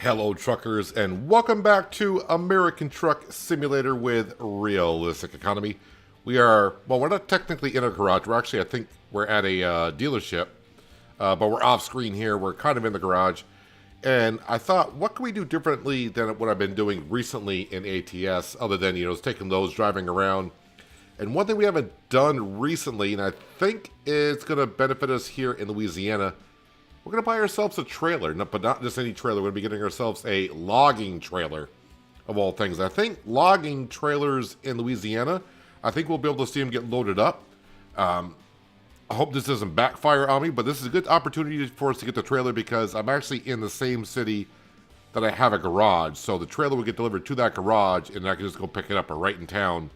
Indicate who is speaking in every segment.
Speaker 1: Hello, truckers, and welcome back to American Truck Simulator with Realistic Economy. We're not technically in a garage. We're actually, I think we're at a dealership, but we're off screen here. We're kind of in the garage. And I thought, what can we do differently than what I've been doing recently in ATS, other than, taking those, driving around. And one thing we haven't done recently, and I think it's going to benefit us here in Louisiana, we're going to buy ourselves a trailer, but not just any trailer. We're going to be getting ourselves a logging trailer, of all things. I think logging trailers in Louisiana, I think we'll be able to see them get loaded up. I hope this doesn't backfire on me, but this is a good opportunity for us to get the trailer because I'm actually in the same city that I have a garage. So the trailer will get delivered to that garage, and I can just go pick it up right in town.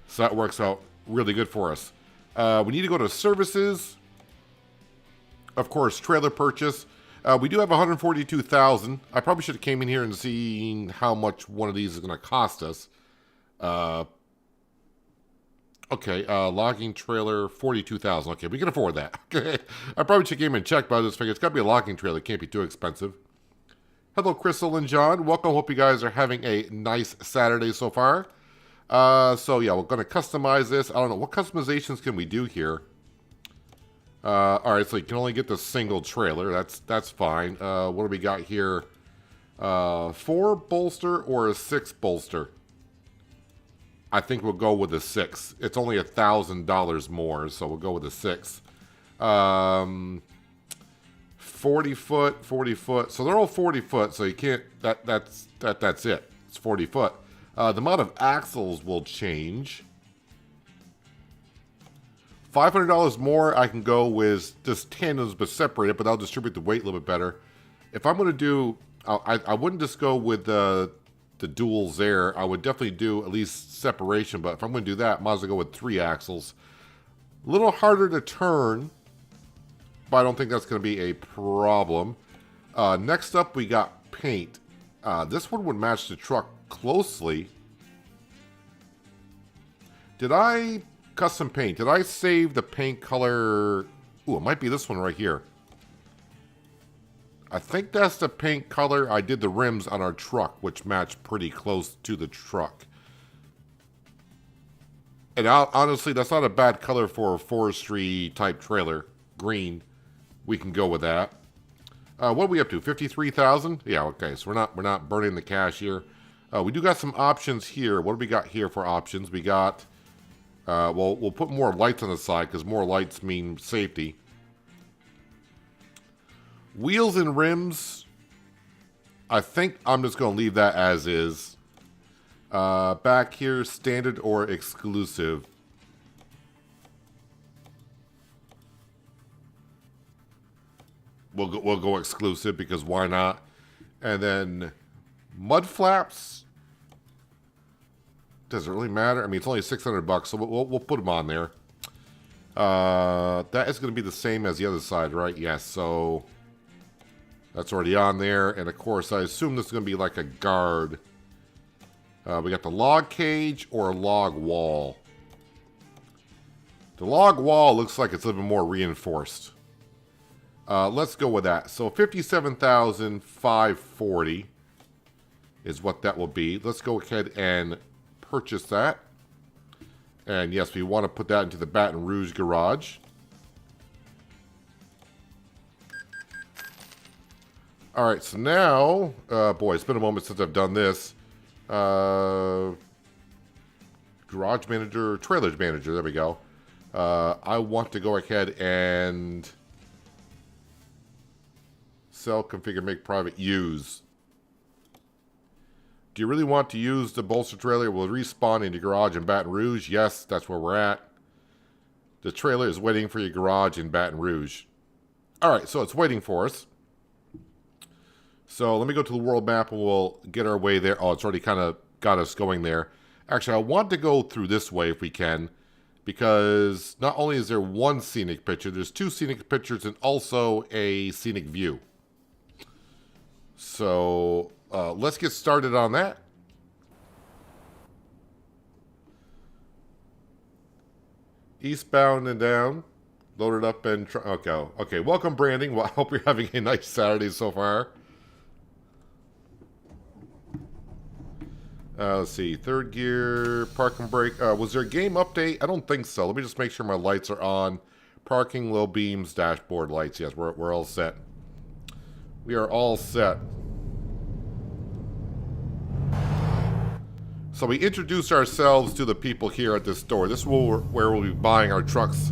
Speaker 1: So that works out really good for us. We need to go to services. Of course, trailer purchase. We do have 142,000. I probably should have came in here and seen how much one of these is going to cost us. Logging trailer, 42,000. Okay, we can afford that. Okay, I probably should came and checked, but I just figured it's got to be a logging trailer. It can't be too expensive. Hello, Crystal and John. Welcome. Hope you guys are having a nice Saturday so far. We're going to customize this. I don't know. What customizations can we do here? Alright, so you can only get the single trailer. That's fine. What do we got here? 4 bolster or a 6 bolster? I think we'll go with a 6. It's only $1,000 more, so we'll go with a 6. 40 foot, 40 foot. So they're all 40 foot, so you can't, that's it. It's 40 foot. The amount of axles will change. $500 more, I can go with just tandems but separated, but I'll distribute the weight a little bit better. If I'm going to do, I wouldn't just go with the duals there. I would definitely do at least separation, but if I'm going to do that, I might as well go with 3 axles. A little harder to turn, but I don't think that's going to be a problem. Next up, we got paint. This one would match the truck closely. Did I custom paint? Did I save the paint color? Ooh, it might be this one right here. I think that's the paint color. I did the rims on our truck, which match pretty close to the truck. And honestly, that's not a bad color for a forestry type trailer. Green. We can go with that. What are we up to? 53,000? Yeah, okay. So we're not burning the cash here. We do got some options here. What do we got here for options? We got we'll put more lights on the side because more lights mean safety. Wheels and rims, I think I'm just going to leave that as is. Back here, standard or exclusive. We'll go exclusive because why not? And then mud flaps. Does it really matter? I mean, it's only $600, so we'll put them on there. That is going to be the same as the other side, right? Yes, so that's already on there. And of course, I assume this is going to be like a guard. We got the log cage or log wall. The log wall looks like it's a little bit more reinforced. Let's go with that. So 57,540 is what that will be. Let's go ahead and purchase that. And yes, we want to put that into the Baton Rouge garage. Alright, so now, boy, it's been a moment since I've done this. Garage manager, trailers manager, there we go. I want to go ahead and sell, configure, make private, use. Do you really want to use the bolster trailer? Will respawn in your garage in Baton Rouge? Yes, that's where we're at. The trailer is waiting for your garage in Baton Rouge. Alright, so it's waiting for us. So let me go to the world map and we'll get our way there. Oh, it's already kind of got us going there. Actually, I want to go through this way if we can. Because not only is there one scenic picture, there's 2 scenic pictures and also a scenic view. So let's get started on that. Eastbound and down. Loaded up and... Okay, welcome, Branding. Well, I hope you're having a nice Saturday so far. Let's see. Third gear, park and brake. Was there a game update? I don't think so. Let me just make sure my lights are on. Parking, low beams, dashboard lights. Yes, we're all set. We are all set. So we introduced ourselves to the people here at this store. This is where we'll be buying our trucks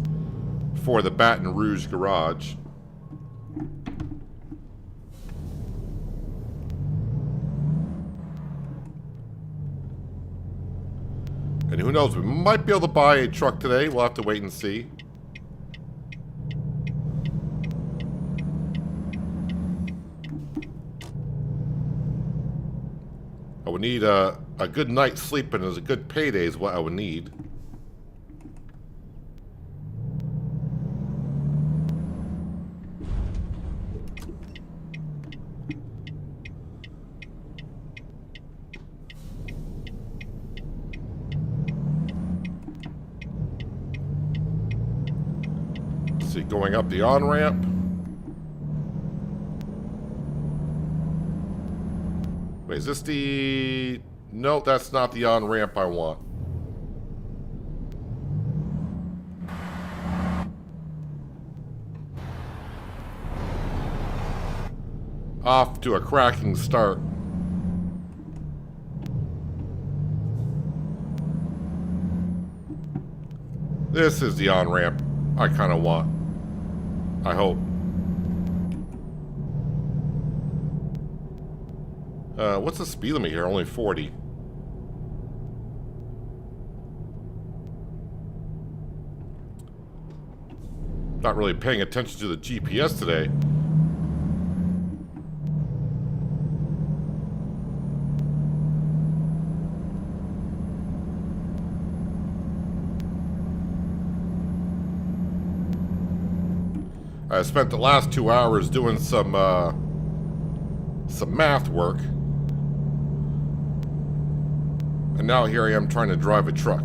Speaker 1: for the Baton Rouge garage. And who knows, we might be able to buy a truck today. We'll have to wait and see. I would need a good night's sleep, and a good payday is what I would need. Let's see, going up the on-ramp. Wait, is this the... No, that's not the on-ramp I want. Off to a cracking start. This is the on-ramp I kind of want. I hope. What's the speed limit here? Only 40. Not really paying attention to the GPS today. I spent the last 2 hours doing some math work. And now here I am trying to drive a truck.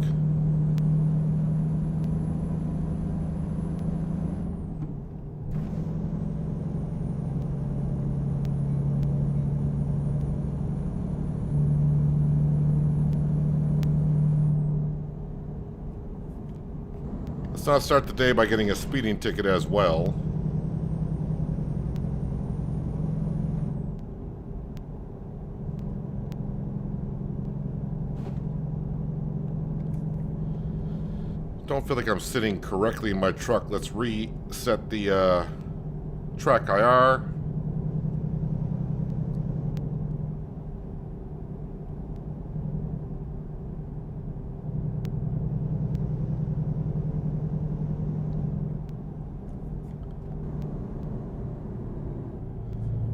Speaker 1: Let's not start the day by getting a speeding ticket as well. Don't feel like I'm sitting correctly in my truck. Let's reset the track IR.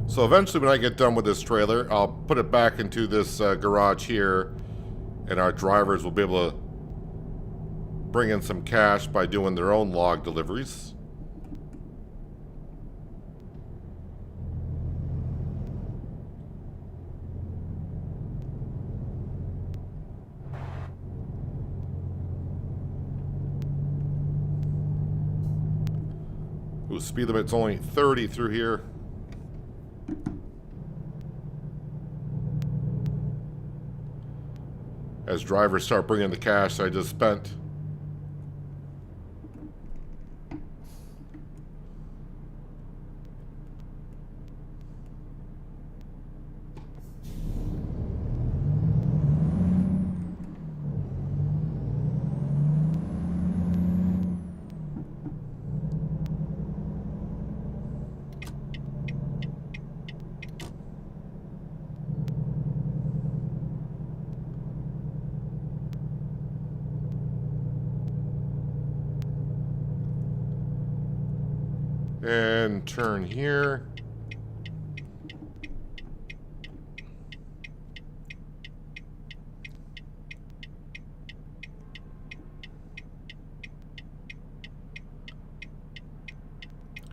Speaker 1: So eventually when I get done with this trailer, I'll put it back into this garage here, and our drivers will be able to bring in some cash by doing their own log deliveries. Ooh, speed limit's only 30 through here. As drivers start bringing the cash I just spent. And turn here.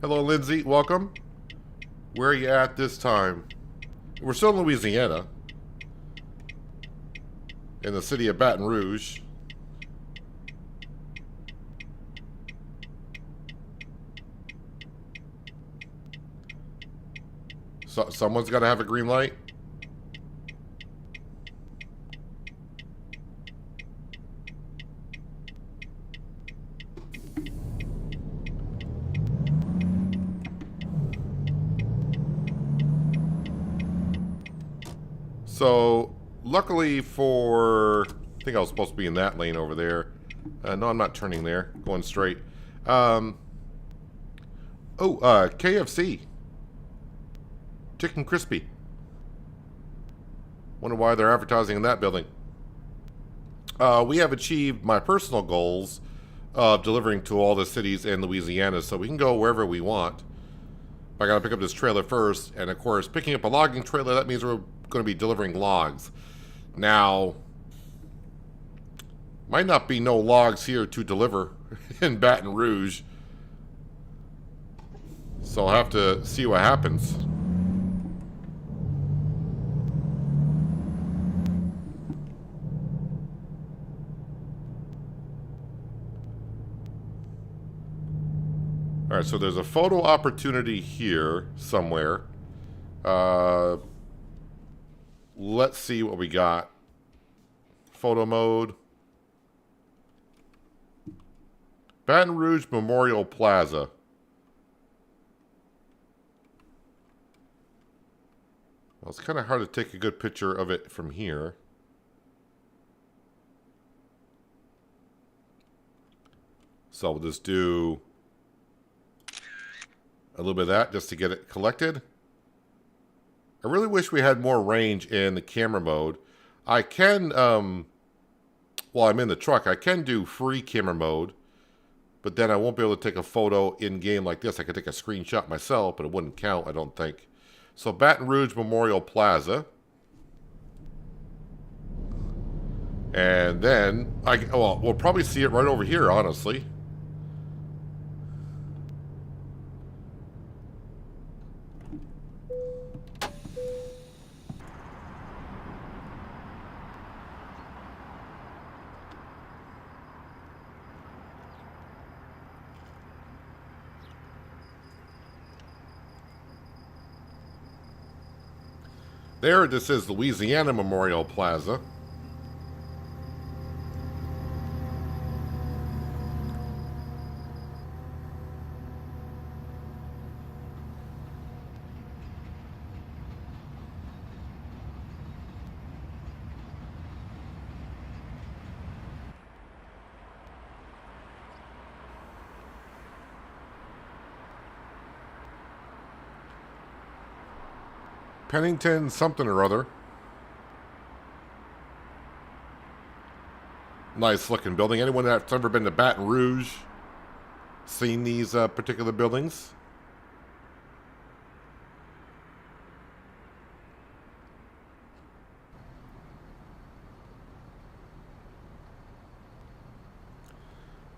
Speaker 1: Hello, Lindsay. Welcome. Where are you at this time? We're still in Louisiana, in the city of Baton Rouge. So, someone's got to have a green light. So, luckily for... I think I was supposed to be in that lane over there. No, I'm not turning there. Going straight. KFC. Chicken Crispy. Wonder why they're advertising in that building. We have achieved my personal goals of delivering to all the cities in Louisiana, so we can go wherever we want. I gotta pick up this trailer first, and of course, picking up a logging trailer, that means we're going to be delivering logs. Now, might not be no logs here to deliver in Baton Rouge, so I'll have to see what happens. Alright, so there's a photo opportunity here somewhere. Let's see what we got. Photo mode. Baton Rouge Memorial Plaza. Well, it's kind of hard to take a good picture of it from here. So we'll just do a little bit of that just to get it collected. I really wish we had more range in the camera mode. I can, while I'm in the truck, I can do free camera mode, but then I won't be able to take a photo in-game like this. I could take a screenshot myself, but it wouldn't count, I don't think. So Baton Rouge Memorial Plaza. And then, we'll probably see it right over here, honestly. There, this is Louisiana Memorial Plaza. Pennington something or other. Nice looking building. Anyone that's ever been to Baton Rouge seen these particular buildings?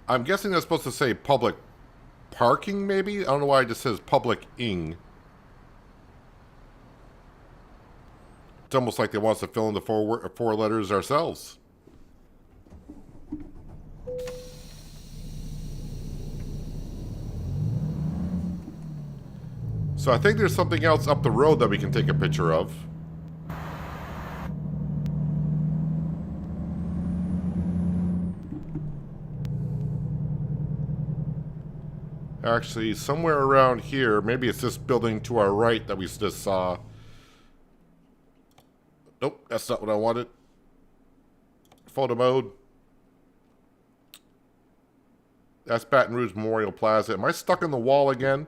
Speaker 1: I'm guessing that's supposed to say public parking, maybe? I don't know why it just says public-ing. It's almost like they want us to fill in the four letters ourselves. So I think there's something else up the road that we can take a picture of. Actually, somewhere around here, maybe it's this building to our right that we just saw. Nope, that's not what I wanted. Photo mode. That's Baton Rouge Memorial Plaza. Am I stuck in the wall again?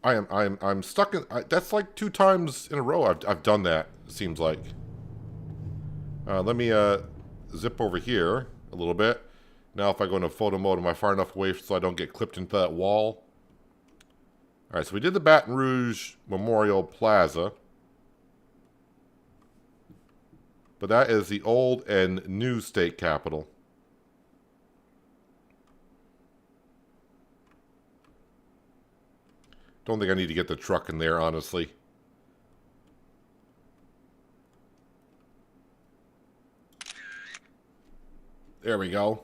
Speaker 1: I'm stuck in. That's like 2 times in a row I've done that. It seems like. Let me zip over here a little bit. Now, if I go into photo mode, am I far enough away so I don't get clipped into that wall? All right, so we did the Baton Rouge Memorial Plaza. But that is the old and new state capitol. Don't think I need to get the truck in there, honestly. There we go.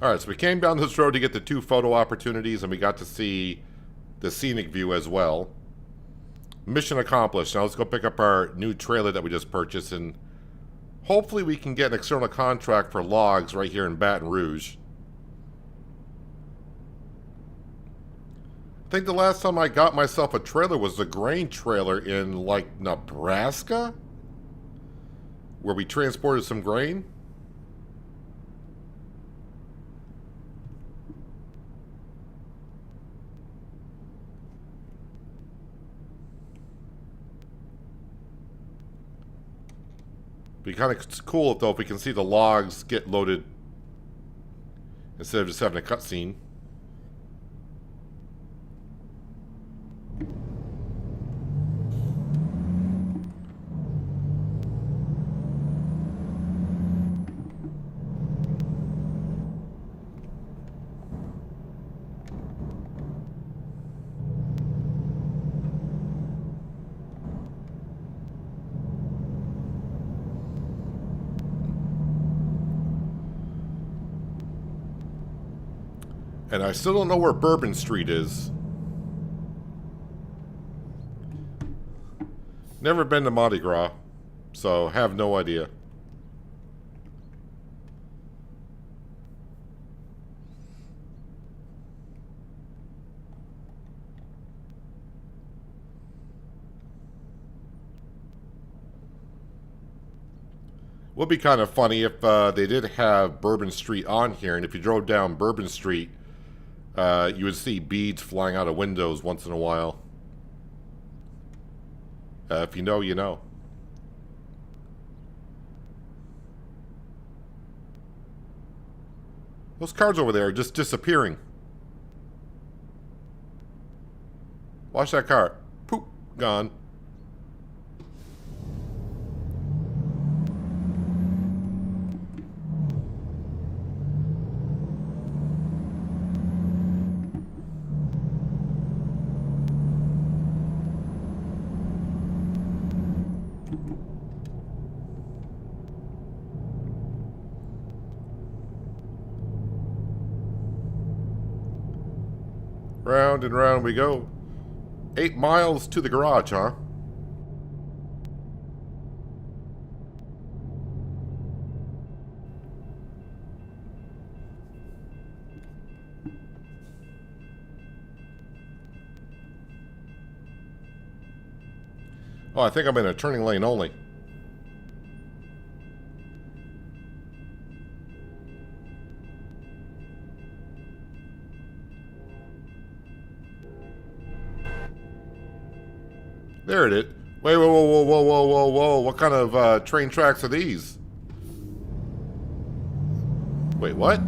Speaker 1: Alright, so we came down this road to get the 2 photo opportunities, and we got to see the scenic view as well. Mission accomplished. Now let's go pick up our new trailer that we just purchased, and Hopefully we can get an external contract for logs right here in Baton Rouge. I think the last time I got myself a trailer was the grain trailer in, like, Nebraska? Where we transported some grain. Be kind of cool though if we can see the logs get loaded instead of just having a cutscene. And I still don't know where Bourbon Street is. Never been to Mardi Gras, so have no idea. Would be kind of funny if they did have Bourbon Street on here, and if you drove down Bourbon Street, you would see beads flying out of windows once in a while. If you know, you know. Those cars over there are just disappearing. Watch that car. Poop. Gone. Round and round we go. 8 miles to the garage, huh? Oh, I think I'm in a turning lane only. There it is. Wait, whoa, whoa, whoa, whoa, whoa, whoa, whoa. What kind of train tracks are these? Wait, what?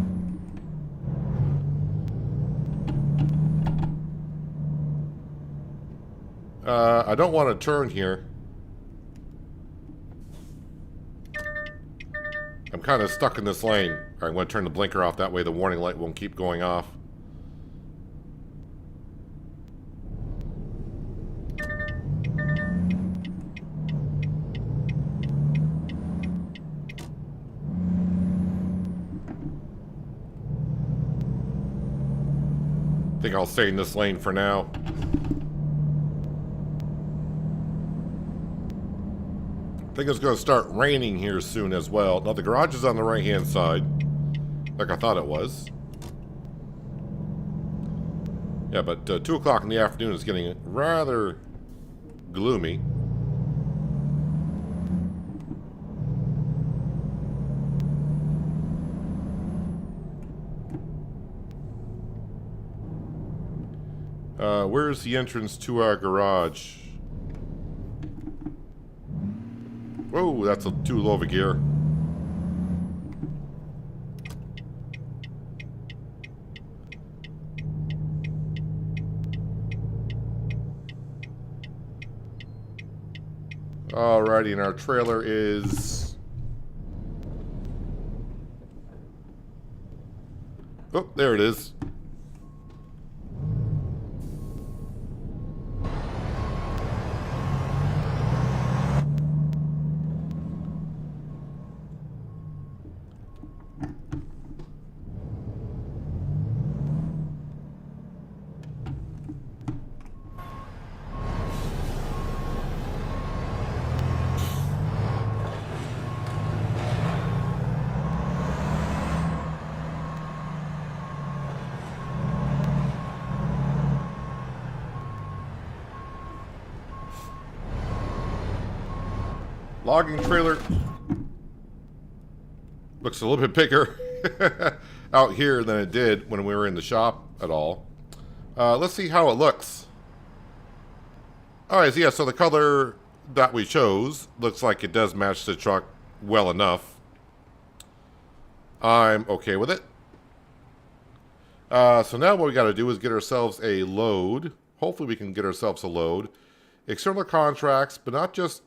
Speaker 1: I don't want to turn here. I'm kind of stuck in this lane. All right, I'm going to turn the blinker off. That way the warning light won't keep going off. I think I'll stay in this lane for now. I think it's going to start raining here soon as well. Now the garage is on the right hand side, like I thought it was. Yeah, but 2 o'clock in the afternoon is getting rather gloomy. Where's the entrance to our garage? Whoa, that's too low of a gear. Alrighty, and our trailer is... Oh, there it is. Logging trailer looks a little bit bigger out here than it did when we were in the shop at all. Let's see how it looks. Alright, so yeah, so the color that we chose looks like it does match the truck well enough. I'm okay with it. So now what we got to do is get ourselves a load. Hopefully we can get ourselves a load. External contracts, but not just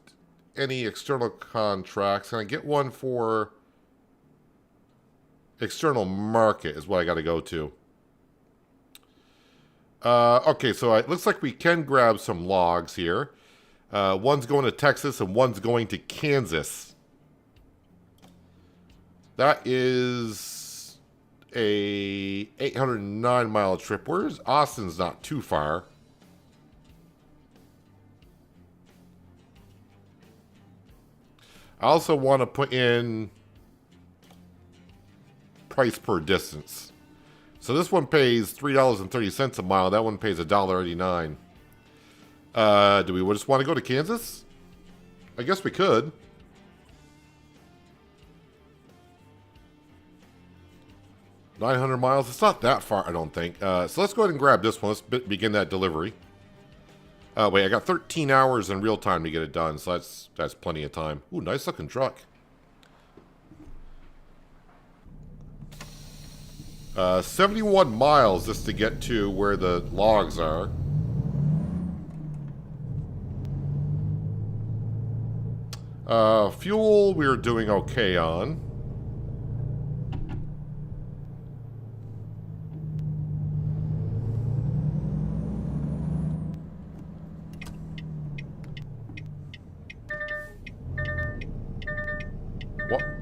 Speaker 1: any external contracts. Can I get one for external market is what I got to go to. Okay, so it looks like we can grab some logs here. One's going to Texas and one's going to Kansas. That is a 809-mile trip. Where's Austin's not too far. I also want to put in price per distance. So this one pays $3.30 a mile. That one pays $1.89. Do we just want to go to Kansas? I guess we could. $900 miles. It's not that far, I don't think. So let's go ahead and grab this one. Let's begin that delivery. Wait, I got 13 hours in real time to get it done, so that's plenty of time. Ooh, nice looking truck. 71 miles just to get to where the logs are. Fuel we're doing okay on.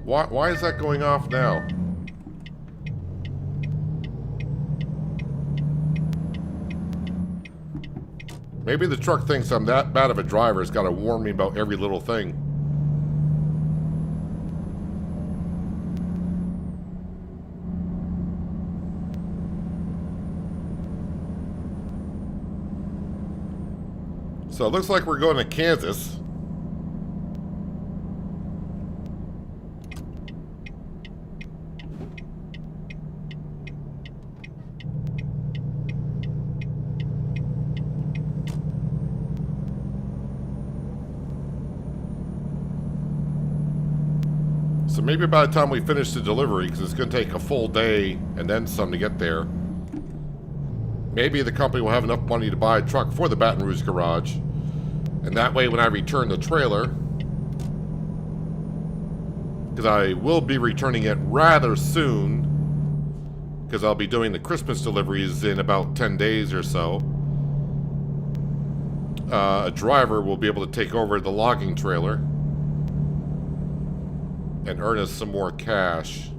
Speaker 1: Why is that going off now? Maybe the truck thinks I'm that bad of a driver. It's got to warn me about every little thing. So it looks like we're going to Kansas. So maybe by the time we finish the delivery, because it's going to take a full day and then some to get there, maybe the company will have enough money to buy a truck for the Baton Rouge garage. And that way when I return the trailer, because I will be returning it rather soon, because I'll be doing the Christmas deliveries in about 10 days or so, a driver will be able to take over the logging trailer and earn us some more cash.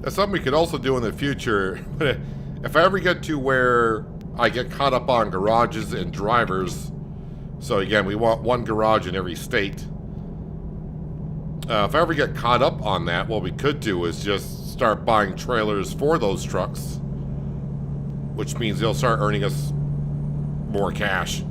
Speaker 1: That's something we could also do in the future. If I ever get to where I get caught up on garages and drivers, so again, we want one garage in every state. If I ever get caught up on that, what we could do is just start buying trailers for those trucks, which means they'll start earning us more cash.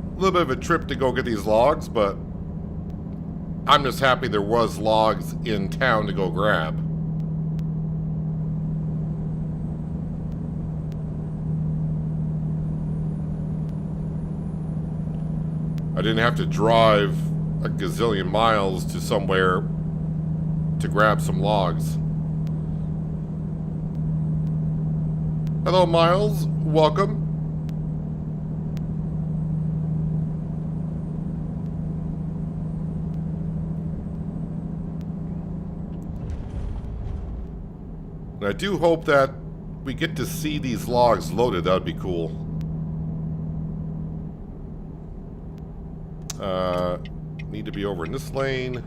Speaker 1: A little bit of a trip to go get these logs, but I'm just happy there was logs in town to go grab. I didn't have to drive a gazillion miles to somewhere to grab some logs. Hello, Miles. Welcome. And I do hope that we get to see these logs loaded. That would be cool. Need to be over in this lane.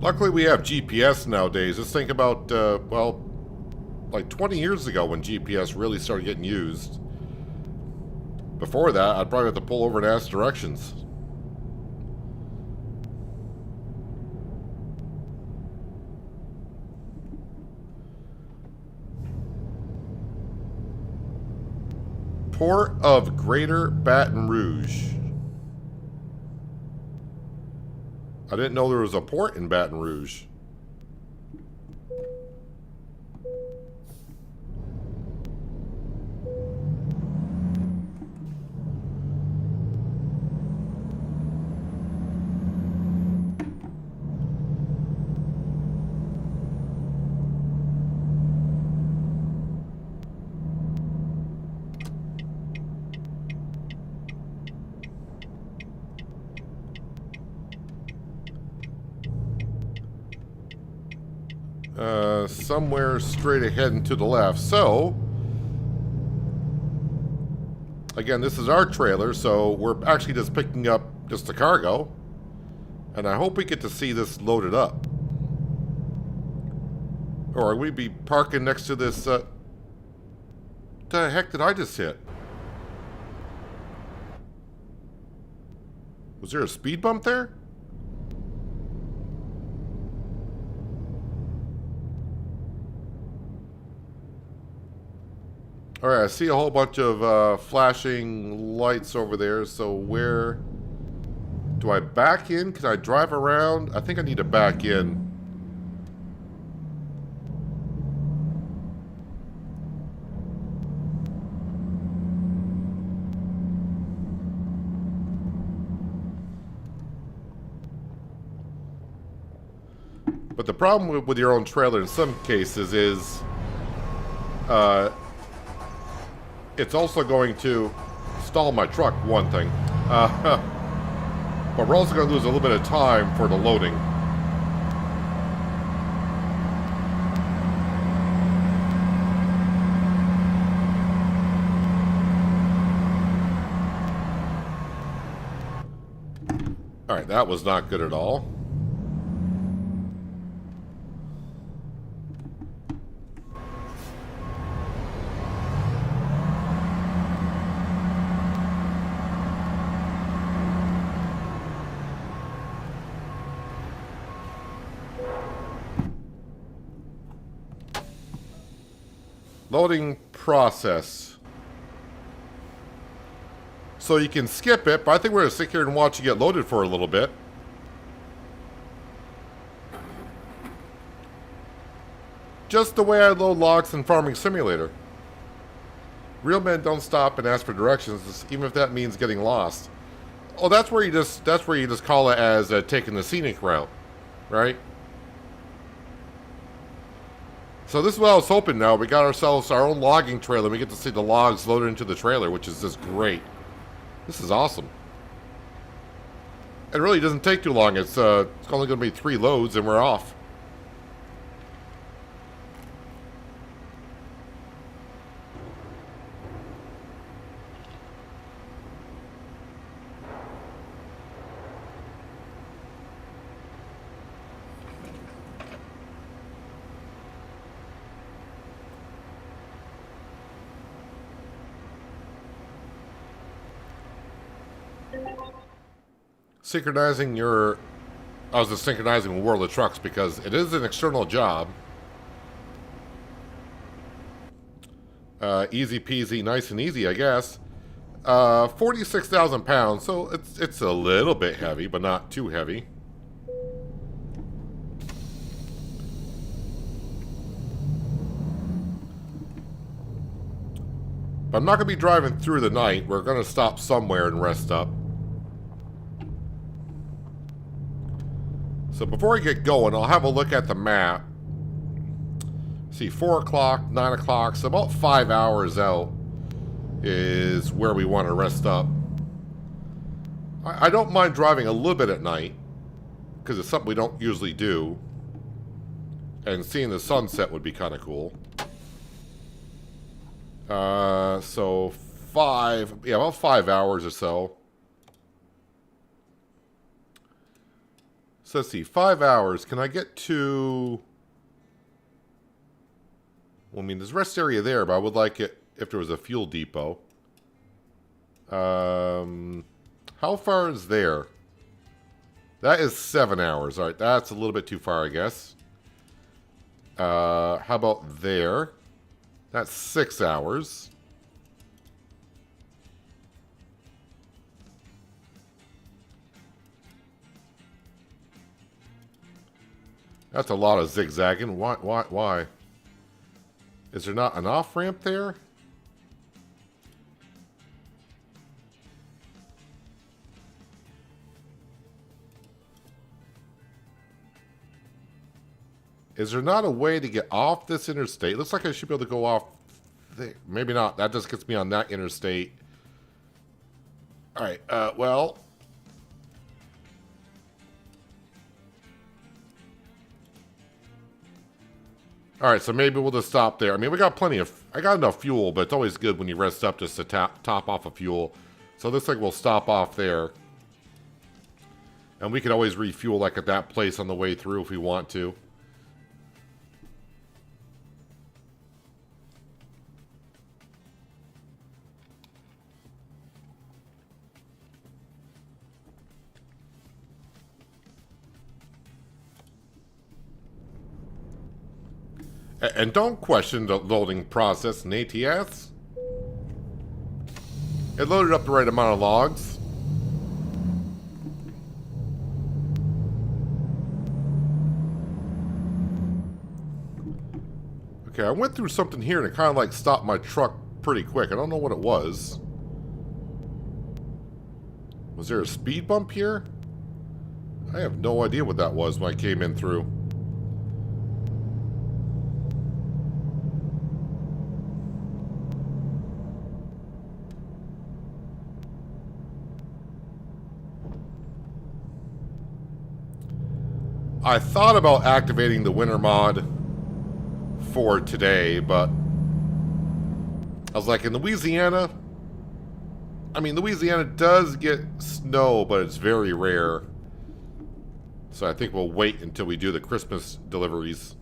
Speaker 1: Luckily, we have GPS nowadays. Let's think about, well, like 20 years ago when GPS really started getting used. Before that, I'd probably have to pull over and ask directions. Port of Greater Baton Rouge. I didn't know there was a port in Baton Rouge. Somewhere straight ahead and to the left. So, again, this is our trailer, so we're actually just picking up just the cargo. And I hope we get to see this loaded up. Or are we be parking next to this, what the heck did I just hit? Was there a speed bump there? Alright, I see a whole bunch of flashing lights over there, so where... Do I back in? Can I drive around? I think I need to back in. But the problem with your own trailer in some cases is... it's also going to stall my truck, one thing. But we're also going to lose a little bit of time for the loading. Alright, that was not good at all. Loading process. So you can skip it, but I think we're going to sit here and watch it get loaded for a little bit. Just the way I load logs in Farming Simulator. Real men don't stop and ask for directions, even if that means getting lost. Oh, that's where you just call it as taking the scenic route, right? So this is what I was hoping now. We got ourselves our own logging trailer. We get to see the logs loaded into the trailer, which is just great. This is awesome. It really doesn't take too long. It's only going to be 3 loads and we're off. synchronizing your... I was just synchronizing with World of Trucks because it is an external job. Easy peasy, nice and easy, I guess. 46,000 pounds, so it's a little bit heavy, but not too heavy. But I'm not going to be driving through the night. We're going to stop somewhere and rest up. So before I get going, I'll have a look at the map. See, 4 o'clock, 9 o'clock, so about 5 hours out is where we want to rest up. I don't mind driving a little bit at night, because it's something we don't usually do. And seeing the sunset would be kind of cool. So about 5 hours or so. So let's see, 5 hours. Can I get to... Well, I mean, there's rest area there, but I would like it if there was a fuel depot. How far is there? That is 7 hours. All right, that's a little bit too far, I guess. How about there? That's 6 hours. That's a lot of zigzagging. Why? Is there not an off-ramp there? Is there not a way to get off this interstate? Looks like I should be able to go off there. Maybe not. That just gets me on that interstate. Alright, well... Alright, so maybe we'll just stop there. I mean, we got plenty of... I got enough fuel, but it's always good when you rest up just to top off of fuel. So this thing will stop off there. And we can always refuel like at that place on the way through if we want to. And don't question the loading process in ATS. It loaded up the right amount of logs. Okay, I went through something here and it kind of like stopped my truck pretty quick. I don't know what it was. Was there a speed bump here? I have no idea what that was when I came in through. I thought about activating the winter mod for today, but I was like, in Louisiana, I mean, Louisiana does get snow, but it's very rare. So I think we'll wait until we do the Christmas deliveries.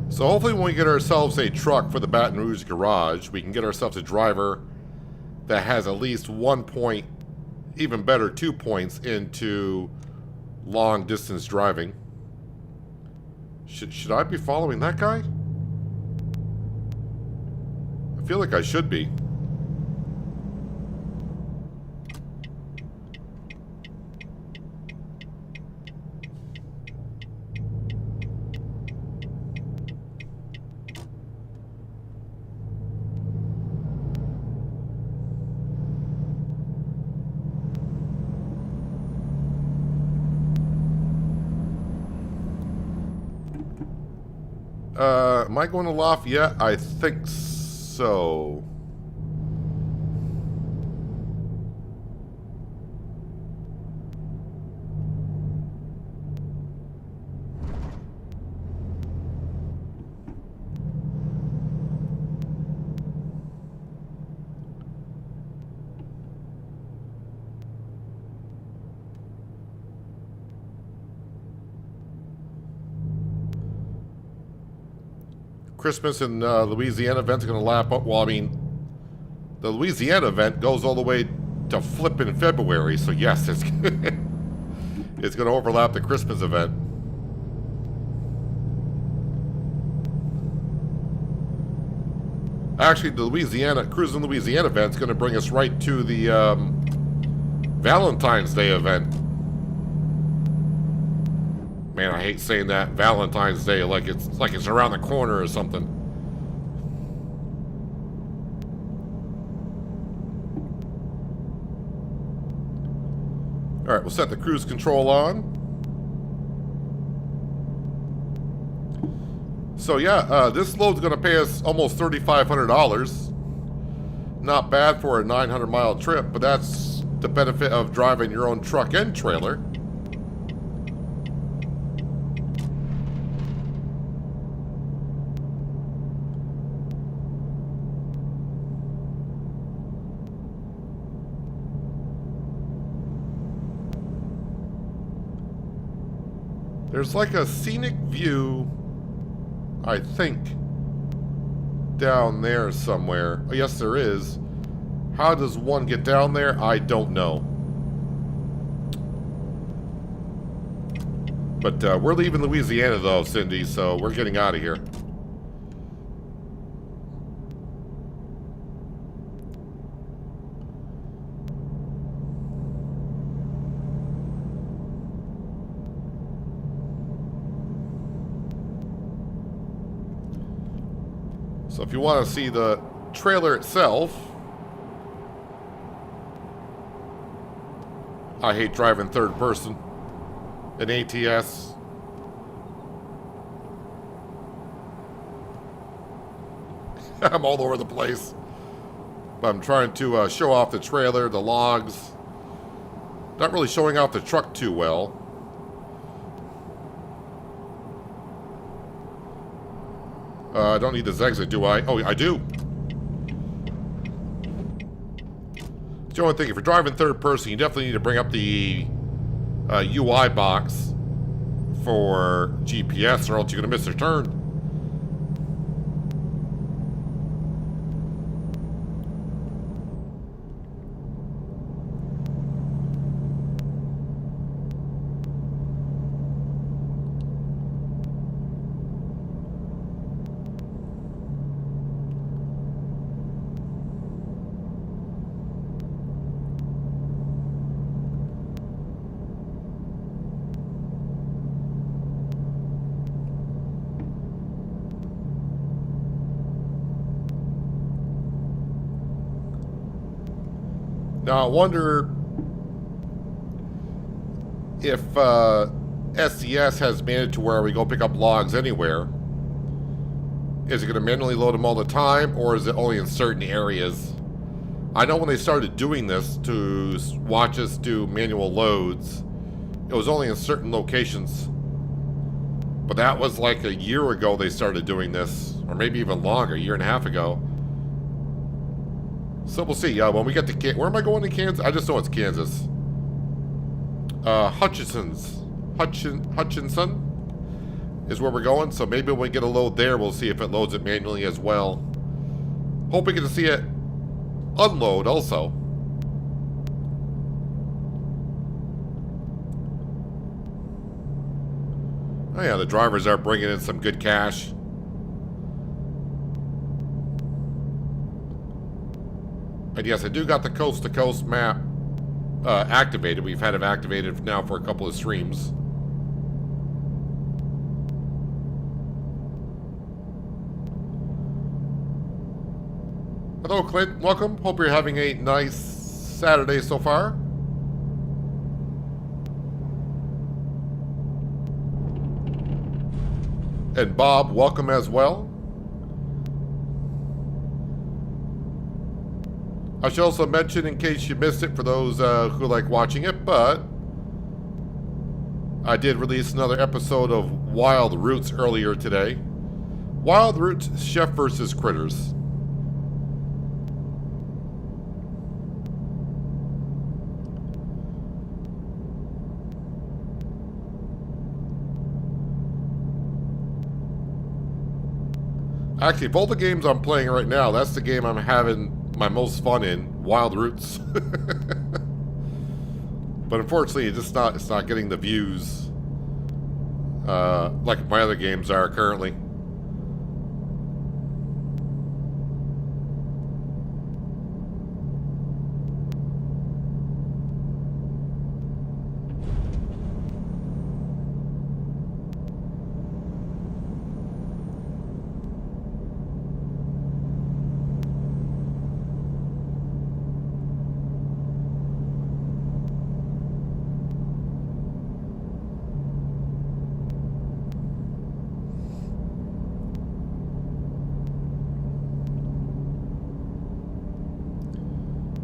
Speaker 1: So hopefully when we get ourselves a truck for the Baton Rouge garage, we can get ourselves a driver that has at least 1 point, even better 2 points into long distance driving. Should I be following that guy? I feel like I should be. Am I going to Lafayette? I think so. Christmas and Louisiana event's going to lap up. Well, I mean, the Louisiana event goes all the way to flipping February, so yes, it's it's going to overlap the Christmas event. Actually, the Cruising Louisiana event is going to bring us right to the Valentine's Day event. Man, I hate saying that, Valentine's Day, like it's around the corner or something. All right, we'll set the cruise control on. So yeah, this load's going to pay us almost $3,500. Not bad for a 900-mile trip, but that's the benefit of driving your own truck and trailer. There's like a scenic view, I think, down there somewhere. Oh, yes, there is. How does one get down there? I don't know. But we're leaving Louisiana, though, Cindy, so we're getting out of here. So if you want to see the trailer itself, I hate driving third person in ATS. I'm all over the place. But I'm trying to show off the trailer, the logs. Not really showing off the truck too well. I don't need this exit, do I? Oh, I do. It's the only thing, if you're driving third person, you definitely need to bring up the UI box for GPS, or else you're going to miss your turn. Now, I wonder if SCS has made it to where we go pick up logs anywhere. Is it going to manually load them all the time, or is it only in certain areas? I know when they started doing this to watch us do manual loads, it was only in certain locations. But that was like a year ago they started doing this, or maybe even longer, a year and a half ago. So we'll see. When we get to where am I going in Kansas? I just know it's Kansas. Hutchinson is where we're going. So maybe when we get a load there, we'll see if it loads it manually as well. Hoping to see it unload also. Oh yeah, the drivers are bringing in some good cash. And yes, I do got the coast-to-coast map activated. We've had it activated now for a couple of streams. Hello, Clint. Welcome. Hope you're having a nice Saturday so far. And Bob, welcome as well. I should also mention, in case you missed it, for those who like watching it, but I did release another episode of Wild Roots earlier today. Wild Roots, Chef versus Critters. Actually, of all the games I'm playing right now, that's the game I'm having my most fun in, Wild Roots. But unfortunately, it's not getting the views like my other games are currently.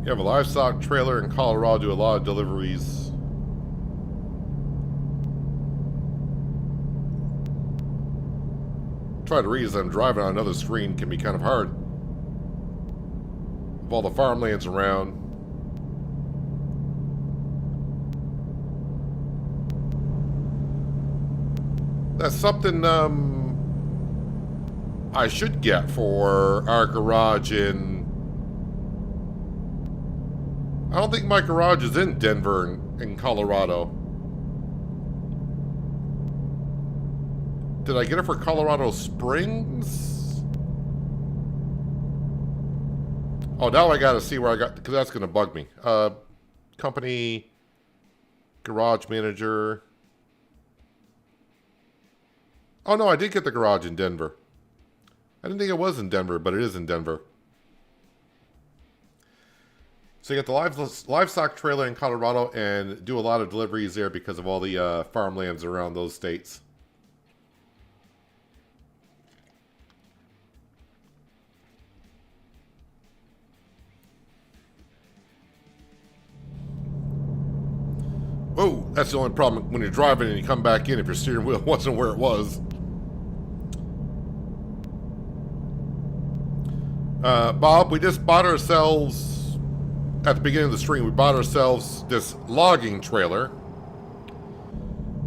Speaker 1: You have a livestock trailer in Colorado, do a lot of deliveries. Try to read as I'm driving on another screen can be kind of hard. With all the farmlands around. That's something I should get for our garage in... I don't think my garage is in Denver in Colorado. Did I get it for Colorado Springs? Oh, now I gotta see where I got, because that's gonna bug me. Company, garage manager. Oh no, I did get the garage in Denver. I didn't think it was in Denver, but it is in Denver. So you get the livestock trailer in Colorado and do a lot of deliveries there because of all the farmlands around those states. Oh, that's the only problem when you're driving and you come back in if your steering wheel wasn't where it was. Bob, we just bought ourselves, at the beginning of the stream, we bought ourselves this logging trailer.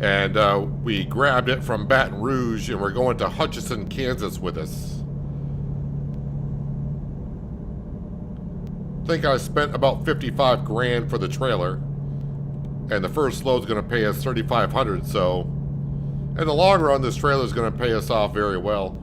Speaker 1: And we grabbed it from Baton Rouge and we're going to Hutchinson, Kansas with us. I think I spent about 55 grand for the trailer. And the first load's going to pay us $3,500, so in the long run, this trailer is going to pay us off very well.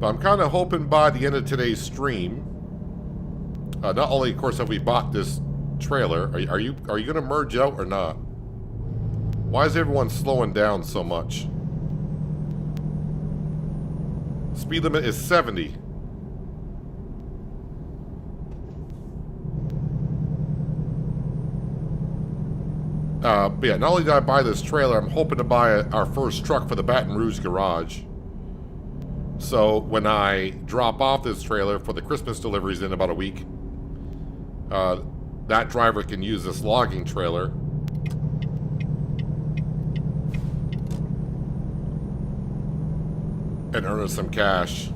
Speaker 1: But I'm kind of hoping by the end of today's stream, not only, of course, have we bought this trailer, are you going to merge out or not? Why is everyone slowing down so much? Speed limit is 70. But yeah, not only did I buy this trailer, I'm hoping to buy our first truck for the Baton Rouge garage. So when I drop off this trailer for the Christmas deliveries in about a week, that driver can use this logging trailer. And earn us some cash.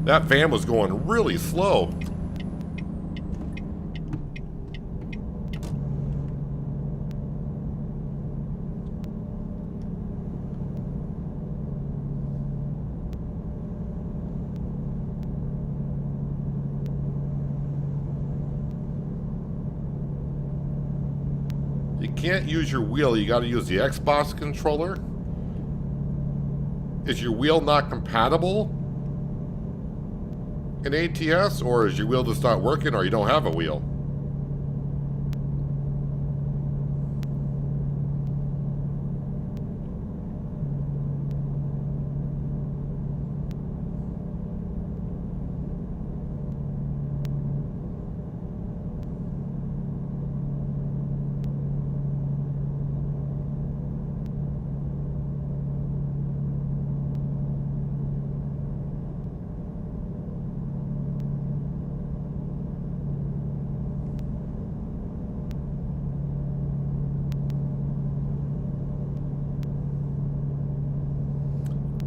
Speaker 1: That van was going really slow. You can't use your wheel, you gotta use the Xbox controller. Is your wheel not compatible in ATS, or is your wheel just not working, or you don't have a wheel?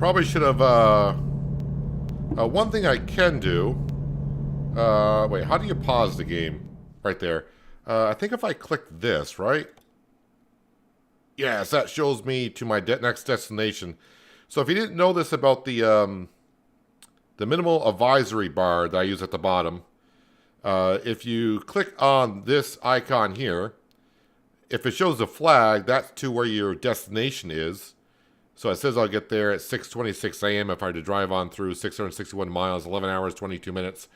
Speaker 1: Probably should have, one thing I can do, wait, how do you pause the game? Right there. I think if I click this, right? Yes, that shows me to my next destination. So if you didn't know this about the minimal advisory bar that I use at the bottom, if you click on this icon here, if it shows the flag, that's to where your destination is. So it says I'll get there at 6:26 a.m. if I had to drive on through 661 miles, 11 hours, 22 minutes.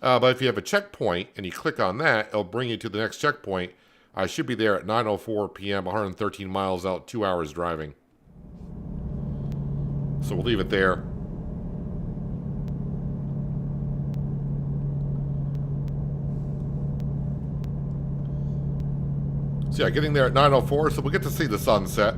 Speaker 1: But if you have a checkpoint and you click on that, it'll bring you to the next checkpoint. I should be there at 9:04 p.m., 113 miles out, 2 hours driving. So we'll leave it there. So yeah, getting there at 9:04, so we'll get to see the sunset.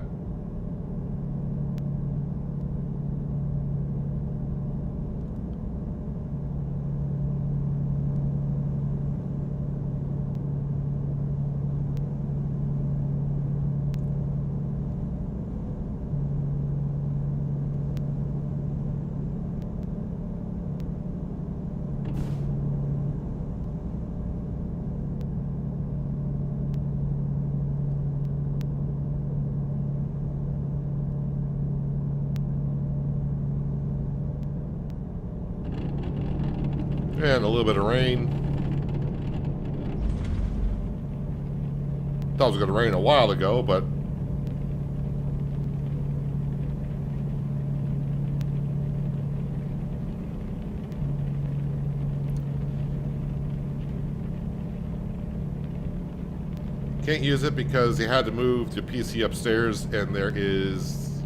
Speaker 1: And a little bit of rain. Thought it was going to rain a while ago, but can't use it because you had to move the PC upstairs and there is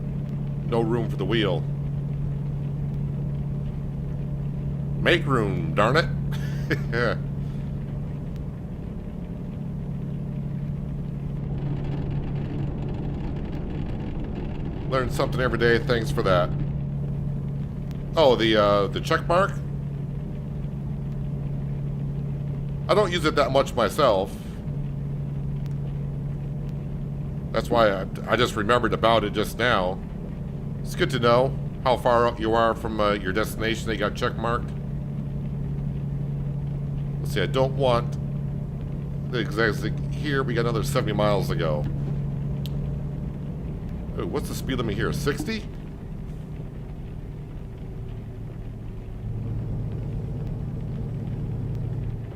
Speaker 1: no room for the wheel. Make room, darn it. Yeah. Learn something every day. Thanks for that. Oh, the check mark? I don't use it that much myself. That's why I just remembered about it just now. It's good to know how far you are from your destination. They got check marked. Let's see, I don't want the exact here. We got another 70 miles to go. Ooh, what's the speed limit here? 60?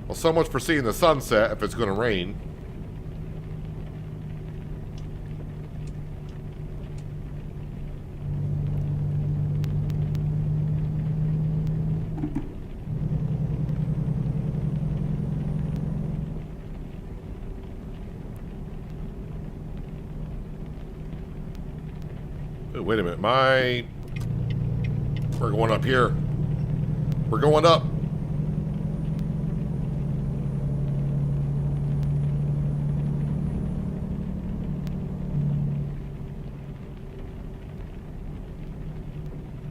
Speaker 1: Well, so much for seeing the sunset if it's going to rain. Wait a minute, we're going up here. We're going up.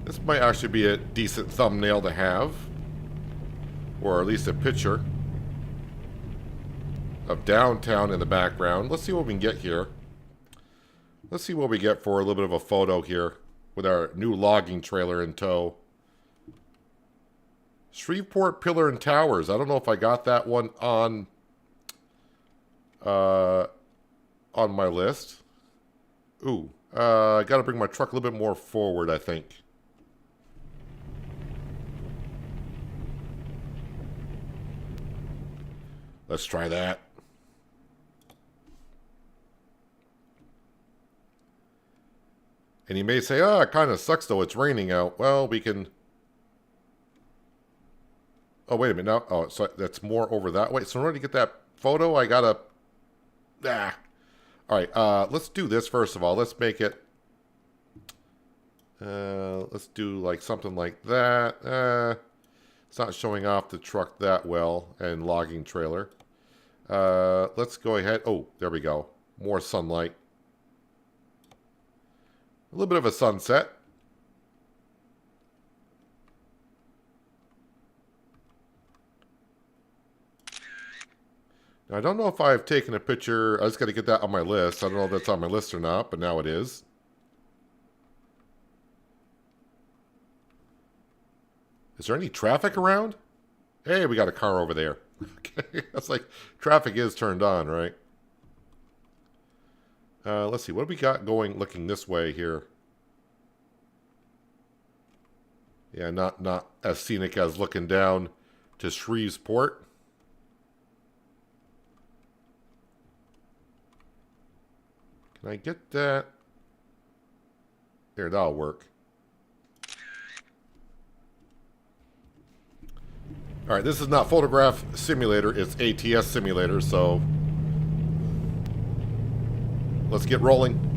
Speaker 1: This might actually be a decent thumbnail to have. Or at least a picture of downtown in the background. Let's see what we can get here. Let's see what we get for a little bit of a photo here with our new logging trailer in tow. Shreveport Pillar and Towers. I don't know if I got that one on my list. Ooh, I got to bring my truck a little bit more forward, I think. Let's try that. And you may say, oh, it kind of sucks though, it's raining out. Well, we can... Oh, wait a minute. No. Oh, so that's more over that way. So in order to get that photo, I gotta... Ah. All right, let's do this first of all. Let's make it... let's do like something like that. It's not showing off the truck that well and logging trailer. Let's go ahead. Oh, there we go. More sunlight. A little bit of a sunset. Now, I don't know if I've taken a picture. I just got to get that on my list. I don't know if that's on my list or not, but now it is. Is there any traffic around? Hey, we got a car over there. Okay, that's like traffic is turned on, right? Let's see, what have we got going looking this way here? Yeah, not as scenic as looking down to Shreveport. Can I get that? There, that'll work. Alright, this is not Photograph Simulator, it's ATS Simulator, so let's get rolling.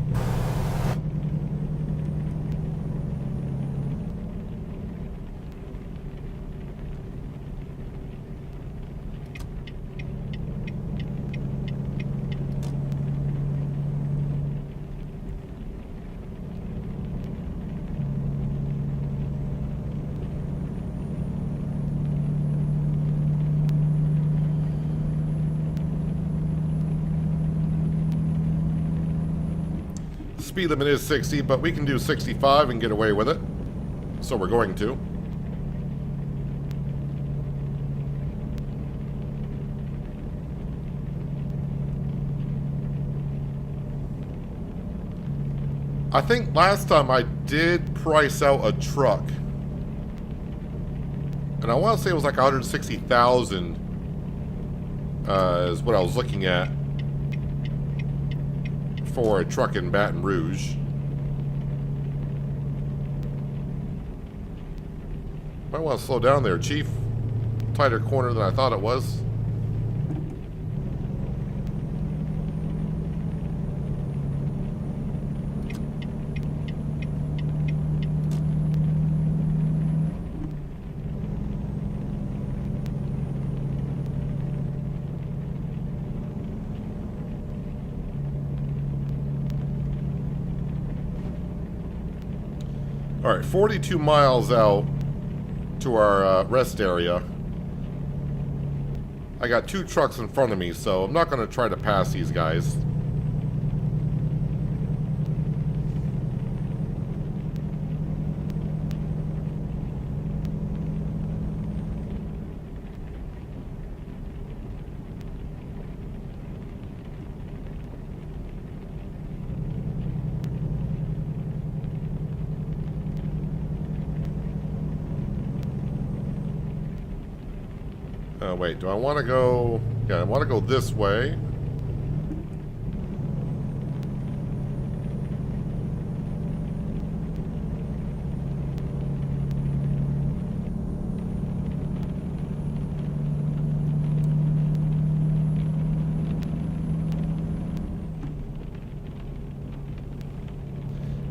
Speaker 1: Speed limit is 60, but we can do 65 and get away with it. So we're going to. I think last time I did price out a truck. And I want to say it was like 160,000 is what I was looking at for a truck in Baton Rouge. Might want to slow down there, Chief. Tighter corner than I thought it was. All right, 42 miles out to our rest area. I got two trucks in front of me, so I'm not going to try to pass these guys. Wait, do I want to go... Yeah, I want to go this way.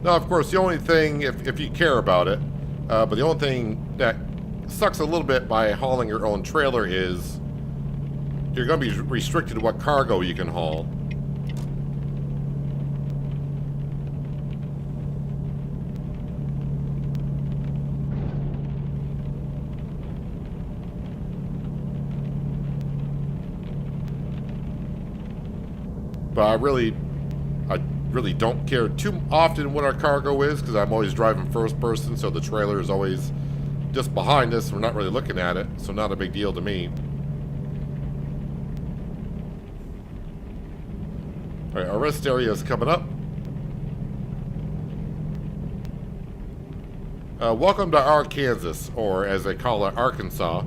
Speaker 1: Now, of course, the only thing, if you care about it, but the only thing that sucks a little bit by hauling your own trailer is you're going to be restricted to what cargo you can haul. But I really don't care too often what our cargo is, because I'm always driving first person, so the trailer is always just behind us. We're not really looking at it, so not a big deal to me. Alright, our rest area is coming up. Welcome to Arkansas, or as they call it, Arkansas.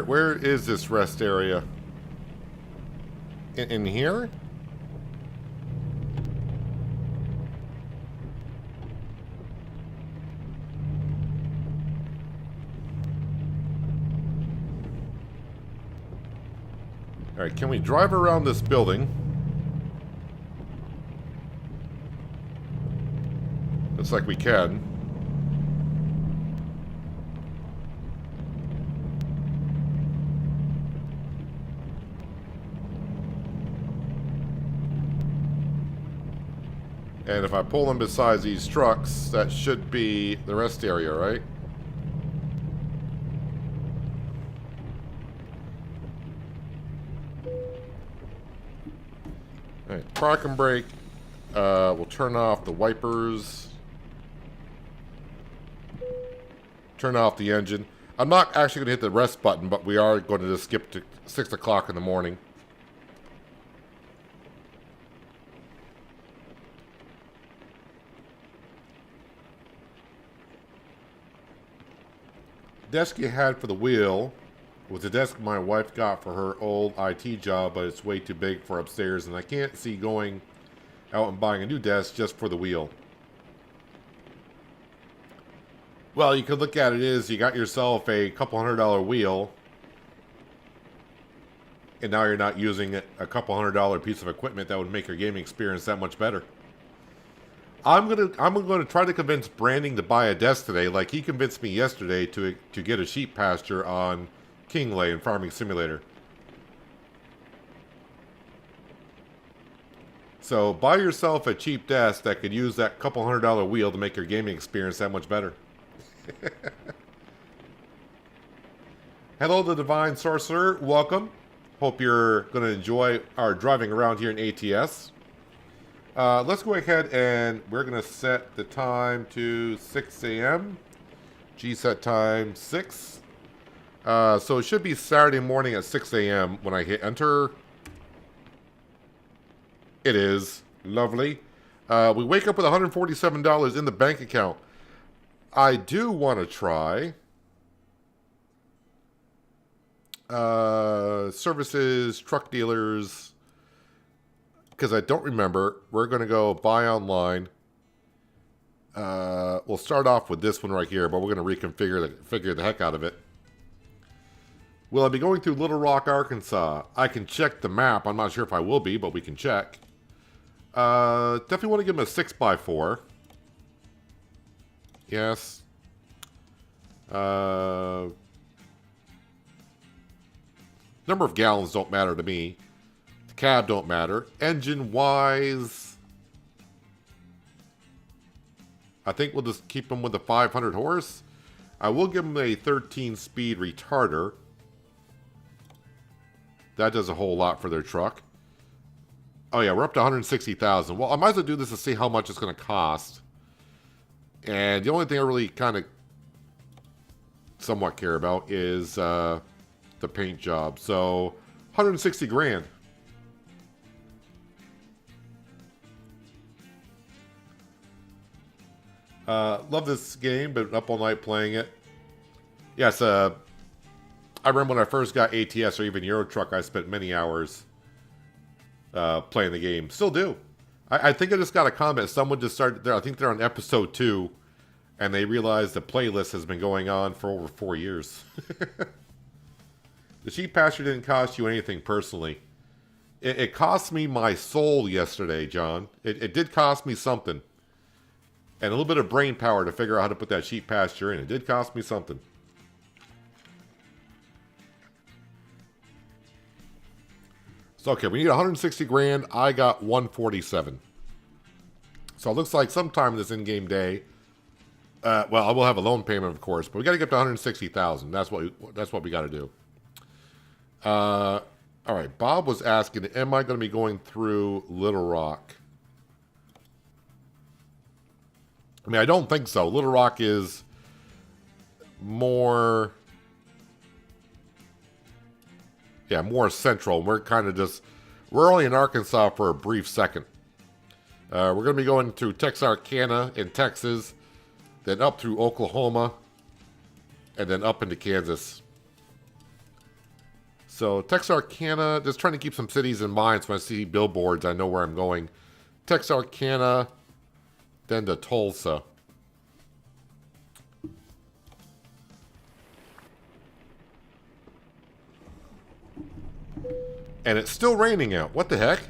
Speaker 1: Where is this rest area? In here? Alright, can we drive around this building? Looks like we can. And if I pull them beside these trucks, that should be the rest area, right? Alright, park and brake. We'll turn off the wipers. Turn off the engine. I'm not actually going to hit the rest button, but we are going to just skip to 6 o'clock in the morning. Desk you had for the wheel was the desk my wife got for her old IT job, but it's way too big for upstairs, and I can't see going out and buying a new desk just for the wheel. Well, you could look at it as you got yourself a couple $100 wheel, and now you're not using a couple $100 piece of equipment that would make your gaming experience that much better. I'm gonna try to convince Branding to buy a desk today, like he convinced me yesterday to get a sheep pasture on Kingley in Farming Simulator. So buy yourself a cheap desk that could use that couple $100 wheel to make your gaming experience that much better. Hello, the Divine Sorcerer. Welcome. Hope you're going to enjoy our driving around here in ATS. Let's go ahead and we're going to set the time to 6 a.m. G-set time 6. So it should be Saturday morning at 6 a.m. when I hit enter. It is. Lovely. We wake up with $147 in the bank account. I do want to try services, truck dealers, because I don't remember. We're going to go buy online. We'll start off with this one right here, but we're going to reconfigure the heck out of it. Will I be going through Little Rock, Arkansas? I can check the map. I'm not sure if I will be, but we can check. Definitely want to give him a 6x4. Yes. Number of gallons don't matter to me. The cab don't matter. Engine-wise, I think we'll just keep him with the 500 horse. I will give him a 13-speed retarder. That does a whole lot for their truck. Oh yeah, we're up to 160,000. Well, I might as well do this to see how much it's going to cost. And the only thing I really kind of somewhat care about is the paint job. So 160 grand. Love this game, but up all night playing it. Yes, I remember when I first got ATS or even Euro Truck, I spent many hours playing the game. Still do. I think I just got a comment. Someone just started there. I think they're on episode 2, and they realized the playlist has been going on for over 4 years. The sheep pasture didn't cost you anything personally. It cost me my soul yesterday, John. It did cost me something. And a little bit of brain power to figure out how to put that sheep pasture in. It did cost me something. So, okay, we need 160 grand. I got 147. So it looks like sometime this in-game day, well, I will have a loan payment, of course, but we got to get to 160,000. That's what we got to do. All right, Bob was asking, am I going to be going through Little Rock? I mean, I don't think so. Little Rock is more... yeah, more central. We're kind of just... we're only in Arkansas for a brief second. We're going to be going through Texarkana in Texas, then up through Oklahoma, and then up into Kansas. So Texarkana, just trying to keep some cities in mind so when I see billboards, I know where I'm going. Texarkana, then to Tulsa. And it's still raining out. What the heck?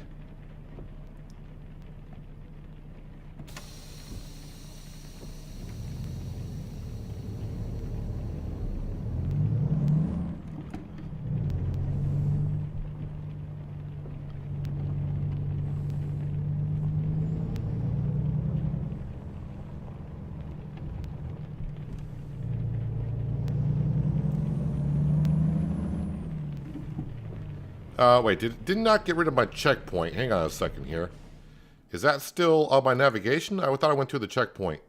Speaker 1: Wait, did not get rid of my checkpoint. Hang on a second here. Is that still on my navigation? I thought I went through the checkpoint.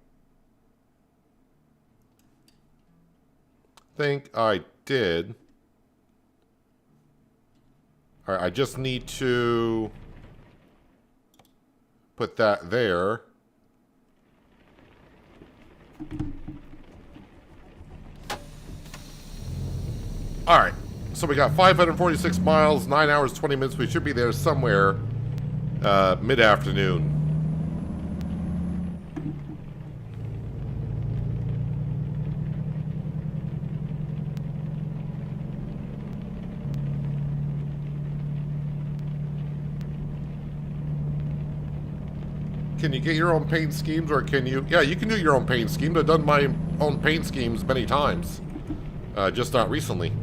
Speaker 1: Think I did. Alright, I just need to put that there. Alright, so we got 546 miles, 9 hours, 20 minutes. We should be there somewhere mid-afternoon. Can you get your own paint schemes, or can you... Yeah, you can do your own paint schemes. I've done my own paint schemes many times. Just not recently.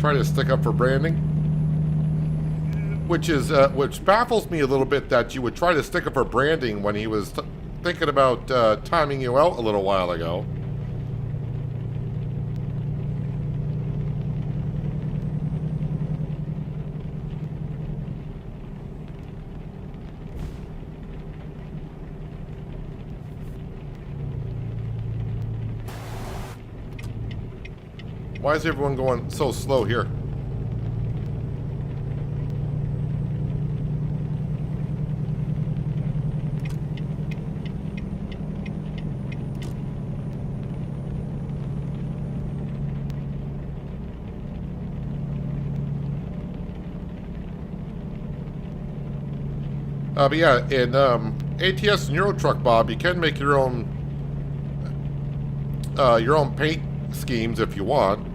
Speaker 1: Trying to stick up for branding. Which baffles me a little bit that you would try to stick up for branding when he was thinking about timing you out a little while ago. Why is everyone going so slow here? But yeah, in ATS and Euro Truck, Bob, you can make your own paint schemes if you want.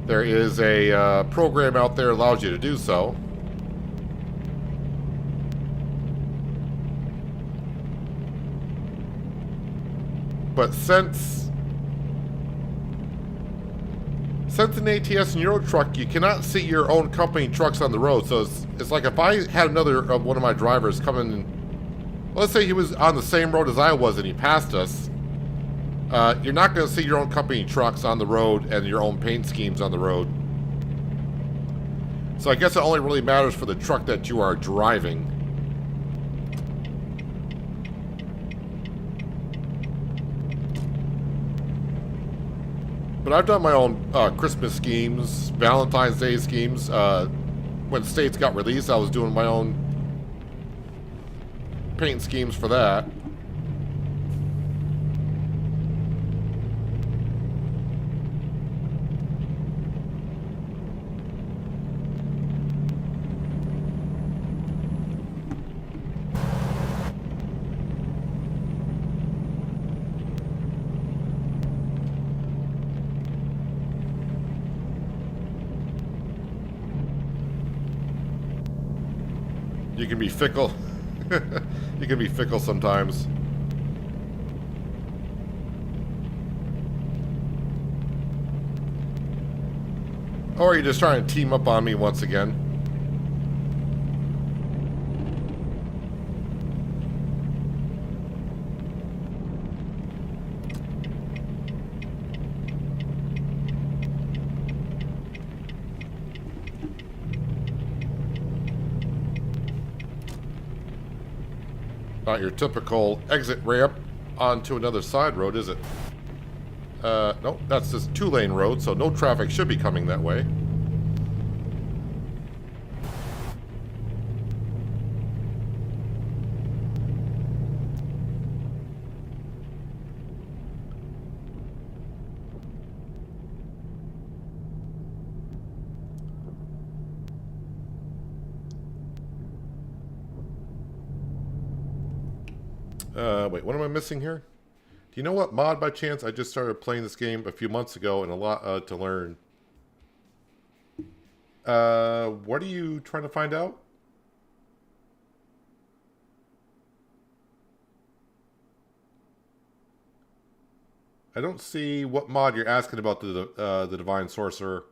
Speaker 1: There is a program out there that allows you to do so. But since an ATS and Euro Truck, you cannot see your own company trucks on the road. So it's like if I had another one of my drivers coming in, let's say he was on the same road as I was and he passed us, you're not going to see your own company trucks on the road and your own paint schemes on the road. So I guess it only really matters for the truck that you are driving. But I've done my own Christmas schemes, Valentine's Day schemes. When states got released, I was doing my own paint schemes for that. You can be fickle. You can be fickle sometimes. Or you're just trying to team up on me once again. Not your typical exit ramp onto another side road, is it? Nope, that's just two-lane road, so no traffic should be coming that way. Wait, what am I missing here? Do you know what mod by chance? I just started playing this game a few months ago and a lot to learn. What are you trying to find out? I don't see what mod you're asking about the Divine Sorcerer.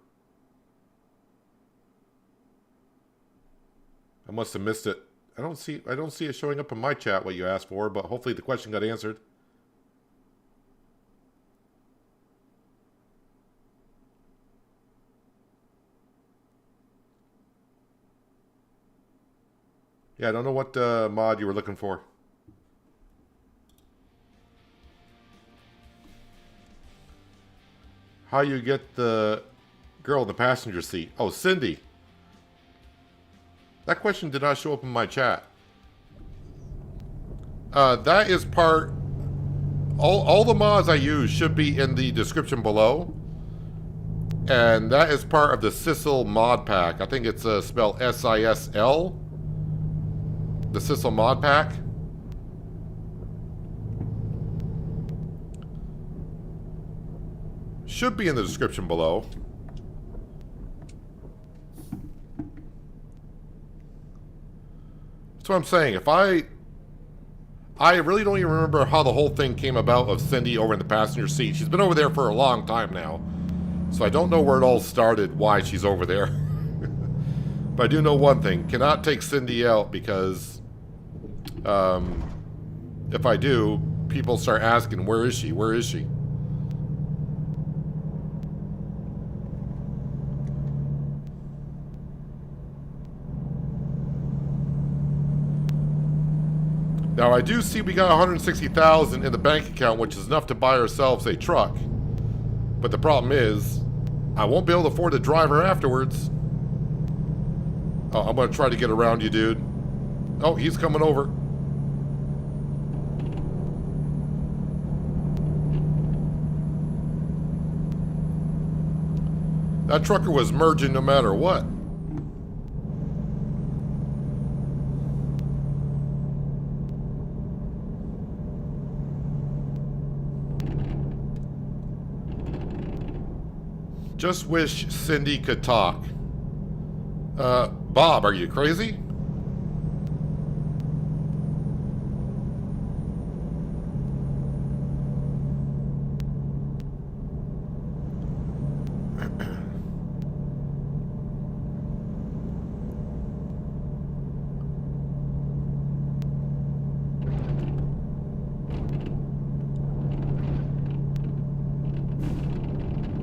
Speaker 1: must have missed it. I don't see it showing up in my chat what you asked for, but hopefully the question got answered. Yeah, I don't know what mod you were looking for. How you get the girl in the passenger seat? Oh, Cindy. That question did not show up in my chat. That is part... All the mods I use should be in the description below. And that is part of the Sissel mod pack. I think it's spelled S-I-S-L. The Sissel mod pack. Should be in the description below. That's what I'm saying. If I really don't even remember how the whole thing came about of Cindy over in the passenger seat. She's been over there for a long time now. So I don't know where it all started, why she's over there. But I do know one thing. Cannot take Cindy out because if I do, people start asking, where is she? Where is she? Now, I do see we got $160,000 in the bank account, which is enough to buy ourselves a truck. But the problem is, I won't be able to afford to drive her afterwards. Oh, I'm going to try to get around you, dude. Oh, he's coming over. That trucker was merging no matter what. Just wish Cindy could talk. Bob, are you crazy?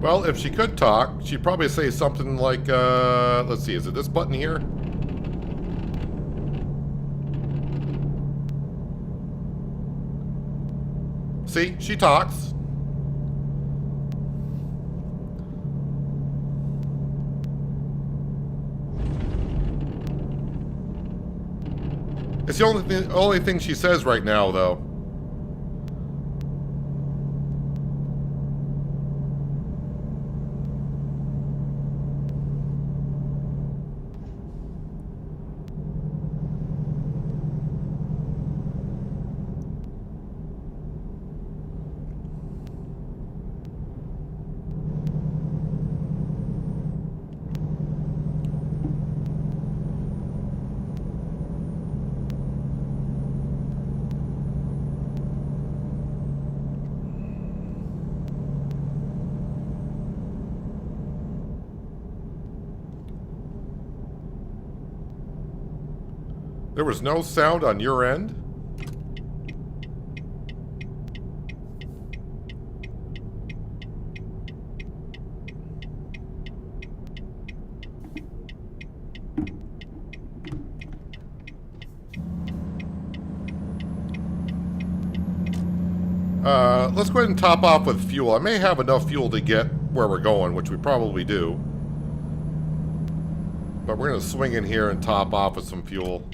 Speaker 1: Well, if she could talk, she'd probably say something like, let's see, is it this button here? See, she talks. It's the only thing she says right now, though. There was no sound on your end? Let's go ahead and top off with fuel. I may have enough fuel to get where we're going, which we probably do. But we're going to swing in here and top off with some fuel.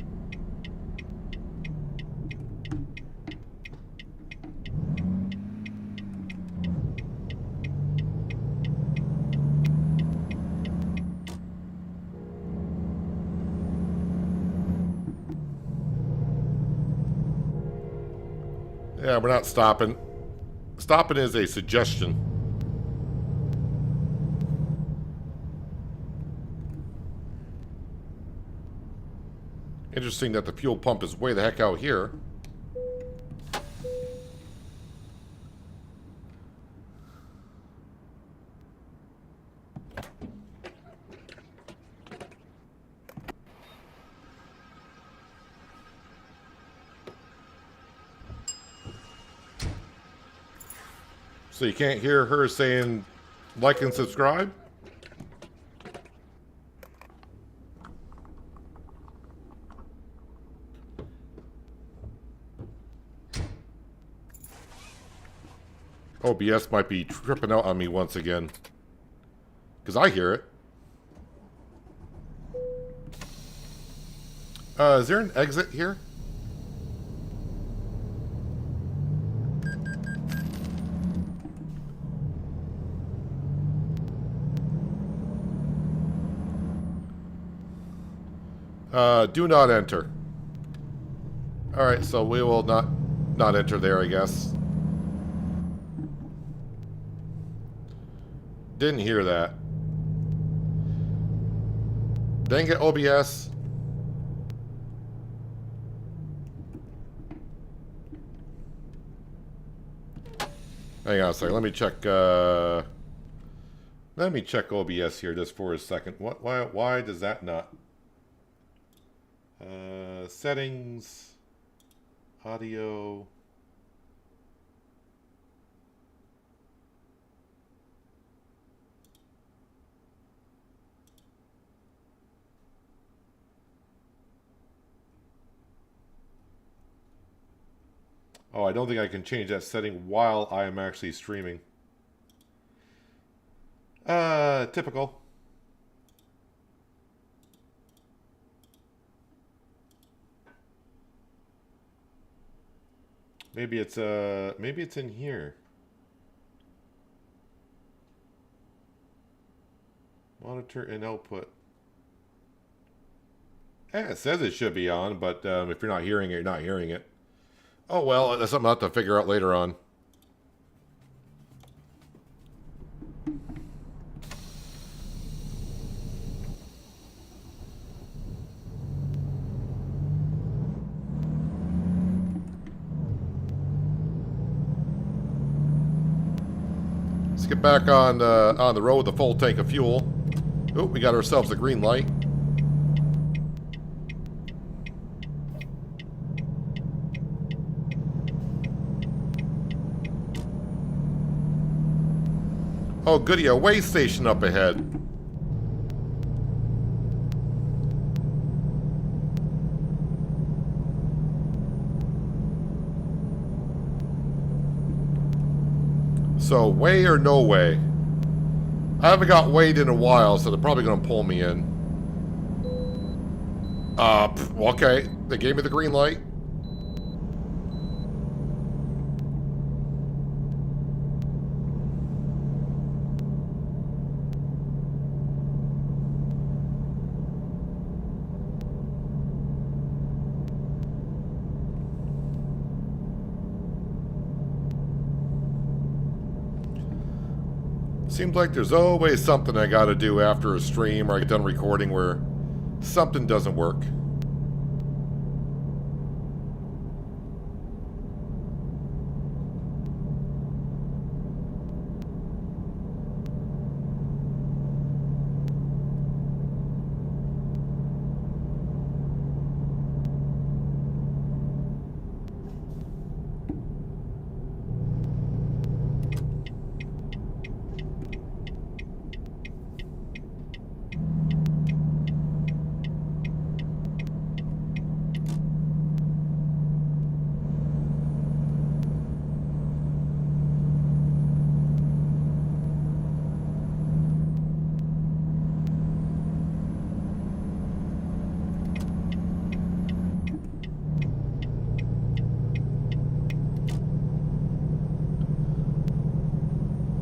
Speaker 1: Yeah, we're not stopping. Stopping is a suggestion. Interesting that the fuel pump is way the heck out here. So you can't hear her saying like and subscribe? OBS might be tripping out on me once again. Because I hear it. Is there an exit here? Do not enter. Alright, so we will not enter there, I guess. Didn't hear that. Dang it, OBS. Hang on a second. Let me check OBS here just for a second. Why does that not? Settings, audio. Oh, I don't think I can change that setting while I am actually streaming. Typical. Maybe it's in here. Monitor and output. Yeah, it says it should be on, but if you're not hearing it, you're not hearing it. Oh well, that's something I'll have to figure out later on. Let's get back on the road with a full tank of fuel. Oh, we got ourselves a green light. Oh, goody, a way station up ahead. So, way or no way? I haven't got weighed in a while, so they're probably going to pull me in. Okay. They gave me the green light. Seems like there's always something I gotta do after a stream or I get done recording where something doesn't work.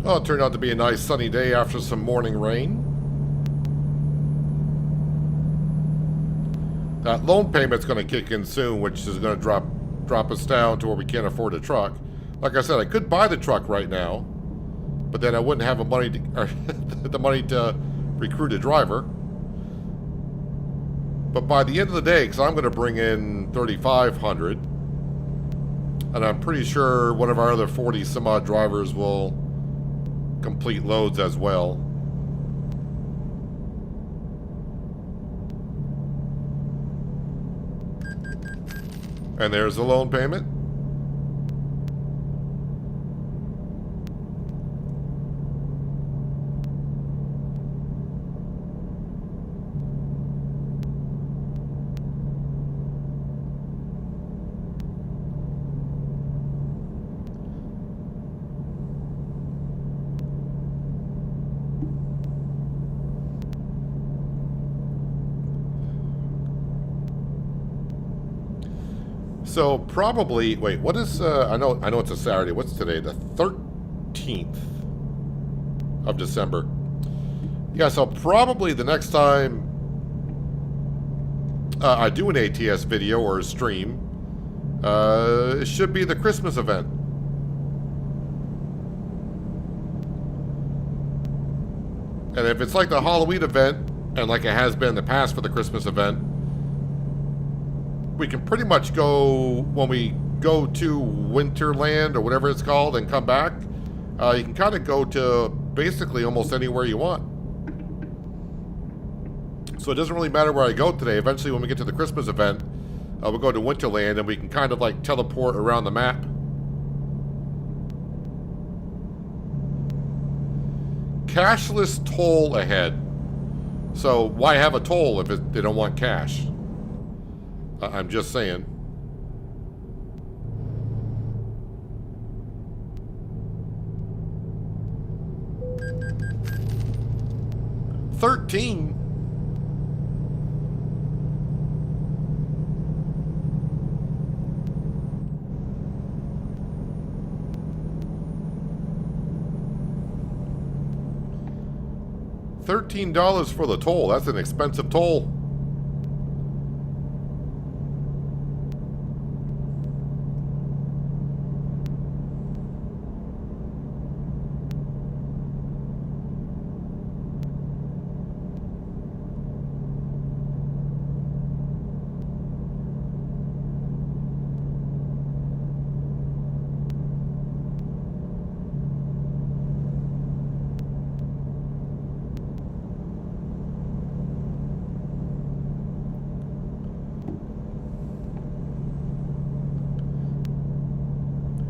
Speaker 1: Well, it turned out to be a nice sunny day after some morning rain. That loan payment's going to kick in soon, which is going to drop us down to where we can't afford a truck. Like I said, I could buy the truck right now, but then I wouldn't have the money to recruit a driver. But by the end of the day, because I'm going to bring in $3,500, and I'm pretty sure one of our other 40 some odd drivers will complete loads as well. And there's the loan payment. So probably, wait, what is, I know it's a Saturday. What's today? The 13th of December. Yeah, so probably the next time I do an ATS video or a stream, it should be the Christmas event. And if it's like the Halloween event, and like it has been in the past for the Christmas event, we can pretty much go, when we go to Winterland or whatever it's called and come back, you can kind of go to basically almost anywhere you want. So it doesn't really matter where I go today. Eventually when we get to the Christmas event, we'll go to Winterland and we can kind of like teleport around the map. Cashless toll ahead. So why have a toll if they don't want cash? I'm just saying. $13. $13 for the toll. That's an expensive toll.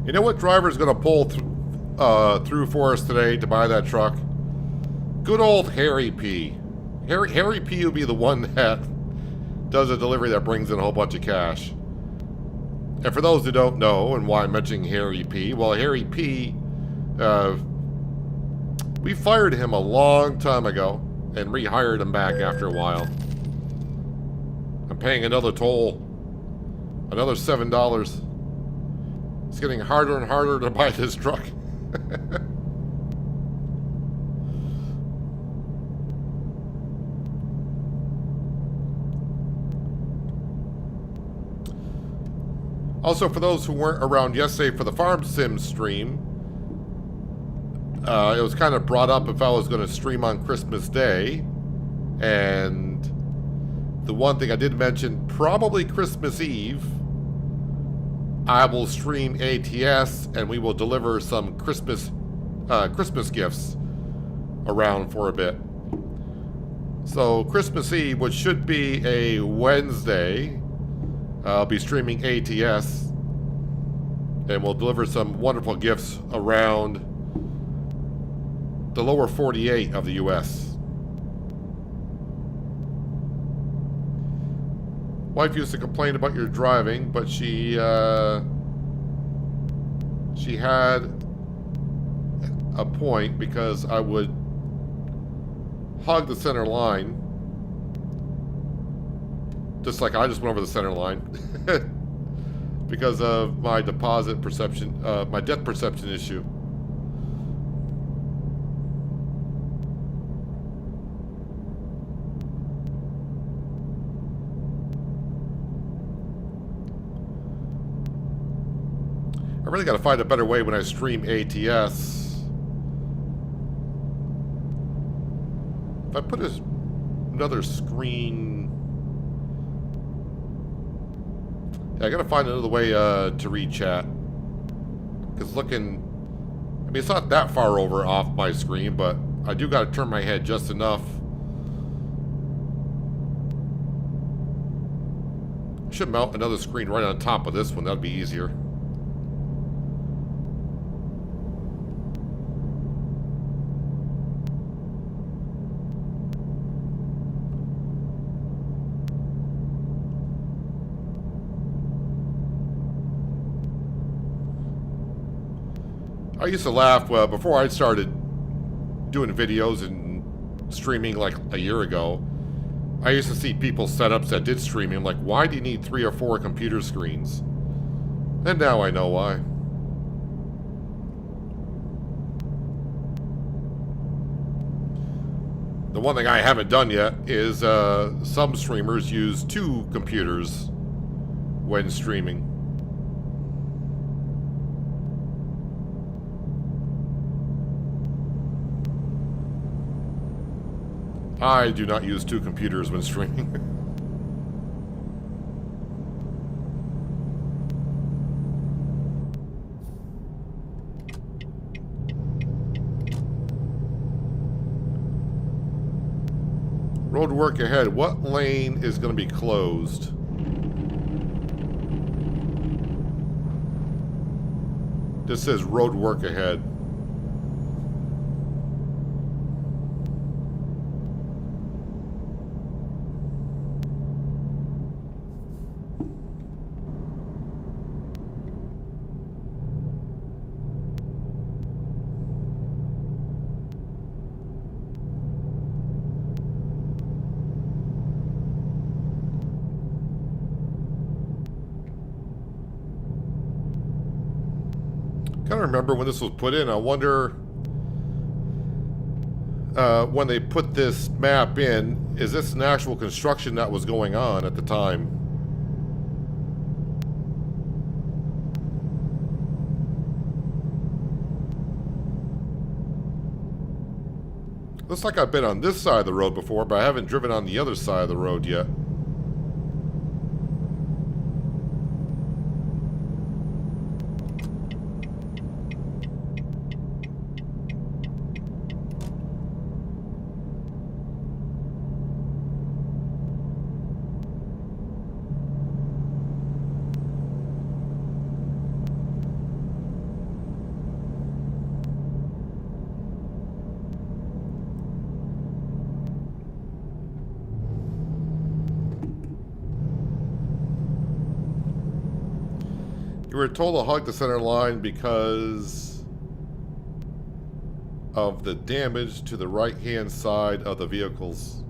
Speaker 1: You know what driver's going to pull through for us today to buy that truck? Good old Harry P. Harry P will be the one that does a delivery that brings in a whole bunch of cash. And for those who don't know, and why I'm mentioning Harry P, well, Harry P, we fired him a long time ago and rehired him back after a while. I'm paying another toll, another $7. It's getting harder and harder to buy this truck. Also, for those who weren't around yesterday for the Farm Sim stream, it was kind of brought up if I was going to stream on Christmas Day. And the one thing I did mention, probably Christmas Eve, I will stream ATS and we will deliver some Christmas gifts around for a bit. So Christmas Eve, which should be a Wednesday, I'll be streaming ATS and we'll deliver some wonderful gifts around the lower 48 of the US. Wife used to complain about your driving, but she had a point because I would hug the center line, just like I just went over the center line, because of my deposit perception, my depth perception issue. I really got to find a better way when I stream ATS. If I put another screen... Yeah, I got to find another way to read chat. Because looking... I mean, it's not that far over off my screen, but I do got to turn my head just enough. I should mount another screen right on top of this one. That'd be easier. I used to laugh before I started doing videos and streaming like a year ago. I used to see people's setups that did streaming. I'm like, why do you need 3 or 4 computer screens? And now I know why. The one thing I haven't done yet is some streamers use 2 computers when streaming. I do not use 2 computers when streaming. Road work ahead. What lane is going to be closed? This says road work ahead. Kind of remember when this was put in. I wonder when they put this map in, is this an actual construction that was going on at the time? Looks like I've been on this side of the road before, but I haven't driven on the other side of the road yet. You were told to hug the center line because of the damage to the right-hand side of the vehicles.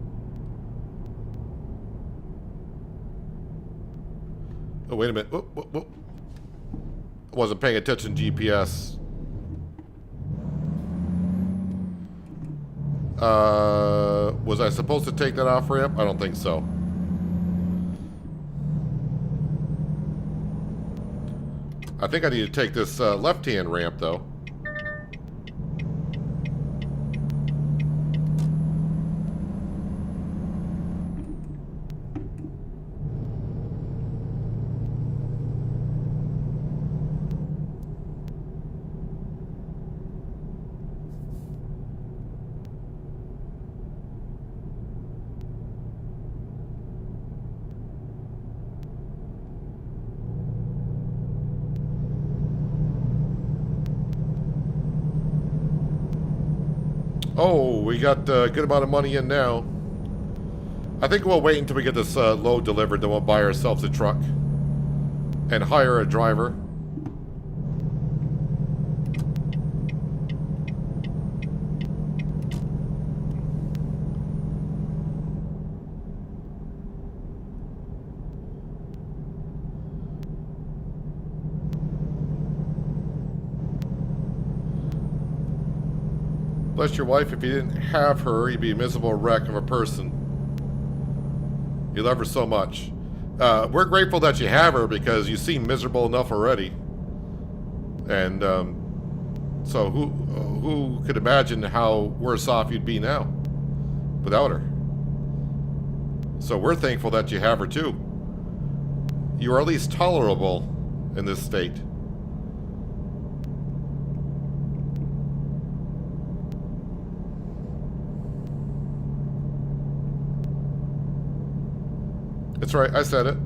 Speaker 1: Oh, wait a minute. Whoop, whoop, whoop. I wasn't paying attention to GPS. Was I supposed to take that off ramp? I don't think so. I think I need to take this left-hand ramp, though. Oh, we got a good amount of money in now. I think we'll wait until we get this load delivered, then we'll buy ourselves a truck and hire a driver. Bless your wife, if you didn't have her, you'd be a miserable wreck of a person. You love her so much. We're grateful that you have her because you seem miserable enough already. And so who could imagine how worse off you'd be now without her? So we're thankful that you have her too. You are at least tolerable in this state. That's right, I said it.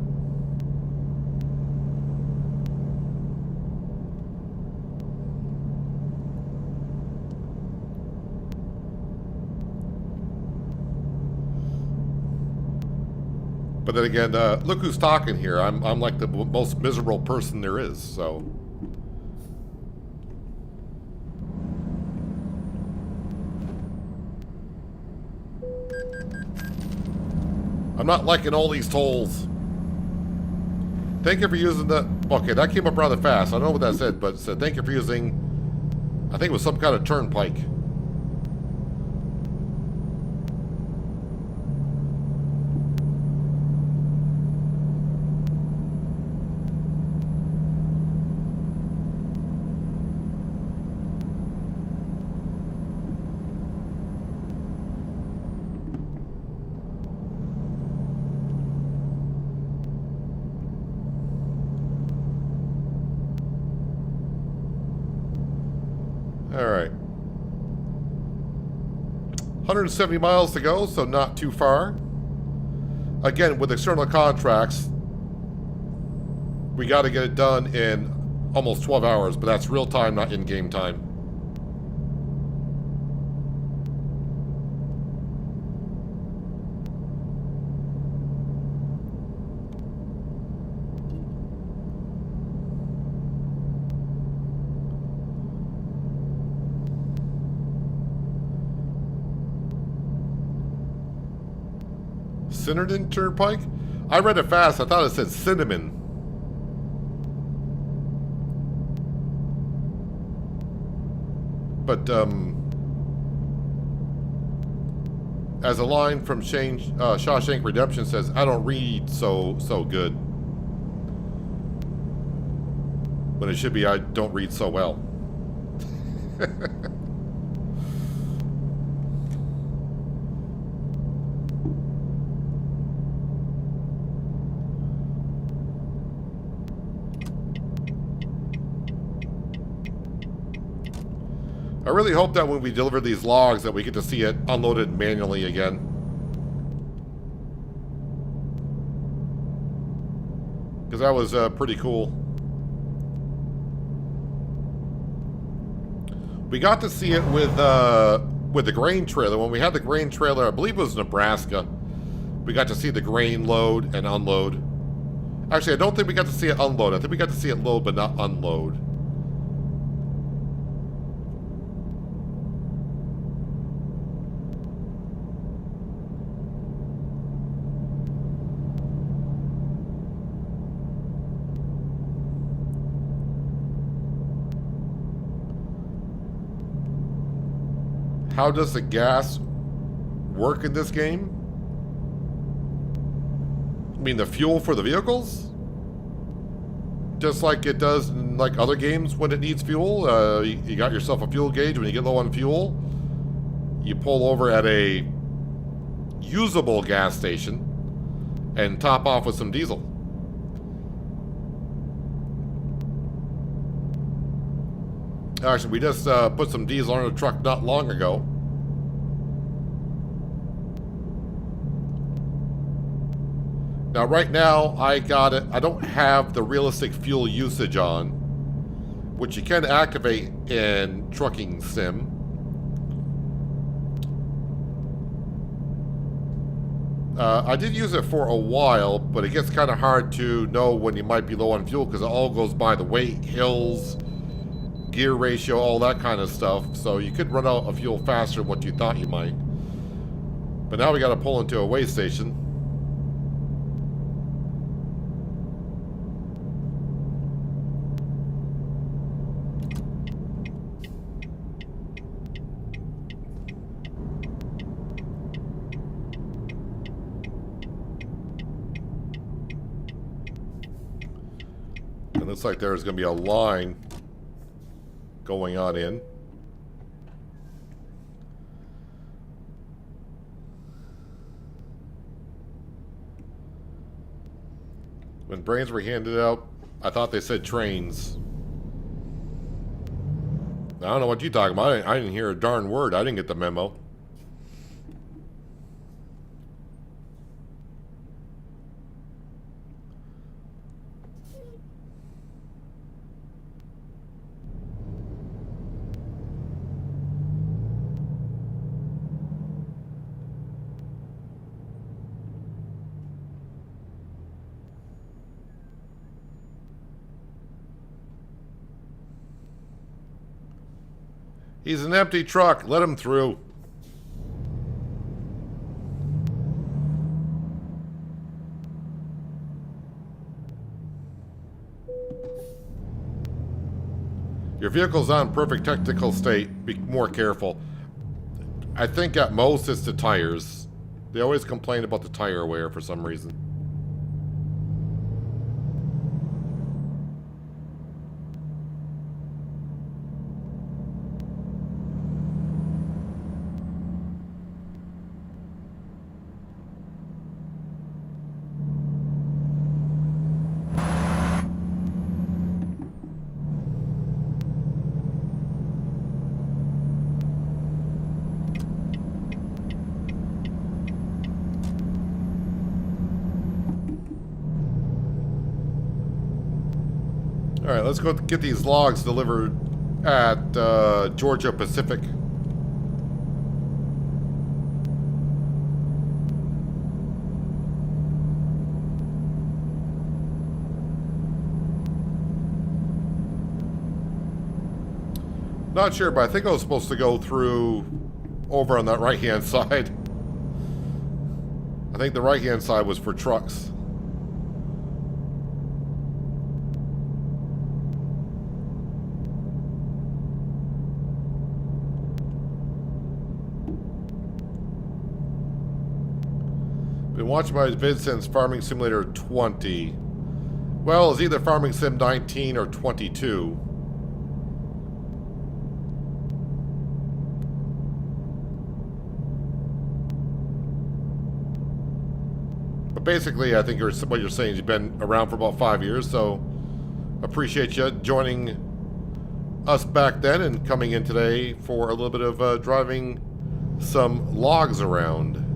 Speaker 1: But then again, look who's talking here. I'm like the most miserable person there is, so. I'm not liking all these tolls. Thank you for using the Okay, that came up rather fast. I don't know what that said, but it said, thank you for using, I think it was some kind of turnpike. Alright. 170 miles to go, so not too far. Again, with external contracts, we got to get it done in almost 12 hours, but that's real time, not in-game time. Cinnamon Turnpike? I read it fast. I thought it said cinnamon. But, as a line from Shawshank Redemption says, I don't read so good. When it should be, I don't read so well. I really hope that when we deliver these logs that we get to see it unloaded manually again. Because that was pretty cool. We got to see it with the grain trailer. When we had the grain trailer, I believe it was Nebraska, we got to see the grain load and unload. Actually, I don't think we got to see it unload. I think we got to see it load but not unload. How does the gas work in this game? I mean, the fuel for the vehicles? Just like it does in like other games when it needs fuel. You got yourself a fuel gauge. When you get low on fuel, you pull over at a usable gas station and top off with some diesel. Actually, we just put some diesel on the truck not long ago. Now, right now, I got it. I don't have the realistic fuel usage on, which you can activate in Trucking Sim. I did use it for a while, but it gets kind of hard to know when you might be low on fuel because it all goes by the weight, hills, gear ratio, all that kind of stuff. So you could run out of fuel faster than what you thought you might. But now we got to pull into a way station. It looks like there's going to be a line going on in. When brains were handed out, I thought they said trains. I don't know what you're talking about. I didn't hear a darn word. I didn't get the memo. He's an empty truck. Let him through. Your vehicle's not in perfect technical state. Be more careful. I think at most it's the tires. They always complain about the tire wear for some reason. Alright, let's go get these logs delivered at Georgia Pacific. Not sure, but I think I was supposed to go through over on that right-hand side. I think the right-hand side was for trucks. Been watching my vid since Farming Simulator 20. Well, it's either Farming Sim 19 or 22. But basically, I think what you're saying is you've been around for about 5 years, so appreciate you joining us back then and coming in today for a little bit of driving some logs around.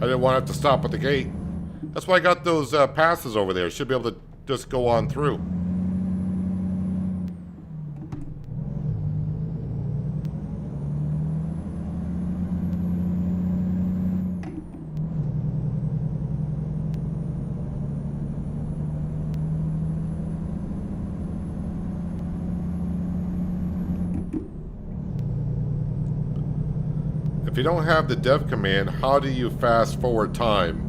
Speaker 1: I didn't want to have to stop at the gate. That's why I got those passes over there. Should be able to just go on through. If you don't have the dev command, how do you fast forward time?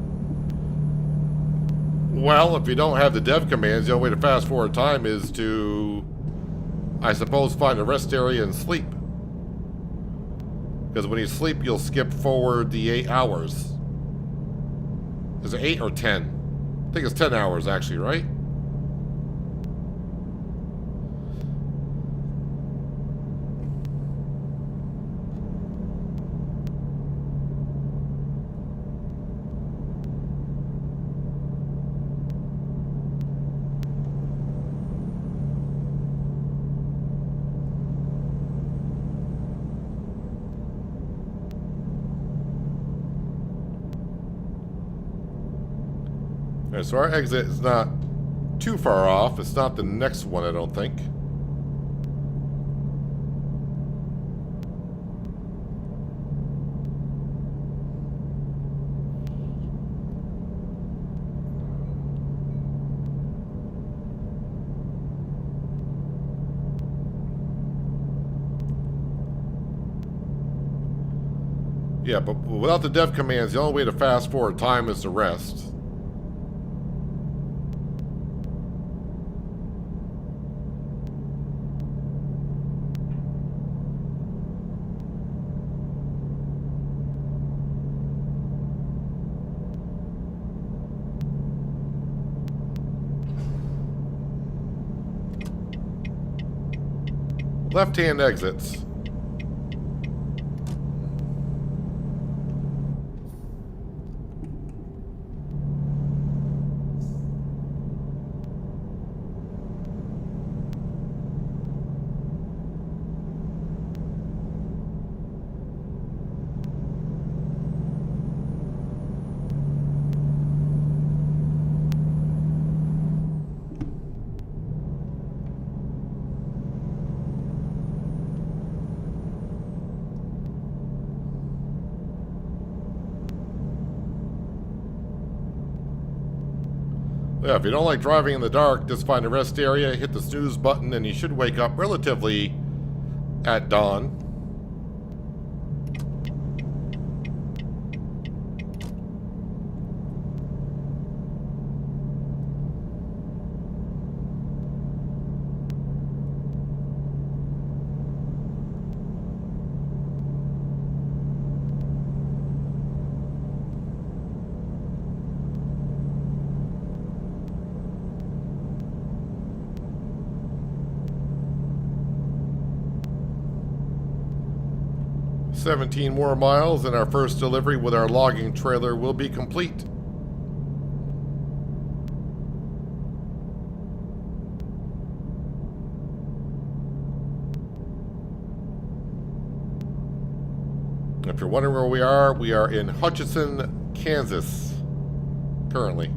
Speaker 1: Well, if you don't have the dev commands, the only way to fast forward time is to, I suppose, find a rest area and sleep. Because when you sleep, you'll skip forward the 8 hours. Is it 8 or 10? I think it's 10 hours, actually, right? Alright, so our exit is not too far off. It's not the next one, I don't think. Yeah, but without the dev commands, the only way to fast forward time is to rest. Left-hand exits. Yeah, if you don't like driving in the dark, just find a rest area, hit the snooze button, and you should wake up relatively at dawn. "17 more miles and our first delivery with our logging trailer will be complete." If you're wondering where we are in Hutchinson, Kansas, currently.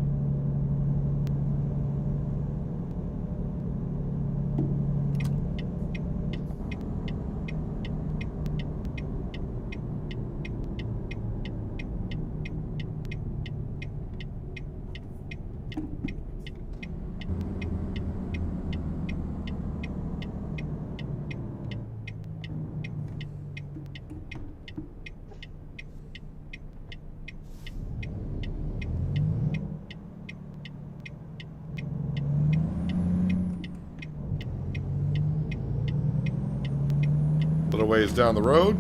Speaker 1: Little ways down the road.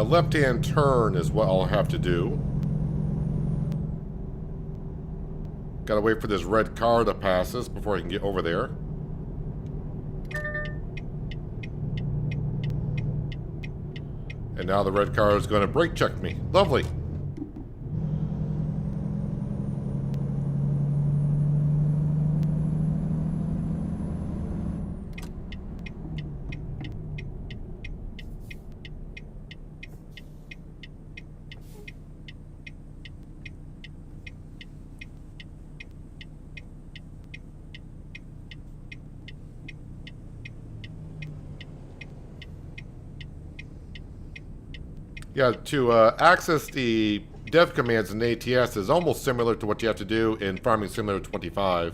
Speaker 1: Left-hand turn is what I'll have to do. Gotta wait for this red car to pass us before I can get over there. And now the red car is going to brake check me. Lovely. Yeah, to access the dev commands in ATS is almost similar to what you have to do in Farming Simulator 25.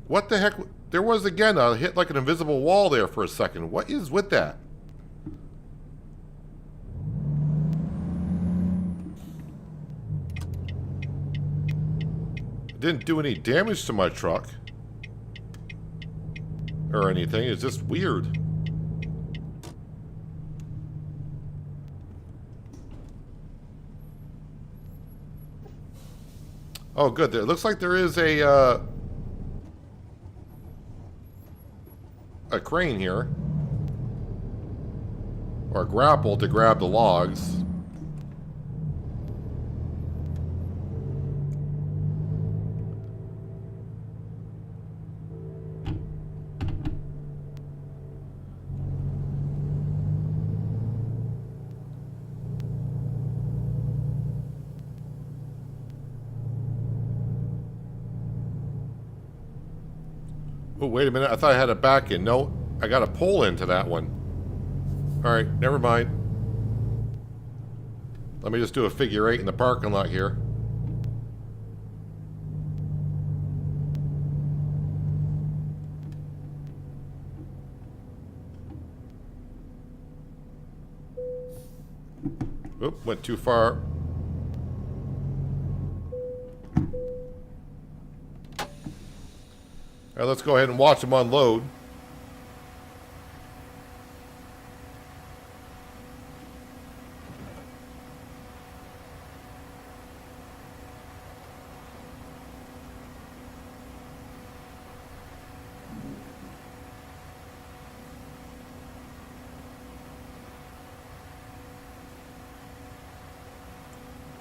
Speaker 1: What the heck? There was again a hit like an invisible wall there for a second. What is with that? It didn't do any damage to my truck or anything. It's just weird. Oh, good. It looks like there is a crane here. Or a grapple to grab the logs. Oh, wait a minute. I thought I had a back in. No, I got a pull into that one. Alright, never mind. Let me just do a figure 8 in the parking lot here. Oop, went too far. All right, let's go ahead and watch them unload.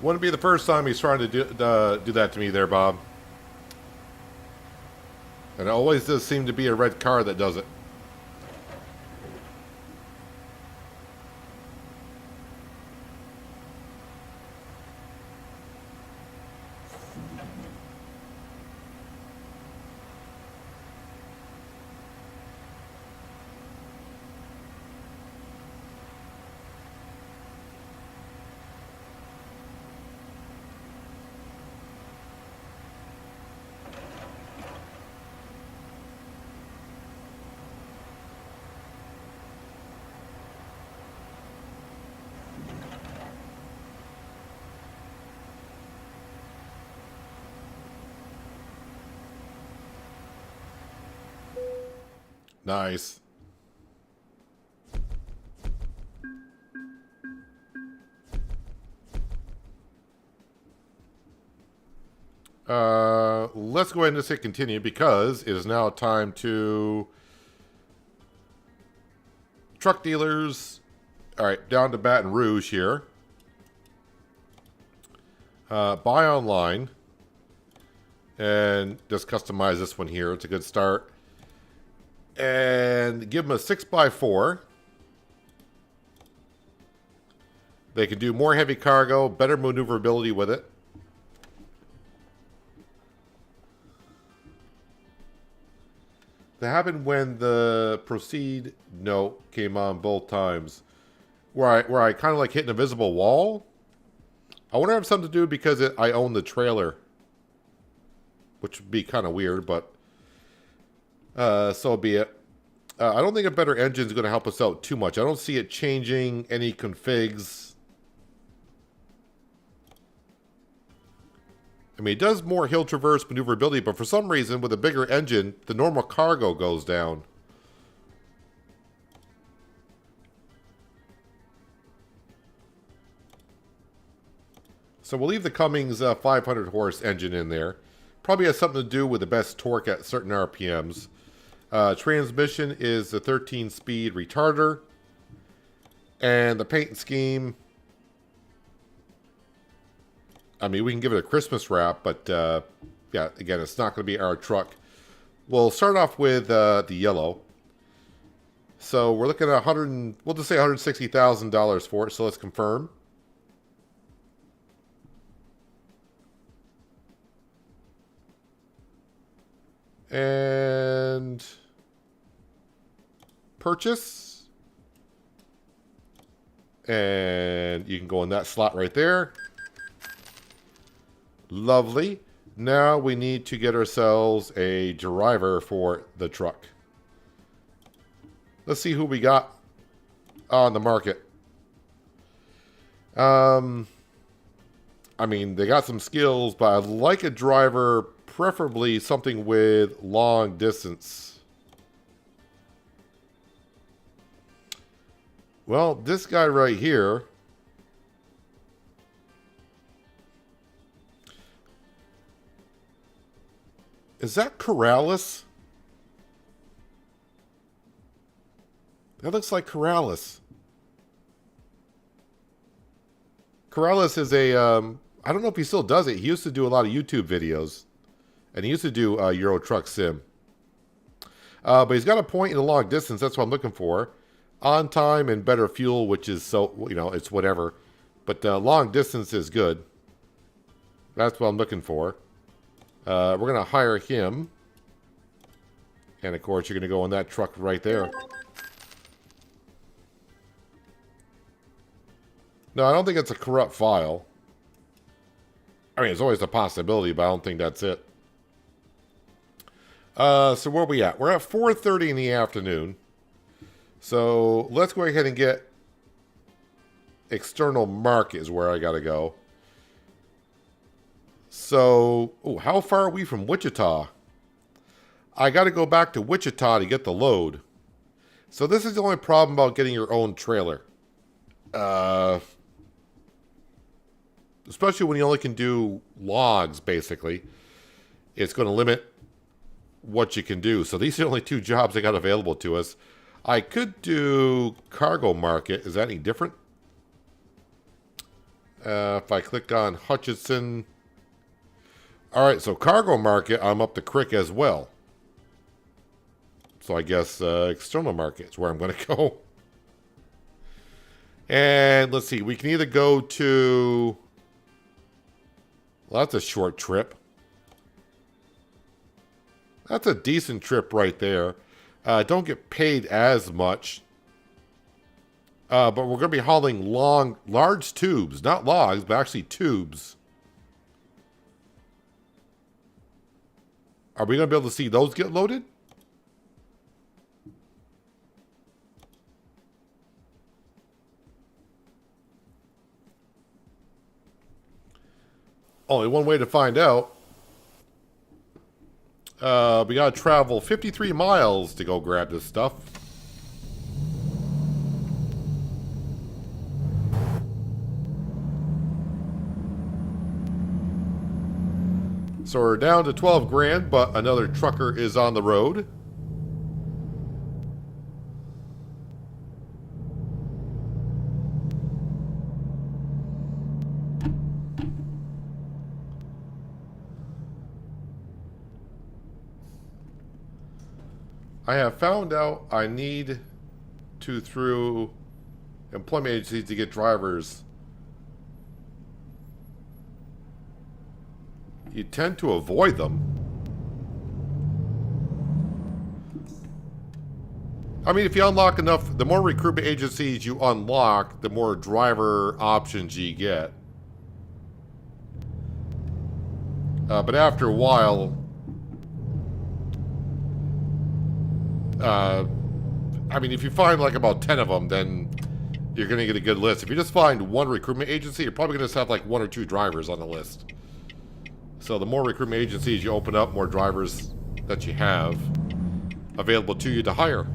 Speaker 1: Wouldn't be the first time he's trying to do that to me there, Bob. And it always does seem to be a red car that does it. Nice. Let's go ahead and just hit continue because it is now time to truck dealers. All right, down to Baton Rouge here. Buy online and just customize this one here. It's a good start. And give them a 6x4. They can do more heavy cargo, better maneuverability with it. That happened when the proceed note came on both times, where I kind of like hit an invisible wall. I wonder if it's something to do because I own the trailer, which would be kind of weird, but so be it. I don't think a better engine is going to help us out too much. I don't see it changing any configs. I mean, it does more hill traverse maneuverability, but for some reason, with a bigger engine, the normal cargo goes down. So we'll leave the Cummins 500 horse engine in there. Probably has something to do with the best torque at certain RPMs. Transmission is the 13-speed retarder. And the paint scheme, I mean, we can give it a Christmas wrap, but yeah, again, it's not going to be our truck. We'll start off with the yellow. So we're looking at we'll just say $160,000 for it. So let's confirm. And purchase. And you can go in that slot right there. Lovely. Now we need to get ourselves a driver for the truck. Let's see who we got on the market. I mean, they got some skills, but I'd like a driver, preferably something with long distance. Well, this guy right here. Is that Corrales? That looks like Corrales. Corrales is a, I don't know if he still does it. He used to do a lot of YouTube videos. And he used to do Euro Truck Sim. But he's got a point in the long distance. That's what I'm looking for. On time and better fuel, which is so, you know, it's whatever. But long distance is good. That's what I'm looking for. We're going to hire him. And, of course, you're going to go on that truck right there. No, I don't think it's a corrupt file. I mean, it's always a possibility, but I don't think that's it. So where are we at? We're at 4:30 in the afternoon. So let's go ahead and get external market is where I got to go. So, how far are we from Wichita? I got to go back to Wichita to get the load. So this is the only problem about getting your own trailer. Especially when you only can do logs, basically. It's going to limit what you can do. So these are the only two jobs they got available to us. I could do cargo market. Is that any different? If I click on Hutchinson. All right, so cargo market, I'm up the creek as well. So I guess external market is where I'm going to go. And let's see, we can either go to... Well, that's a short trip. That's a decent trip right there. Don't get paid as much. But we're going to be hauling large tubes. Not logs, but actually tubes. Are we going to be able to see those get loaded? Only one way to find out. We got to travel 53 miles to go grab this stuff. So we're down to 12 grand, but another trucker is on the road. I have found out I need to, through employment agencies, to get drivers. You tend to avoid them. I mean, if you unlock enough, the more recruitment agencies you unlock, the more driver options you get. But after a while, I mean, if you find like about 10 of them, then you're going to get a good list. If you just find one recruitment agency, you're probably going to have like 1 or 2 drivers on the list. So the more recruitment agencies you open up, more drivers that you have available to you to hire.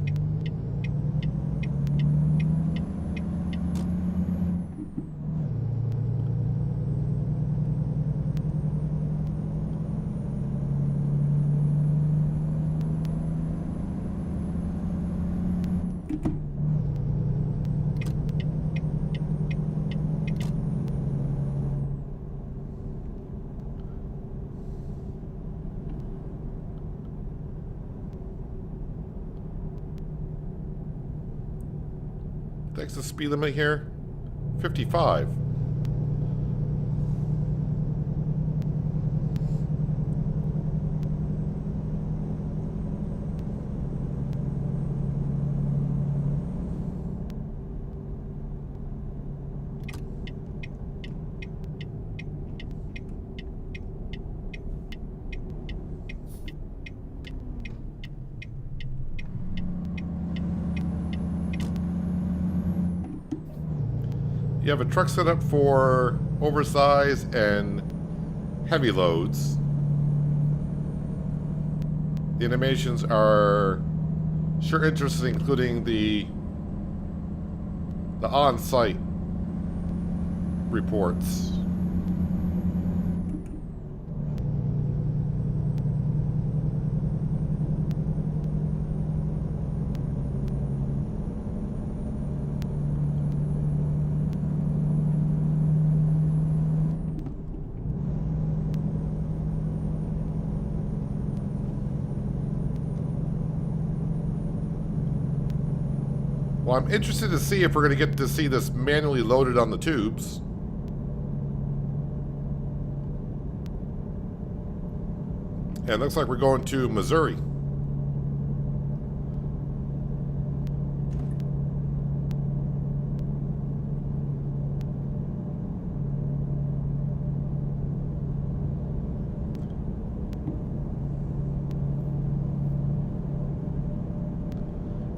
Speaker 1: Thanks to speed limit here, 55. You have a truck set up for oversized and heavy loads. The animations are sure interesting, including the on-site reports. Well, I'm interested to see if we're going to get to see this manually loaded on the tubes. And it looks like we're going to Missouri.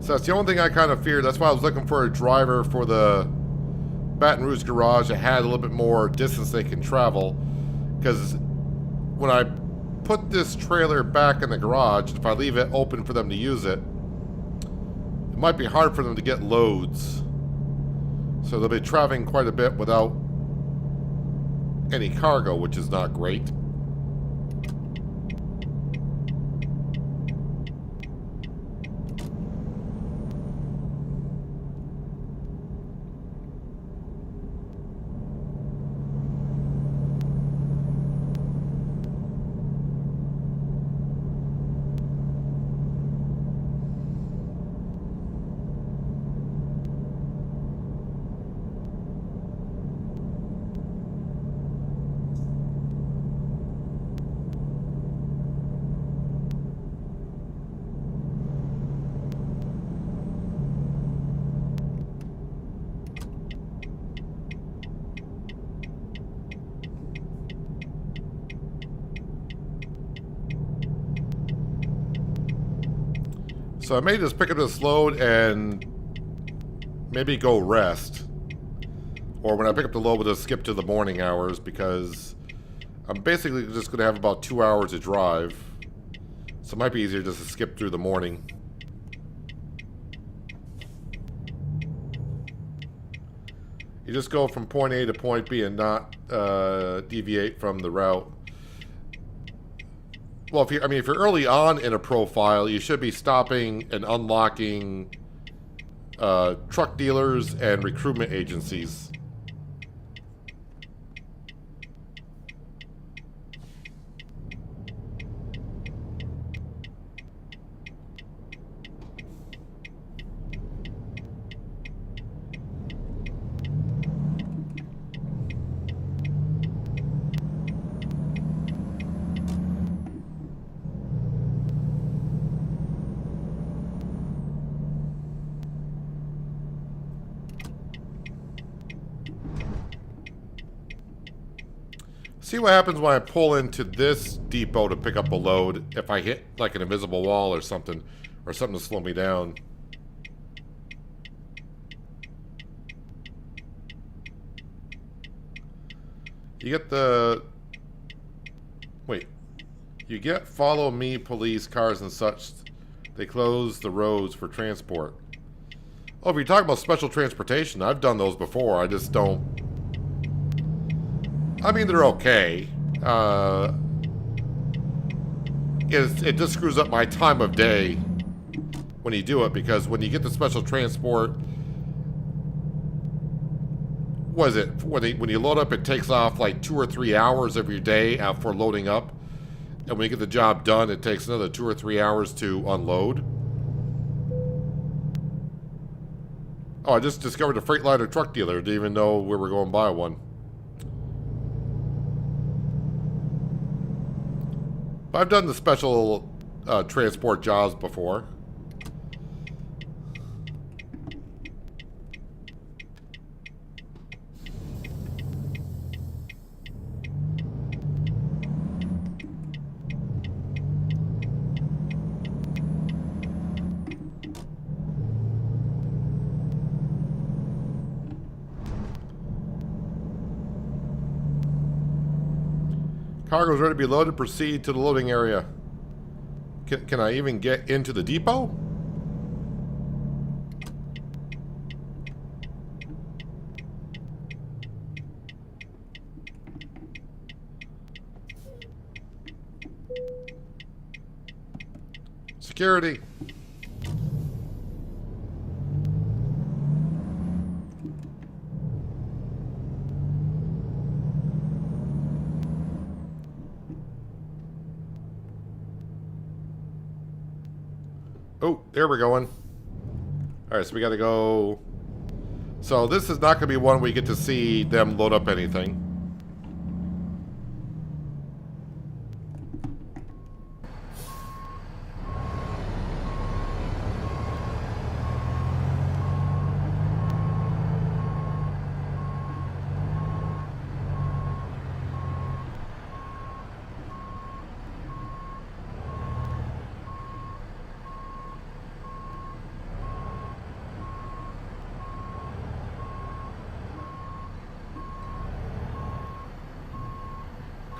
Speaker 1: So that's the only thing I kind of feared. That's why I was looking for a driver for the Baton Rouge garage that had a little bit more distance they can travel. Because when I put this trailer back in the garage, if I leave it open for them to use it, it might be hard for them to get loads. So they'll be traveling quite a bit without any cargo, which is not great. So I may just pick up this load and maybe go rest. Or when I pick up the load, we'll just skip to the morning hours because I'm basically just going to have about 2 hours to drive. So it might be easier just to skip through the morning. You just go from point A to point B and not deviate from the route. Well, if you're early on in a profile, you should be stopping and unlocking truck dealers and recruitment agencies. See what happens when I pull into this depot to pick up a load if I hit like an invisible wall or something to slow me down. You get the... Wait. You get follow me police cars and such. They close the roads for transport. Oh, if you're talking about special transportation, I've done those before. I just don't... I mean, they're okay. It just screws up my time of day when you do it, because when you get the special transport, what is it? When you load up, it takes off like 2 or 3 hours of your day for loading up. And when you get the job done, it takes another 2 or 3 hours to unload. Oh, I just discovered a Freightliner truck dealer. Didn't even know we were going by one. I've done the special transport jobs before. Cargo's ready to be loaded. Proceed to the loading area. Can I even get into the depot? Security. Oh, there we're going. Alright, so we gotta go... So this is not gonna be one we get to see them load up anything.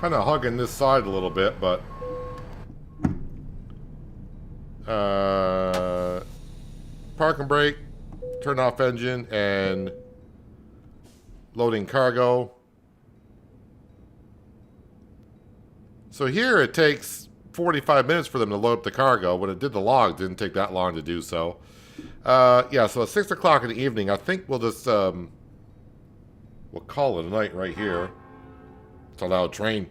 Speaker 1: Kind of hugging this side a little bit, but park and brake, turn off engine, and loading cargo. So here it takes 45 minutes for them to load up the cargo. When it did the log, it didn't take that long to do so. Yeah, so at 6 o'clock in the evening, I think we'll just we'll call it a night right here. It's a loud train.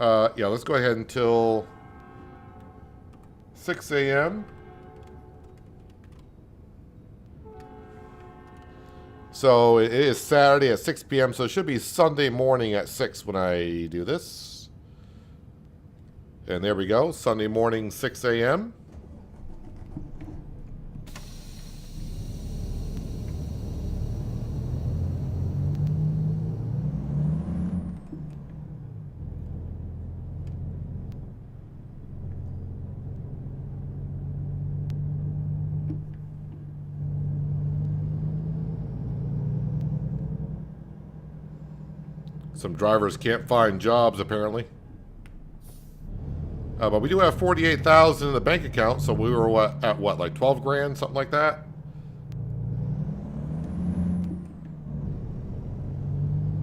Speaker 1: Yeah, let's go ahead until 6 a.m. So it is Saturday at 6 p.m. So it should be Sunday morning at 6 when I do this. And there we go. Sunday morning, 6 a.m. Some drivers can't find jobs, apparently. But we do have 48,000 in the bank account, so we were at what, like 12 grand, something like that?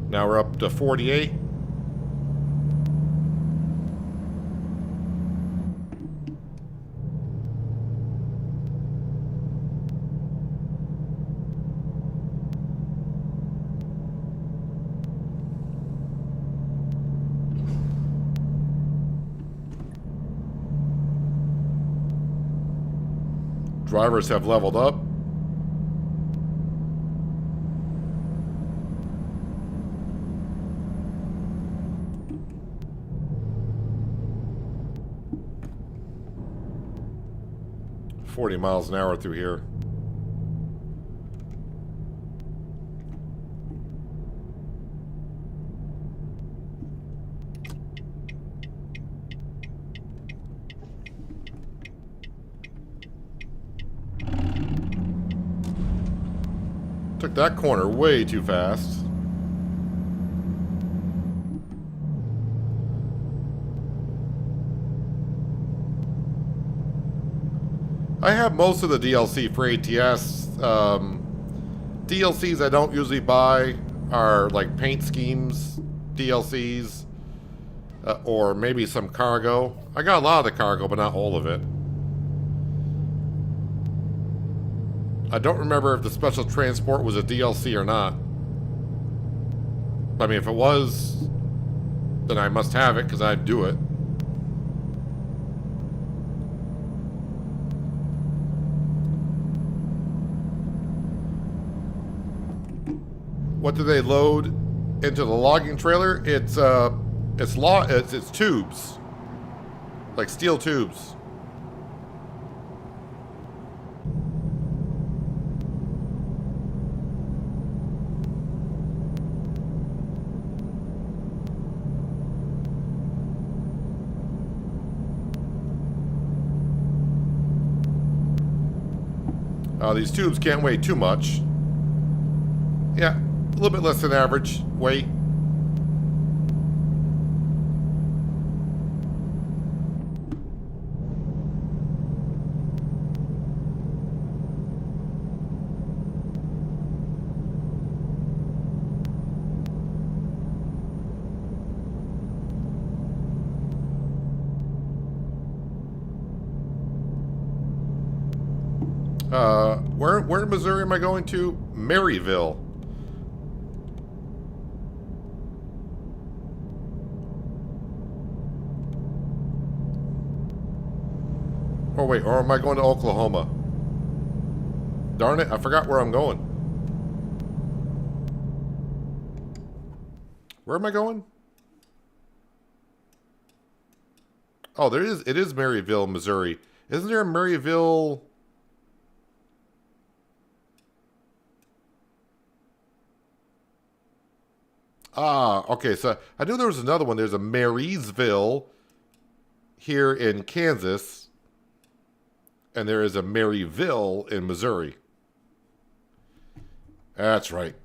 Speaker 1: Now we're up to 48. Drivers have leveled up. $40 miles an hour through here. Took that corner way too fast. I have most of the DLC for ATS. DLCs I don't usually buy are like paint schemes DLCs, or maybe some cargo. I got a lot of the cargo, but not all of it. I don't remember if the special transport was a DLC or not. I mean, if it was, then I must have it because I'd do it. What do they load into the logging trailer? It's tubes, like steel tubes. These tubes can't weigh too much. Yeah, a little bit less than average weight. Where in Missouri am I going to? Maryville. Oh wait, or am I going to Oklahoma? Darn it, I forgot where I'm going. Where am I going? Oh, it is Maryville, Missouri. Isn't there a Maryville? Ah, okay, so I knew there was another one. There's a Marysville here in Kansas, and there is a Maryville in Missouri. That's right.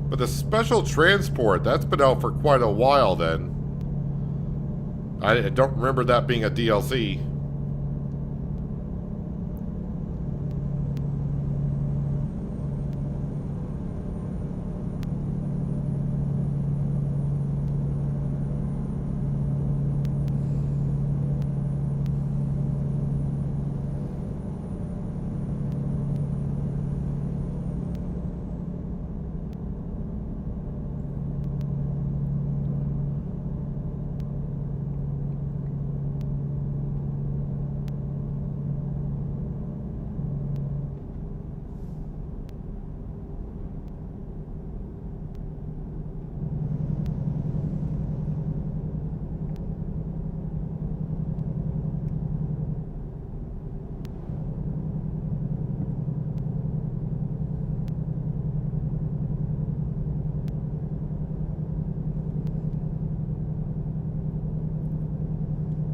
Speaker 1: But the special transport, that's been out for quite a while then. I don't remember that being a DLC.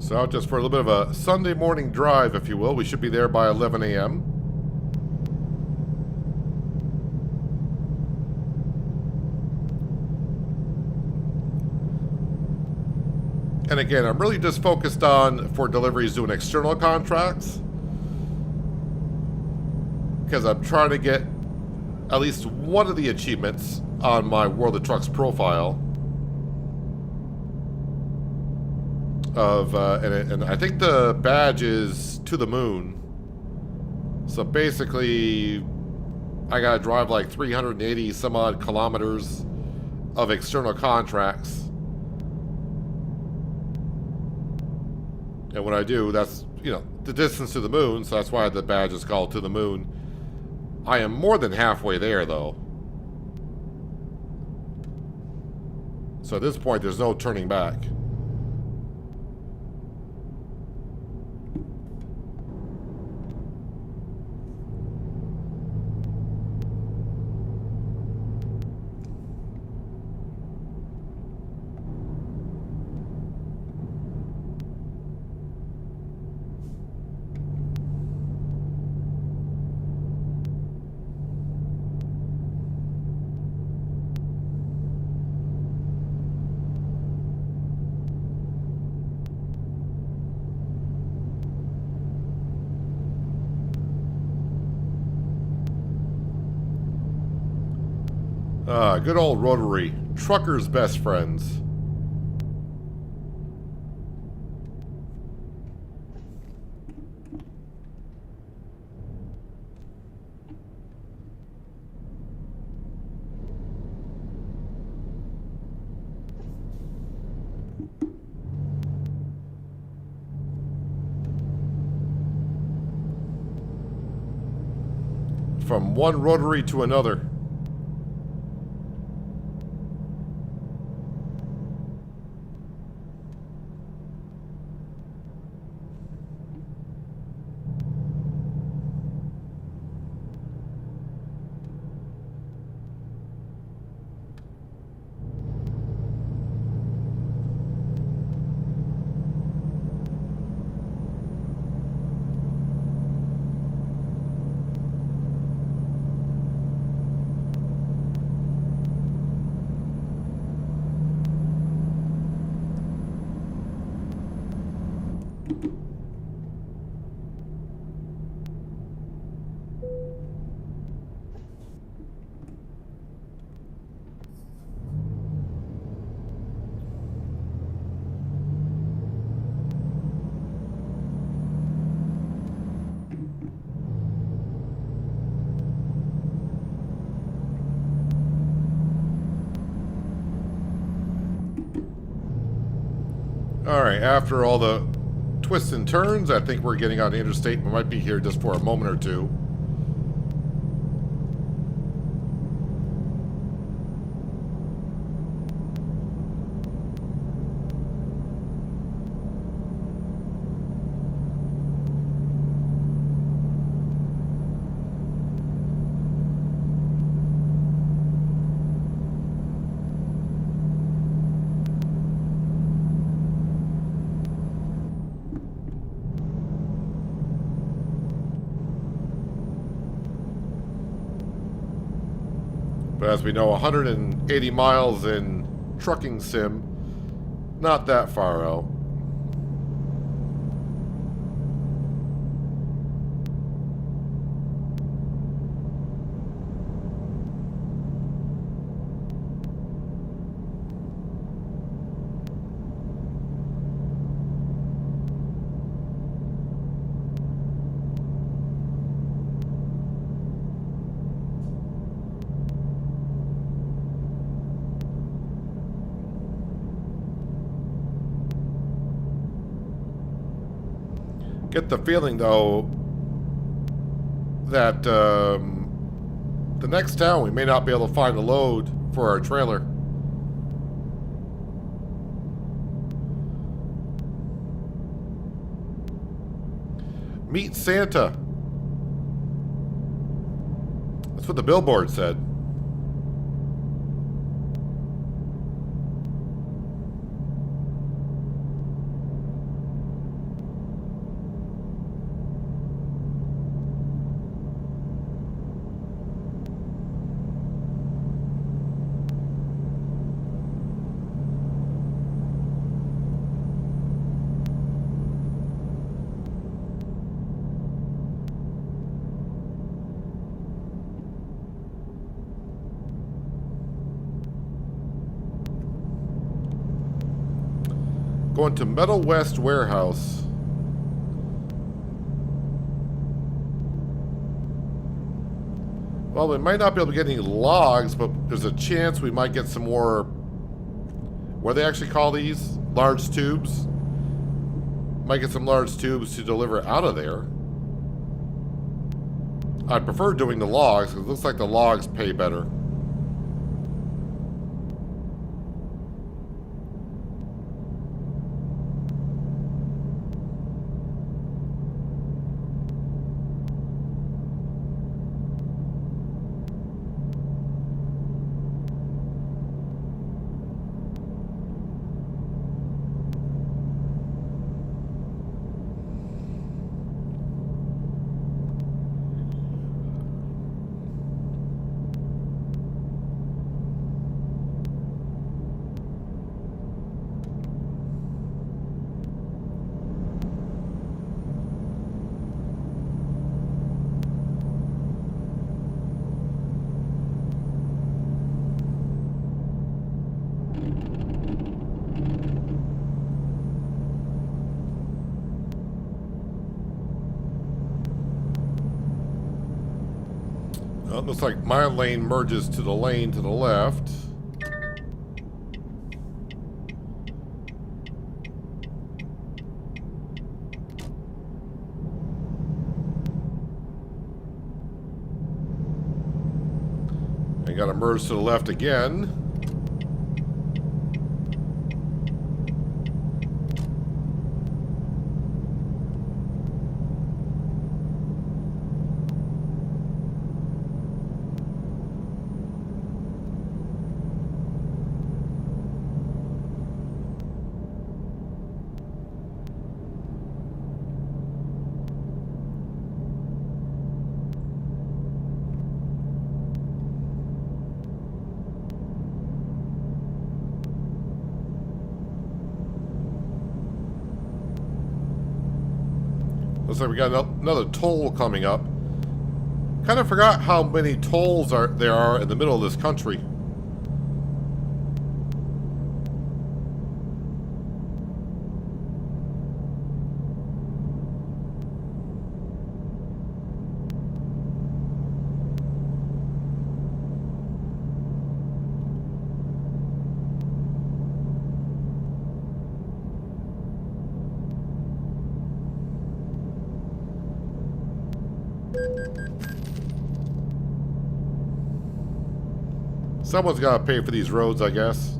Speaker 1: So out just for a little bit of a Sunday morning drive, if you will. We should be there by 11 a.m. And again, I'm really just focused on, for deliveries, doing external contracts. Because I'm trying to get at least one of the achievements on my World of Trucks profile. And I think the badge is to the moon. So basically, I gotta drive like 380 some odd kilometers of external contracts. And when I do, that's, you know, the distance to the moon, so that's why the badge is called to the moon. I am more than halfway there, though. So at this point, there's no turning back. Good old Rotary. Truckers' best friends. From one Rotary to another. Alright, after all the twists and turns, I think we're getting on the interstate. We might be here just for a moment or two. But as we know, 180 miles in trucking sim, not that far out. Get the feeling, though, that the next town we may not be able to find a load for our trailer. Meet Santa. That's what the billboard said. Going to Metal West Warehouse. Well, we might not be able to get any logs, but there's a chance we might get some more... What do they actually call these? Large tubes? Might get some large tubes to deliver out of there. I prefer doing the logs, because it looks like the logs pay better. Well, it looks like my lane merges to the lane to the left. I got to merge to the left again. Looks like we got another toll coming up. Kind of forgot how many tolls there are in the middle of this country. Someone's got to pay for these roads, I guess.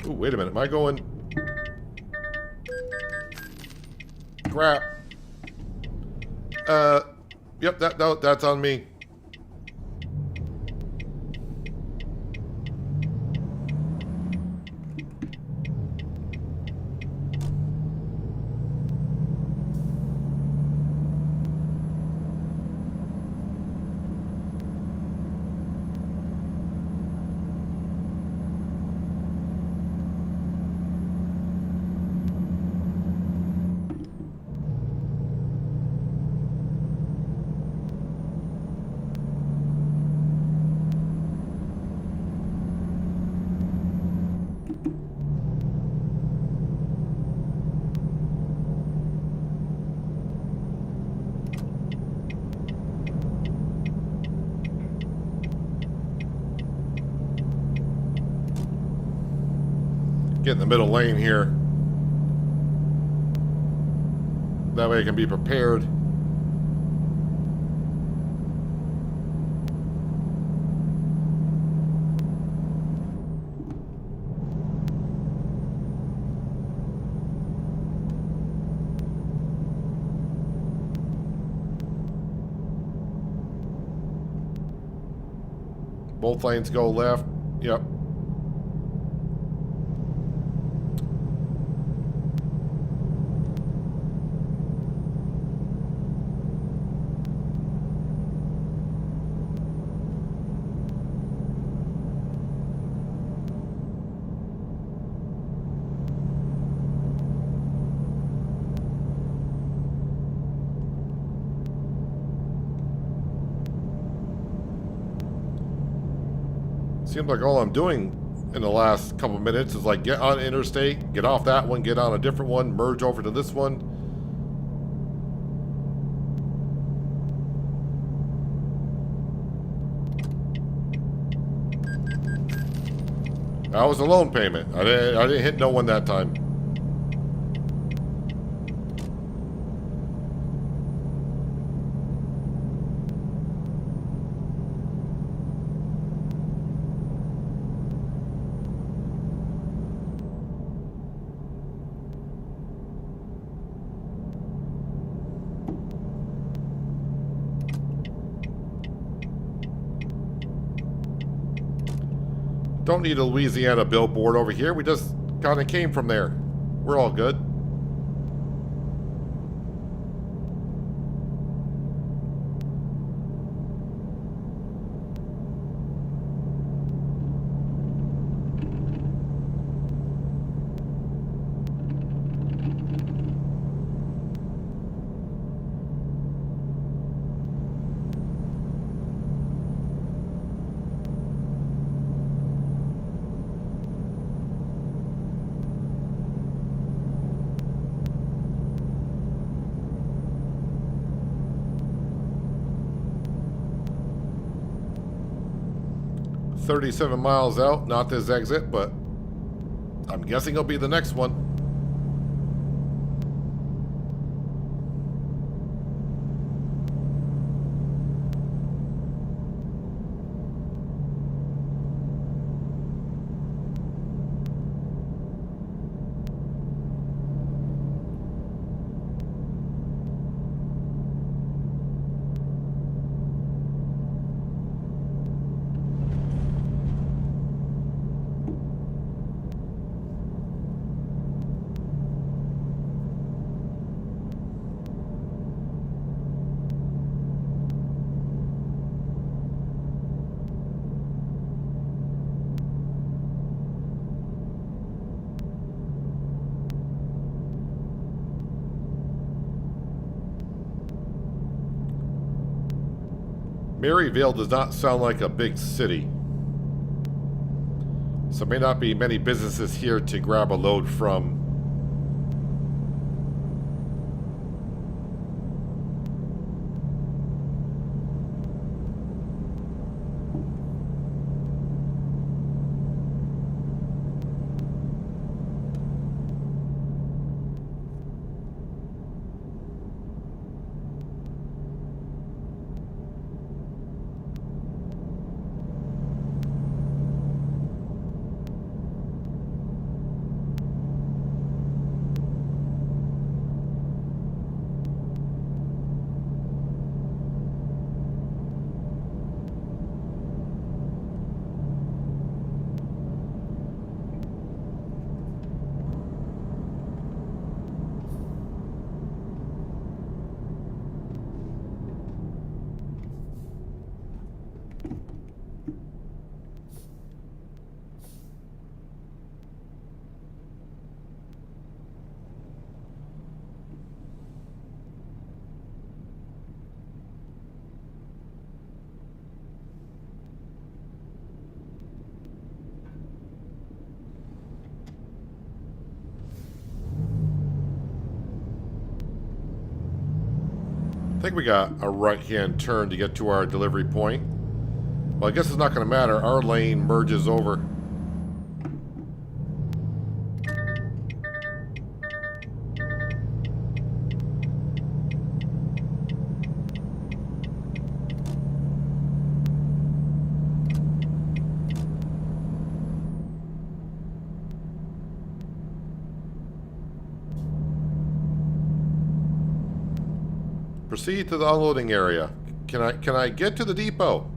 Speaker 1: Ooh, wait a minute. Am I going... Crap. Yep, that's on me. Get in the middle lane here. That way I can be prepared. Both lanes go left. Yep. Seems like all I'm doing in the last couple minutes is like get on interstate, get off that one, get on a different one, merge over to this one. That was a loan payment. I didn't hit no one that time. Don't need a Louisiana billboard over here. We just kind of came from there. We're all good. $37 miles out, not this exit, but I'm guessing it'll be the next one. Maryville does not sound like a big city. So may not be many businesses here to grab a load from. I think we got a right-hand turn to get to our delivery point. Well, I guess it's not going to matter. Our lane merges over. Proceed to the unloading area. Can I get to the depot?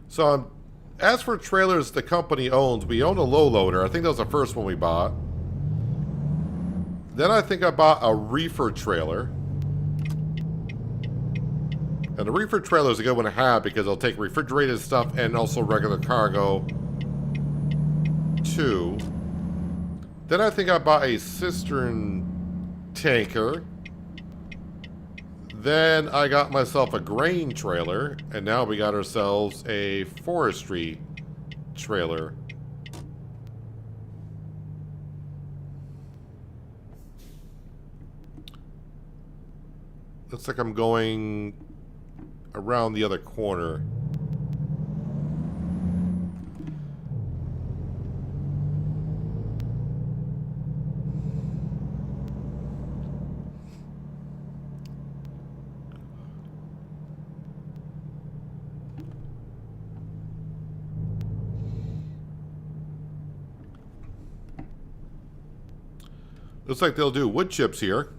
Speaker 1: So, as for trailers the company owns, we own a low loader. I think that was the first one we bought. Then I think I bought a reefer trailer. And the reefer trailer is a good one to have because it'll take refrigerated stuff and also regular cargo too. Then I think I bought a cistern tanker. Then I got myself a grain trailer, and now we got ourselves a forestry trailer. Looks like I'm going around the other corner. Looks like they'll do wood chips here.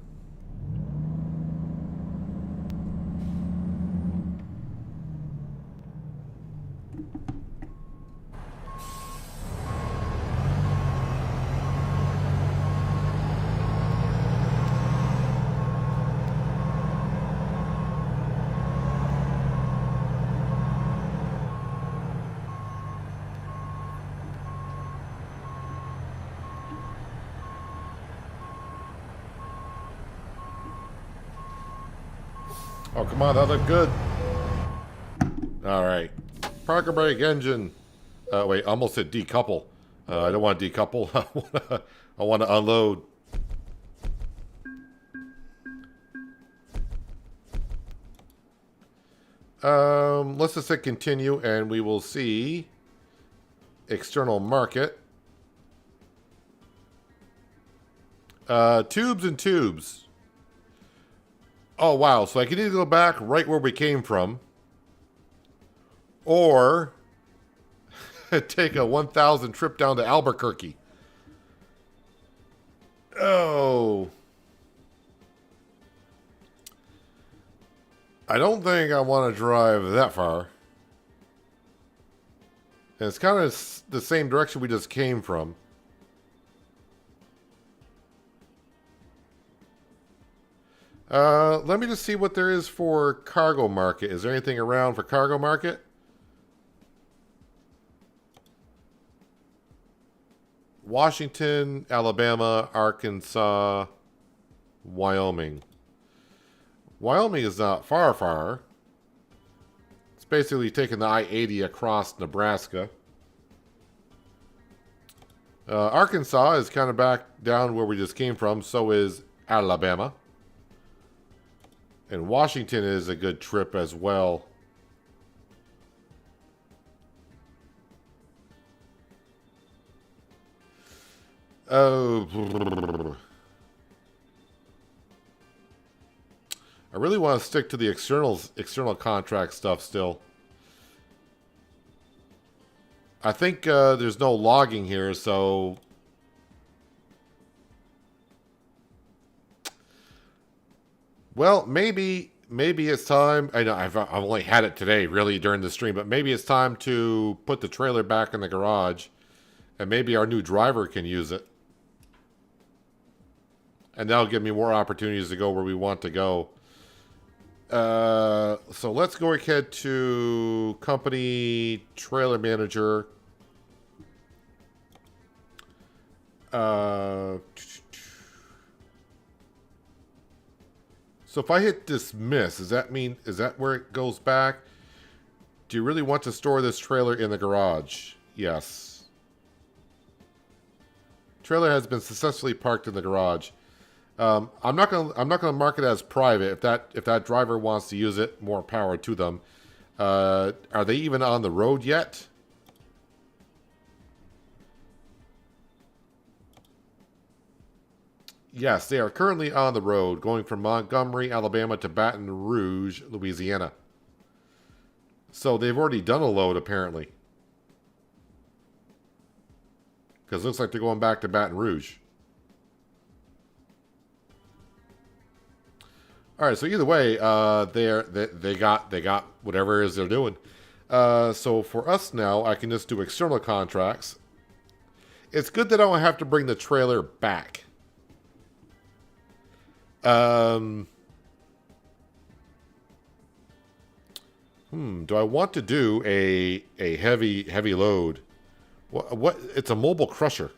Speaker 1: Oh, come on, that looked good. All right. Parker brake engine. Wait, almost said decouple. I don't want to decouple. I want to unload. Let's just hit continue and we will see external market. Tubes and tubes. Oh, wow. So I can either go back right where we came from or take a 1,000 trip down to Albuquerque. Oh. I don't think I want to drive that far. And it's kind of the same direction we just came from. Let me just see what there is for cargo market. Is there anything around for cargo market? Washington, Alabama, Arkansas, Wyoming. Wyoming is not far. It's basically taking the I-80 across Nebraska. Arkansas is kind of back down where we just came from. So is Alabama. And Washington is a good trip as well. Oh. I really want to stick to the external contract stuff still. I think there's no logging here, so... Well, maybe it's time. I know I've only had it today, really, during the stream, but maybe it's time to put the trailer back in the garage, and maybe our new driver can use it, and that'll give me more opportunities to go where we want to go. So let's go ahead to company trailer manager. So if I hit dismiss, is that where it goes back? Do you really want to store this trailer in the garage? Yes. Trailer has been successfully parked in the garage. I'm not gonna mark it as private. If that driver wants to use it, more power to them. Are they even on the road yet? Yes, they are currently on the road, going from Montgomery, Alabama to Baton Rouge, Louisiana. So they've already done a load, apparently. Because it looks like they're going back to Baton Rouge. All right, so either way, they got whatever it is they're doing. So for us now, I can just do external contracts. It's good that I don't have to bring the trailer back. Do I want to do a heavy load? What? It's a mobile crusher.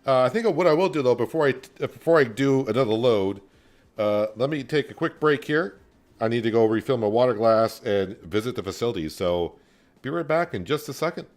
Speaker 1: I think what I will do though before I do another load, let me take a quick break here. I need to go refill my water glass and visit the facility. So, be right back in just a second.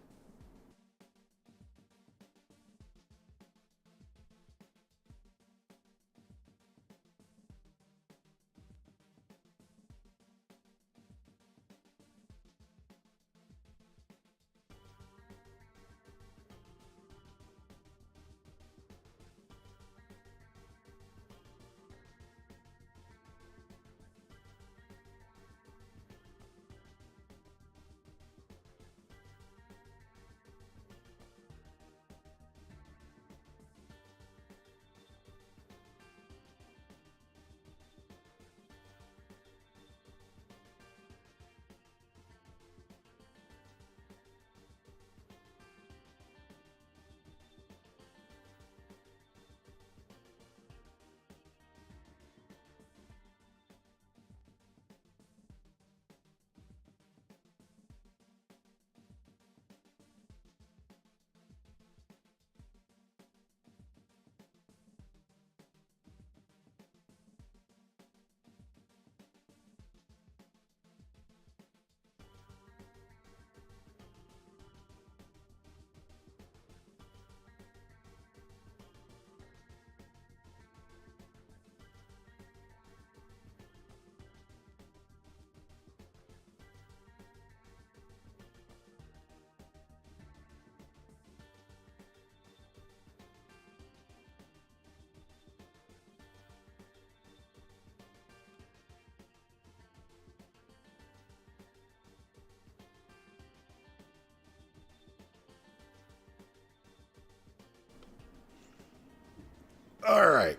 Speaker 1: All right.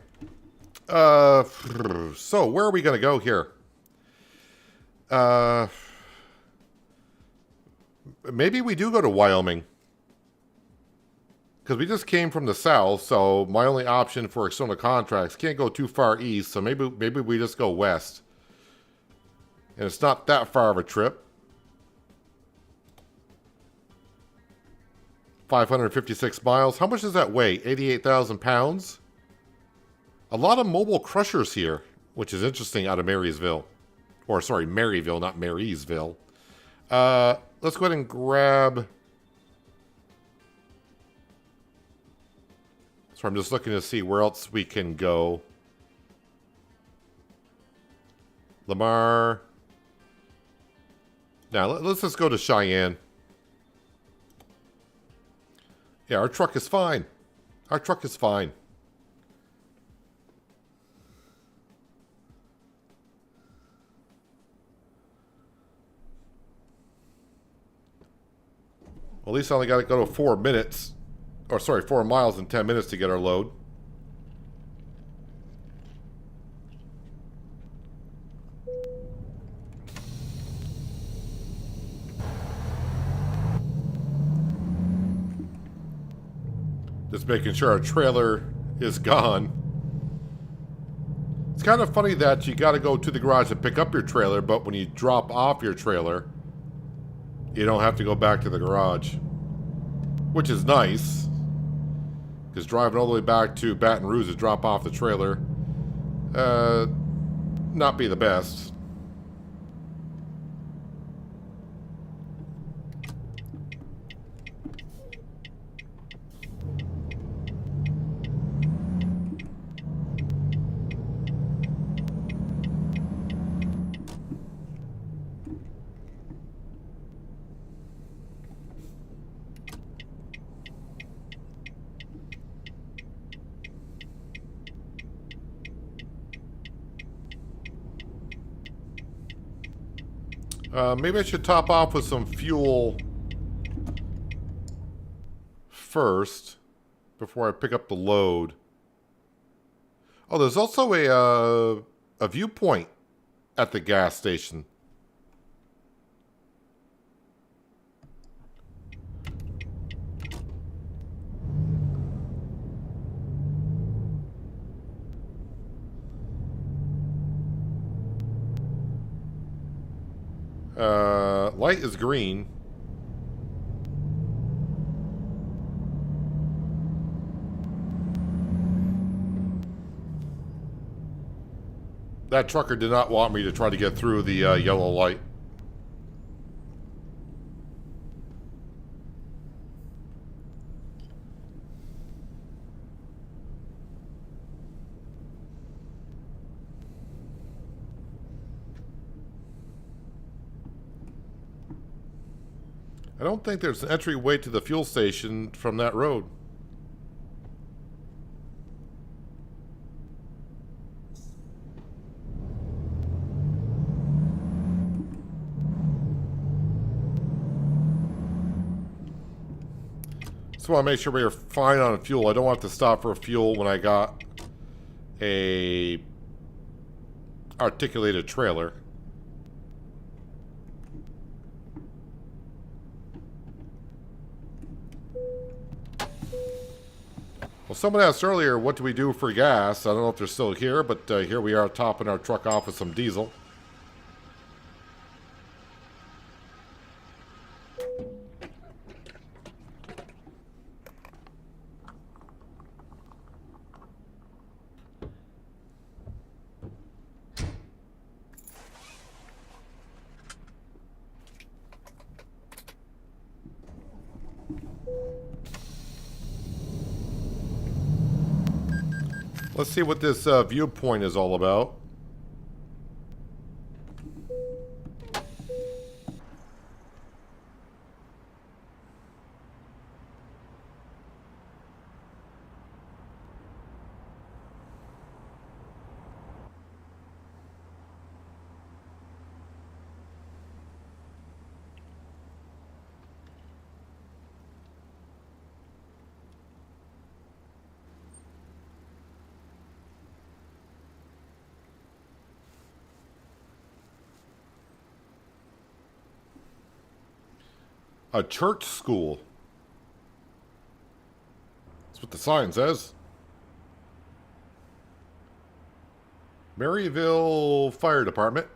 Speaker 1: So where are we going to go here? Maybe we do go to Wyoming. Because we just came from the south, so my only option for external contracts can't go too far east, so maybe we just go west. And it's not that far of a trip. 556 miles. How much does that weigh? 88,000 pounds? A lot of mobile crushers here, which is interesting out of Marysville. Or, sorry, Maryville, not Marysville. Let's go ahead and grab... So I'm just looking to see where else we can go. Lamar. Now, let's just go to Cheyenne. Yeah, our truck is fine. Our truck is fine. Well, at least I only got to go to 4 minutes. Or, sorry, 4 miles in 10 minutes to get our load. Just making sure our trailer is gone. It's kind of funny that you got to go to the garage to pick up your trailer, but when you drop off your trailer, you don't have to go back to the garage. Which is nice. Because driving all the way back to Baton Rouge to drop off the trailer, not be the best. Maybe I should top off with some fuel first before I pick up the load. Oh, there's also a viewpoint at the gas station. Light is green. That trucker did not want me to try to get through the yellow light. I don't think there's an entryway to the fuel station from that road. Just want to make sure we are fine on fuel. I don't want to stop for fuel when I got a articulated trailer. Well, someone asked earlier, what do we do for gas? I don't know if they're still here, but here we are topping our truck off with some diesel. Let's see what this viewpoint is all about. A church school. That's what the sign says. Maryville Fire Department.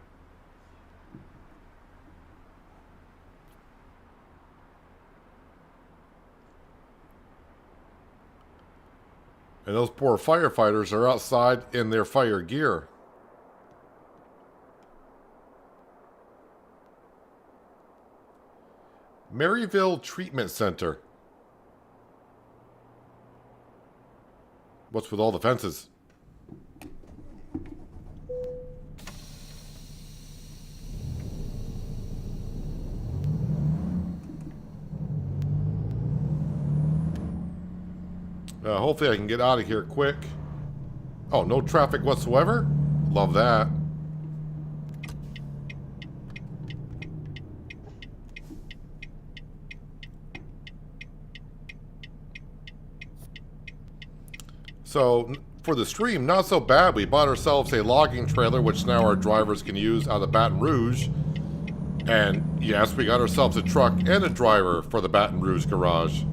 Speaker 1: And those poor firefighters are outside in their fire gear. Maryville Treatment Center. What's with all the fences? Hopefully I can get out of here quick. Oh, no traffic whatsoever? Love that. So, for the stream, not so bad. We bought ourselves a logging trailer, which now our drivers can use out of Baton Rouge. And yes, we got ourselves a truck and a driver for the Baton Rouge garage.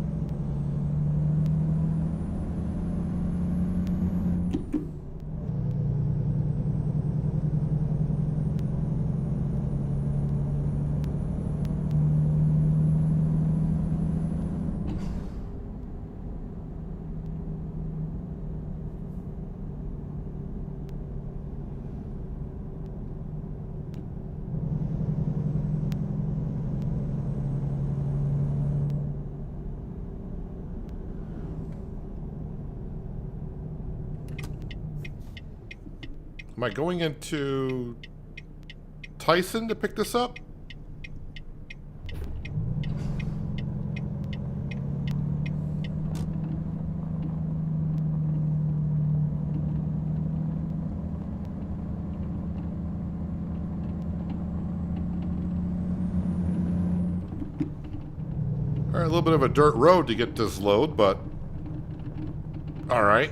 Speaker 1: Am I going into Tyson to pick this up? All right, a little bit of a dirt road to get this load, but all right.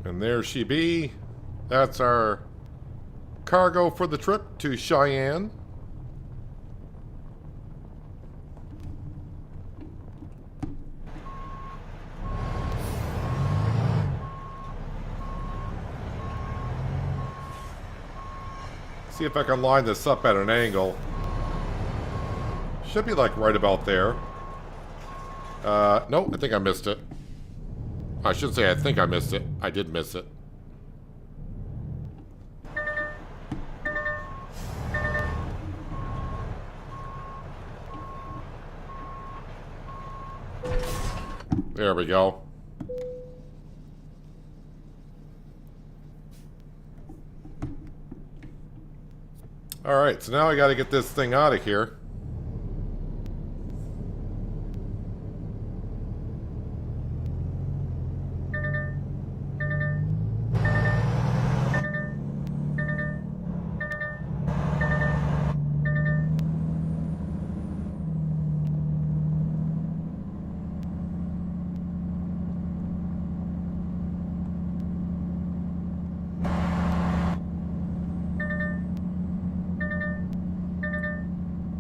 Speaker 1: And there she be. That's our cargo for the trip to Cheyenne. See if I can line this up at an angle. Should be like right about there. Nope, I think I missed it. I should say I think I missed it. I did miss it. There we go. Alright, so now I gotta get this thing out of here.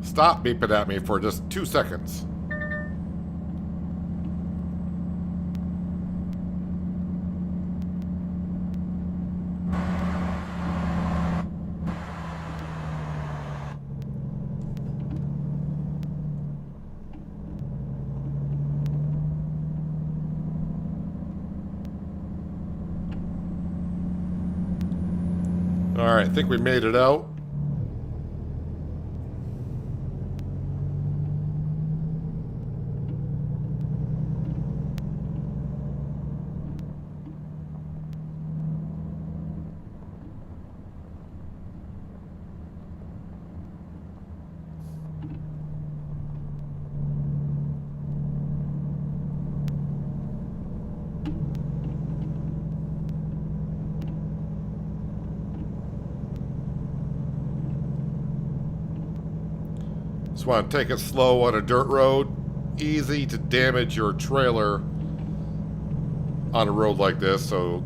Speaker 1: Stop beeping at me for just 2 seconds. Alright, I think we made it out. Just want to take it slow on a dirt road. Easy to damage your trailer on a road like this, so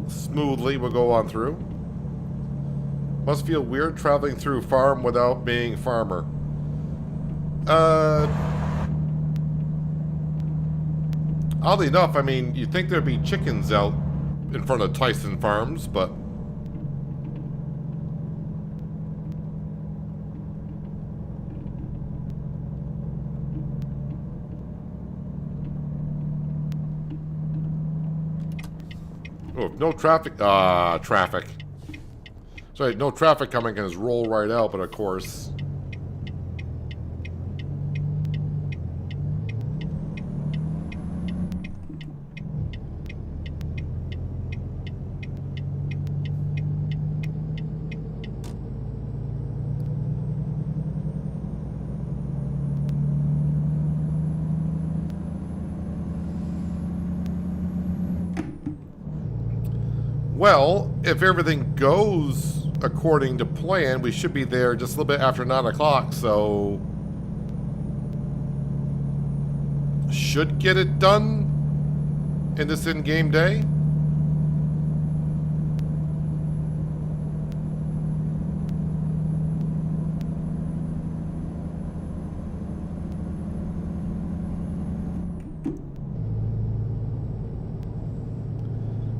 Speaker 1: smoothly we'll go on through. Must feel weird traveling through farm without being farmer. Oddly enough, I mean, you'd think there'd be chickens out in front of Tyson Farms, but oh, no traffic. Traffic. Sorry, no traffic coming can just roll right out, but of course. Well, if everything goes according to plan, we should be there just a little bit after 9 o'clock, so should get it done in this in-game day.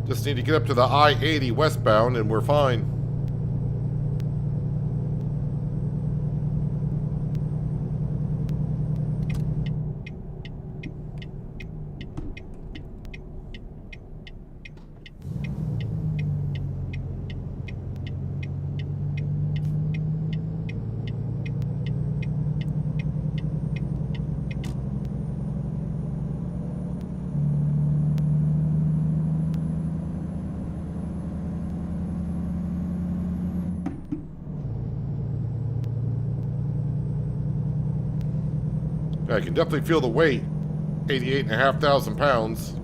Speaker 1: Just need to get up to the I-80 westbound and we're fine. I can definitely feel the weight. 88,500 pounds.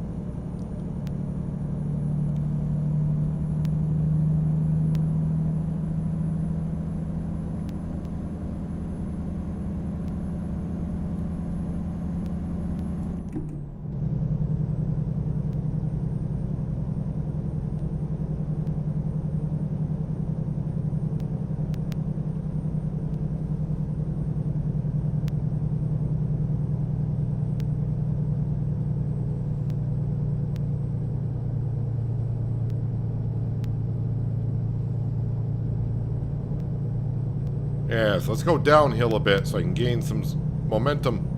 Speaker 1: Yeah, so let's go downhill a bit so I can gain some momentum.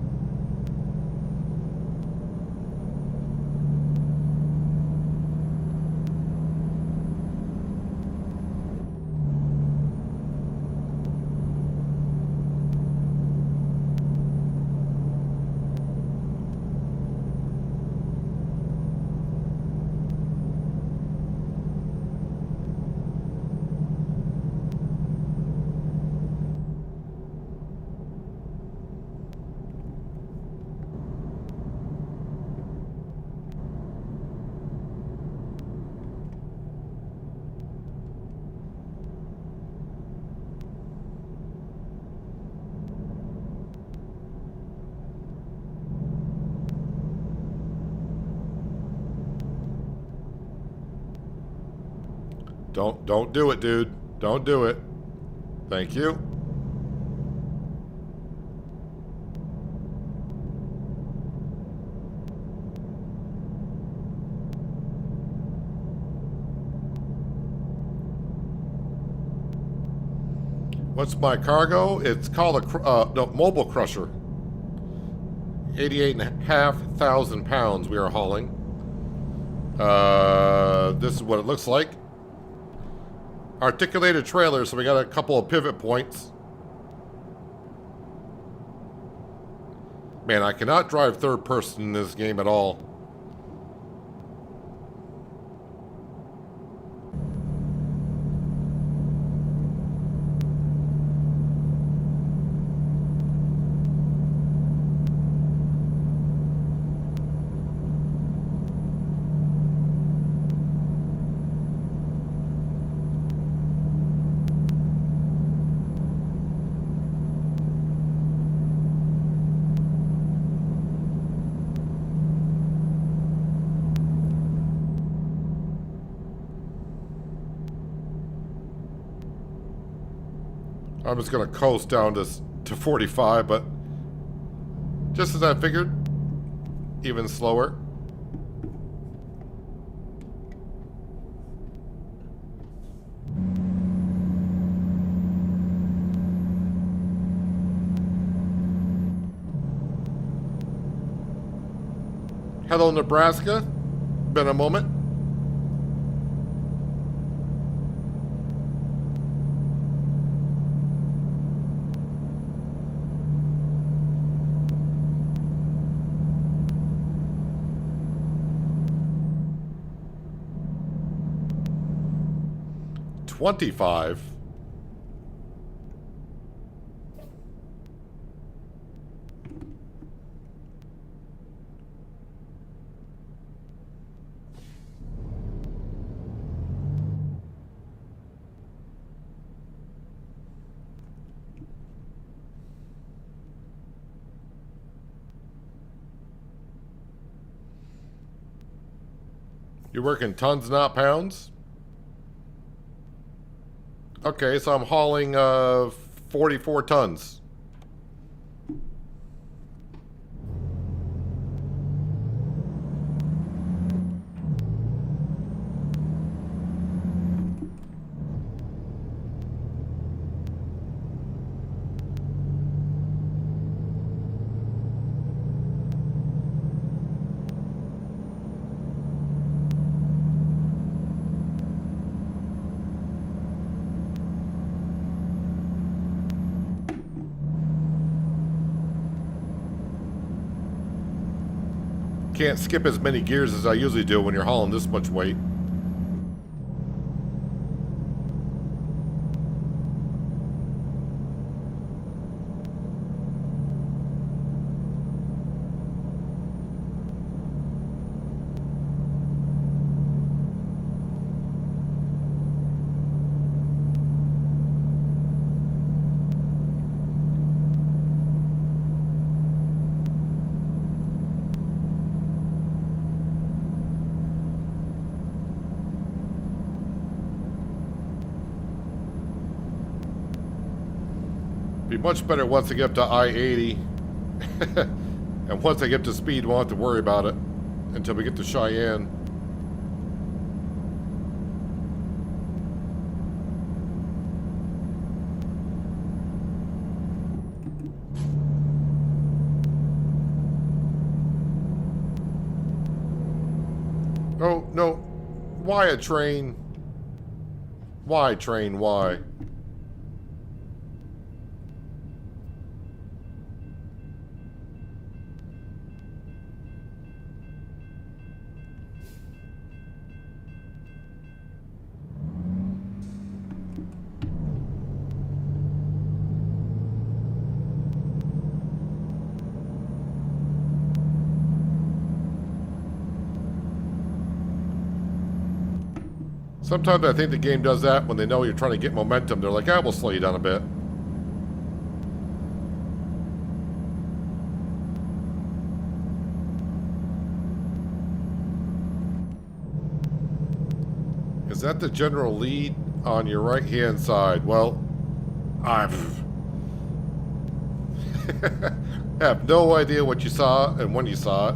Speaker 1: Don't do it, dude. Don't do it. Thank you. What's my cargo? It's called a mobile crusher. 88,500 pounds we are hauling. This is what it looks like. Articulated trailer, so we got a couple of pivot points. Man, I cannot drive third person in this game at all. I'm just going to coast down to 45, but just as I figured, even slower. Hello, Nebraska. Been a moment. $25. You're working tons, not pounds? Okay, so I'm hauling 44 tons. Can't skip as many gears as I usually do when you're hauling this much weight. Be much better once I get up to I-80. And once I get to speed, we won't have to worry about it until we get to Cheyenne. Oh, no. Why a train? Why, train, why? Sometimes I think the game does that when they know you're trying to get momentum. They're like, ah, we'll slow you down a bit. Is that the general lead on your right-hand side? Well, I have no idea what you saw and when you saw it.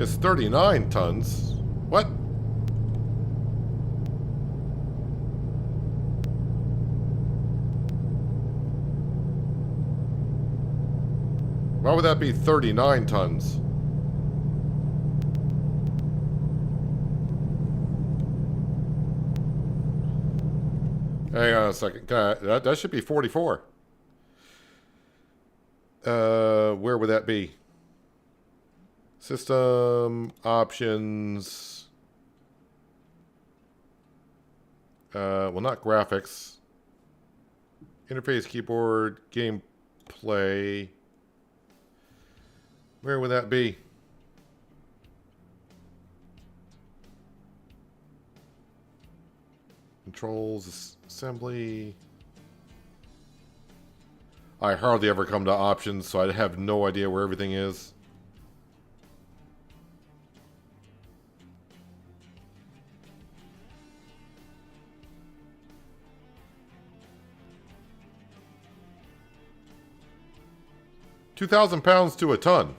Speaker 1: It's 39 tons. What? Why would that be 39 tons? Hang on a second. That should be 44. Where would that be? System options. Well, not graphics. Interface, keyboard, gameplay. Where would that be? Controls, assembly. I hardly ever come to options, so I have no idea where everything is. £2,000 to a ton.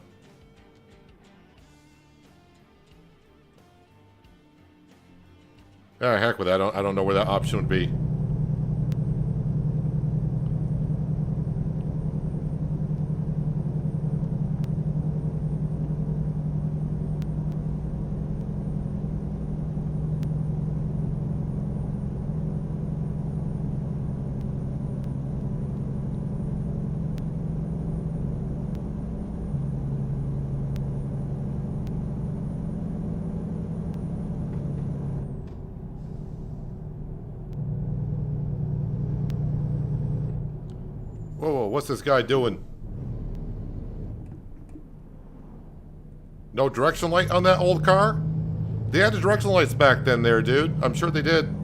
Speaker 1: Ah, heck with that. I don't know where that option would be. Whoa, what's this guy doing? No direction light on that old car? They had the direction lights back then there, dude. I'm sure they did.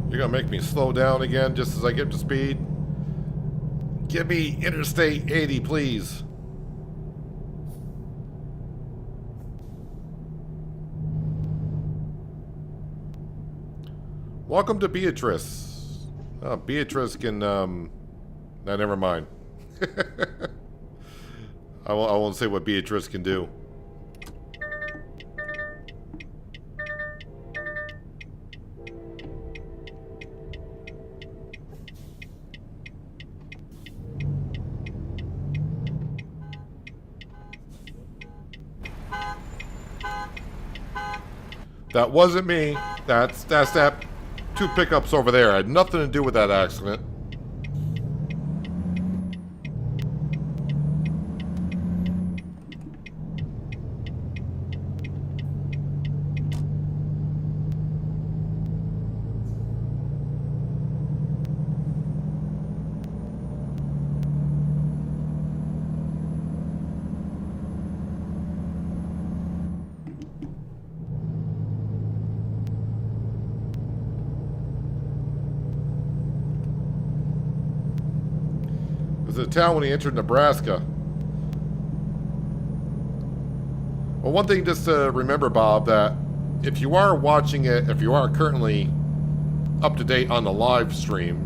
Speaker 1: You're gonna make me slow down again just as I get to speed? Give me Interstate 80, please. Welcome to Beatrice. Beatrice can, no, never mind. I won't say what Beatrice can do. That wasn't me. That's that two pickups over there. I had nothing to do with that accident. The town when he entered Nebraska. Well, one thing just to remember, Bob, that if you are watching it, if you are currently up to date on the live stream,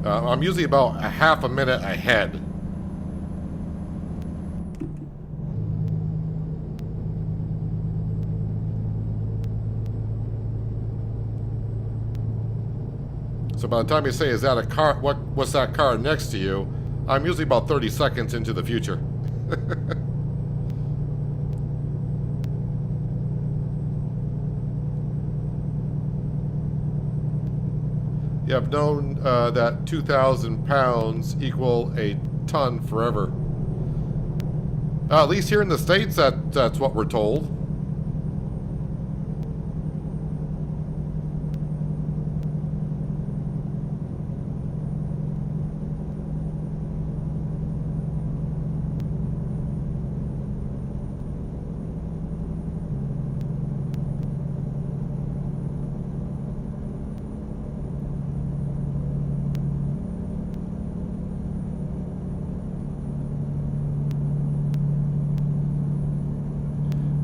Speaker 1: I'm usually about a half a minute ahead. So by the time you say, is that a car, what's that car next to you, I'm usually about 30 seconds into the future. You have known that 2,000 pounds equal a ton forever. At least here in the States, that's what we're told.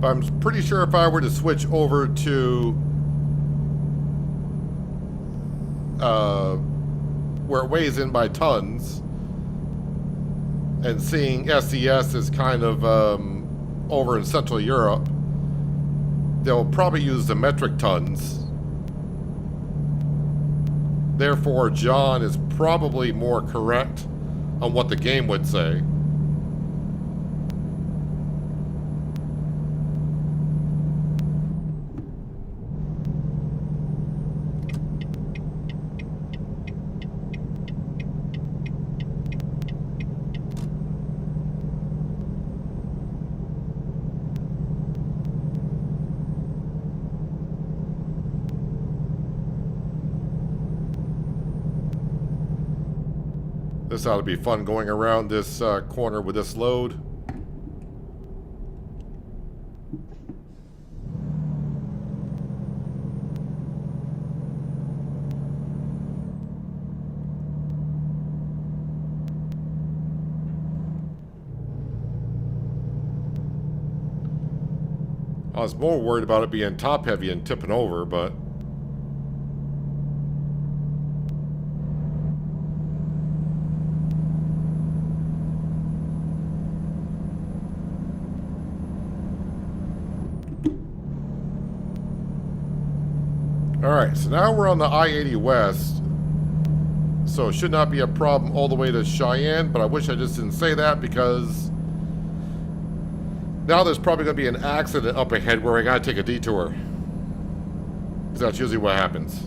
Speaker 1: I'm pretty sure if I were to switch over to where it weighs in by tons and seeing SES is kind of over in Central Europe, they'll probably use the metric tons. Therefore, John is probably more correct on what the game would say. This ought to be fun going around this corner with this load. I was more worried about it being top heavy and tipping over, but alright, so now we're on the I-80 West, so it should not be a problem all the way to Cheyenne, but I wish I just didn't say that because now there's probably going to be an accident up ahead where I got to take a detour. Because that's usually what happens.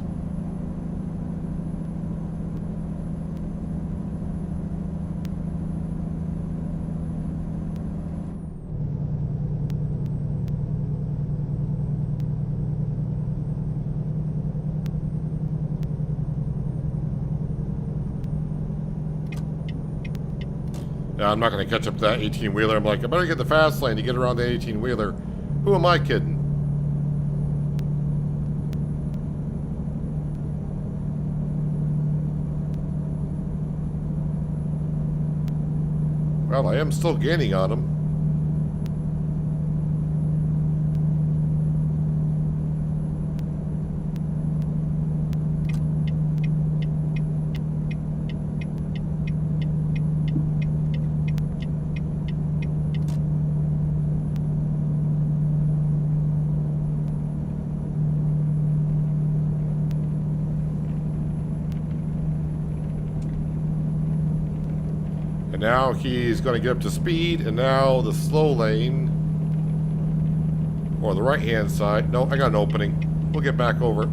Speaker 1: I'm not going to catch up to that 18-wheeler. I'm like, I better get the fast lane to get around the 18-wheeler. Who am I kidding? Well, I am still gaining on him. Now he's going to get up to speed, and now the slow lane. Or the right-hand side. No, I got an opening. We'll get back over.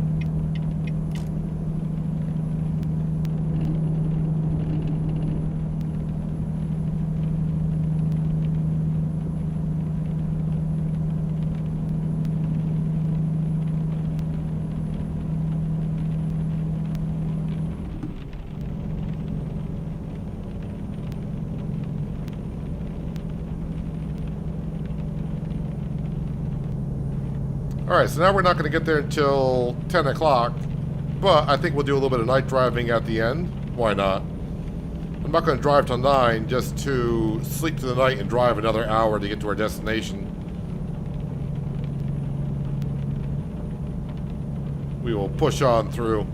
Speaker 1: Alright, so now we're not going to get there until 10 o'clock, but I think we'll do a little bit of night driving at the end. Why not? I'm not going to drive till 9 just to sleep through the night and drive another hour to get to our destination. We will push on through.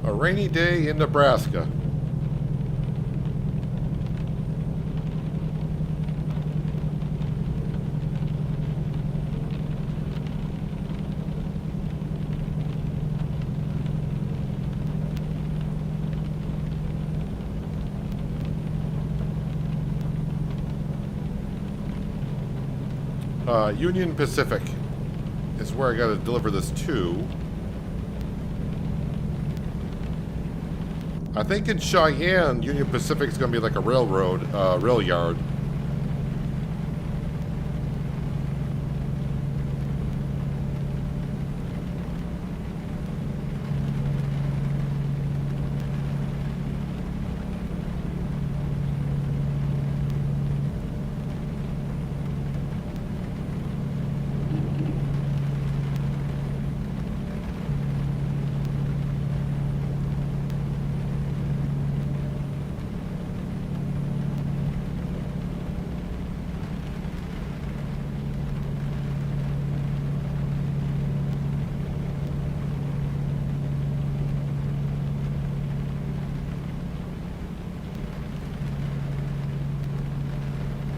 Speaker 1: A rainy day in Nebraska. Union Pacific is where I got to deliver this to. I think in Cheyenne, Union Pacific is going to be like a railroad, rail yard.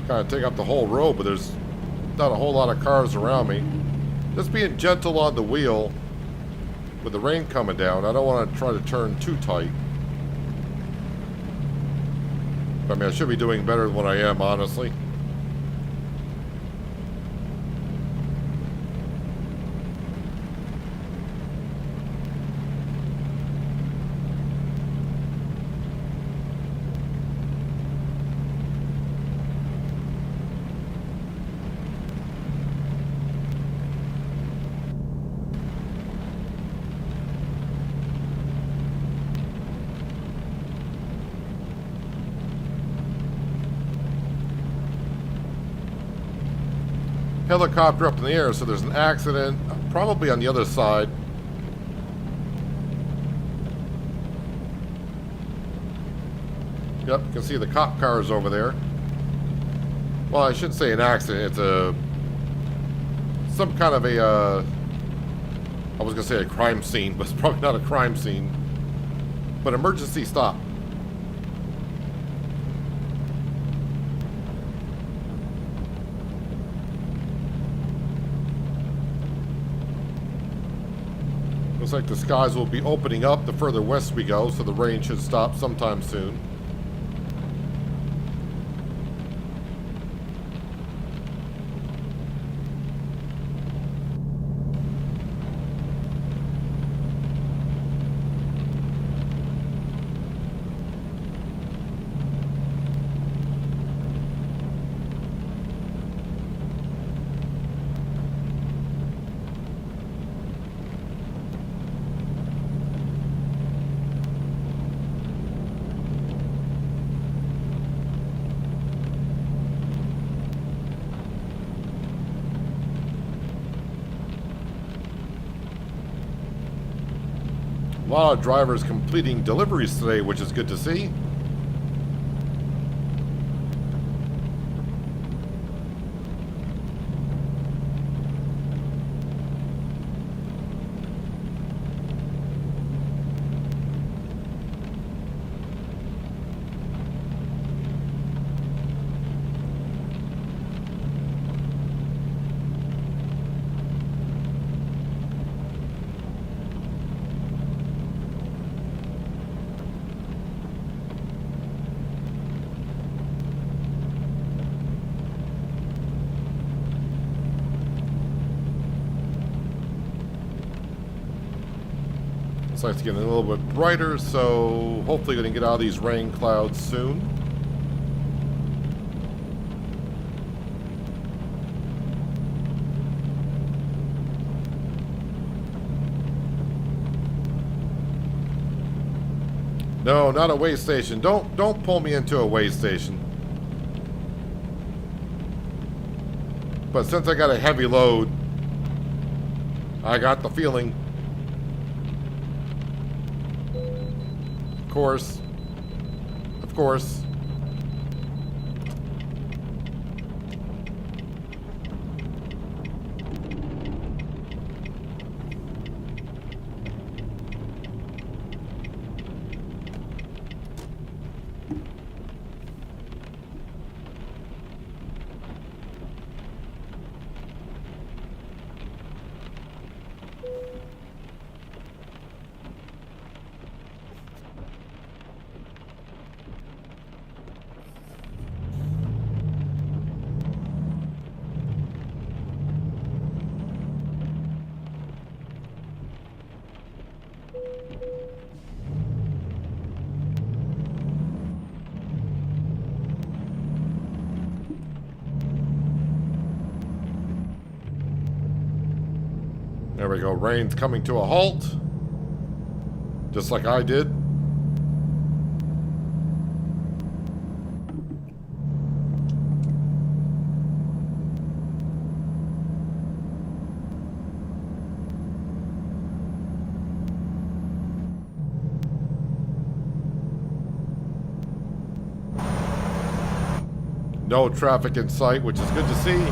Speaker 1: Kind of take up the whole road, but there's not a whole lot of cars around me. Just being gentle on the wheel with the rain coming down. I don't want to try to turn too tight. I mean, I should be doing better than what I am, honestly. Helicopter up in the air, so there's an accident, probably on the other side. Yep, you can see the cop cars over there. Well, I shouldn't say an accident, it's some kind of a, I was going to say a crime scene, but it's probably not a crime scene. But emergency stop. Looks like the skies will be opening up the further west we go, so the rain should stop sometime soon. A lot of drivers completing deliveries today, which is good to see. Looks like it's getting a little bit brighter, so hopefully going to get out of these rain clouds soon. No, not a way station. Don't pull me into a way station. But since I got a heavy load, I got the feeling. Of course. Of course. There we go. Rain's coming to a halt. Just like I did. No traffic in sight, which is good to see.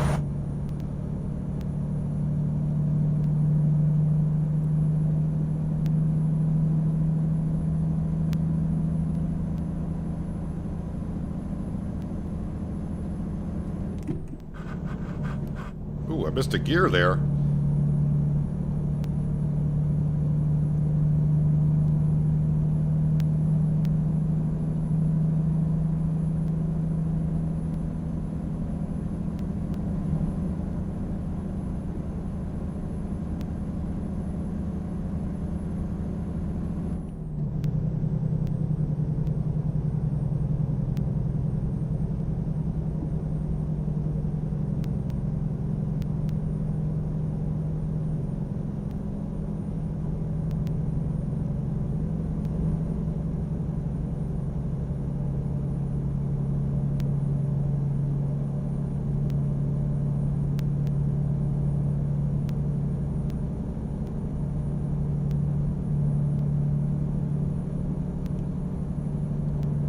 Speaker 1: Ooh, I missed a gear there.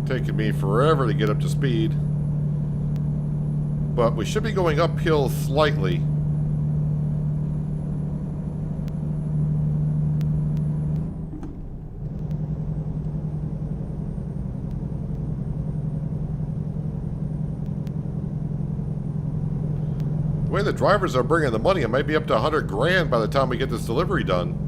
Speaker 1: Taking me forever to get up to speed. But we should be going uphill slightly. The way the drivers are bringing the money, it might be up to 100 grand by the time we get this delivery done.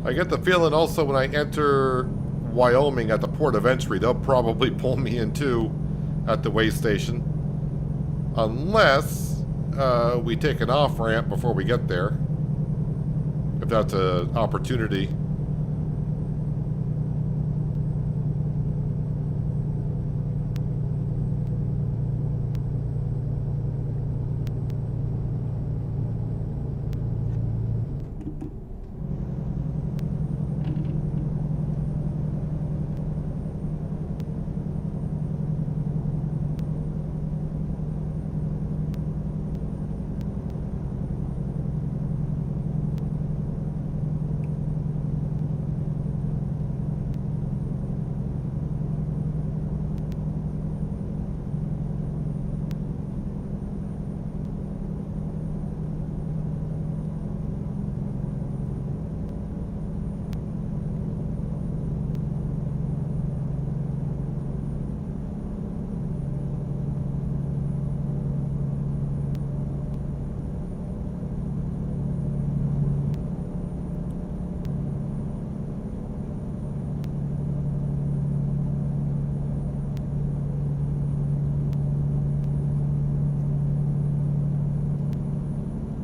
Speaker 1: I get the feeling also when I enter Wyoming at the port of entry, they'll probably pull me in too at the way station. Unless we take an off-ramp before we get there. If that's an opportunity.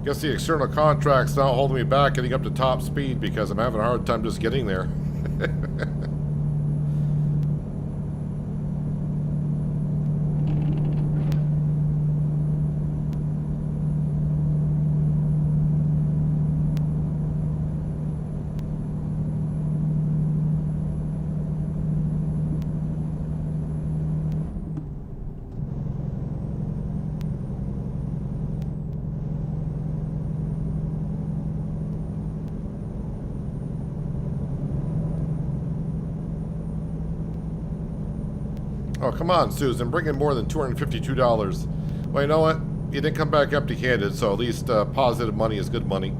Speaker 1: Guess the external contract's not holding me back getting up to top speed because I'm having a hard time just getting there. Oh, come on, Susan. Bring in more than $252. Well, you know what? You didn't come back empty-handed, so at least positive money is good money.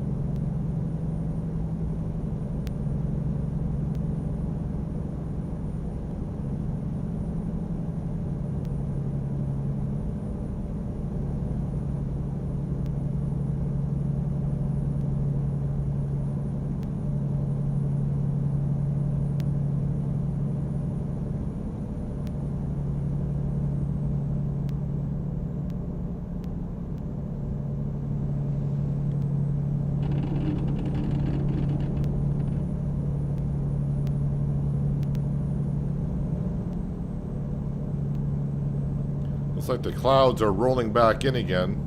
Speaker 1: 'Looks like the clouds are rolling back in again.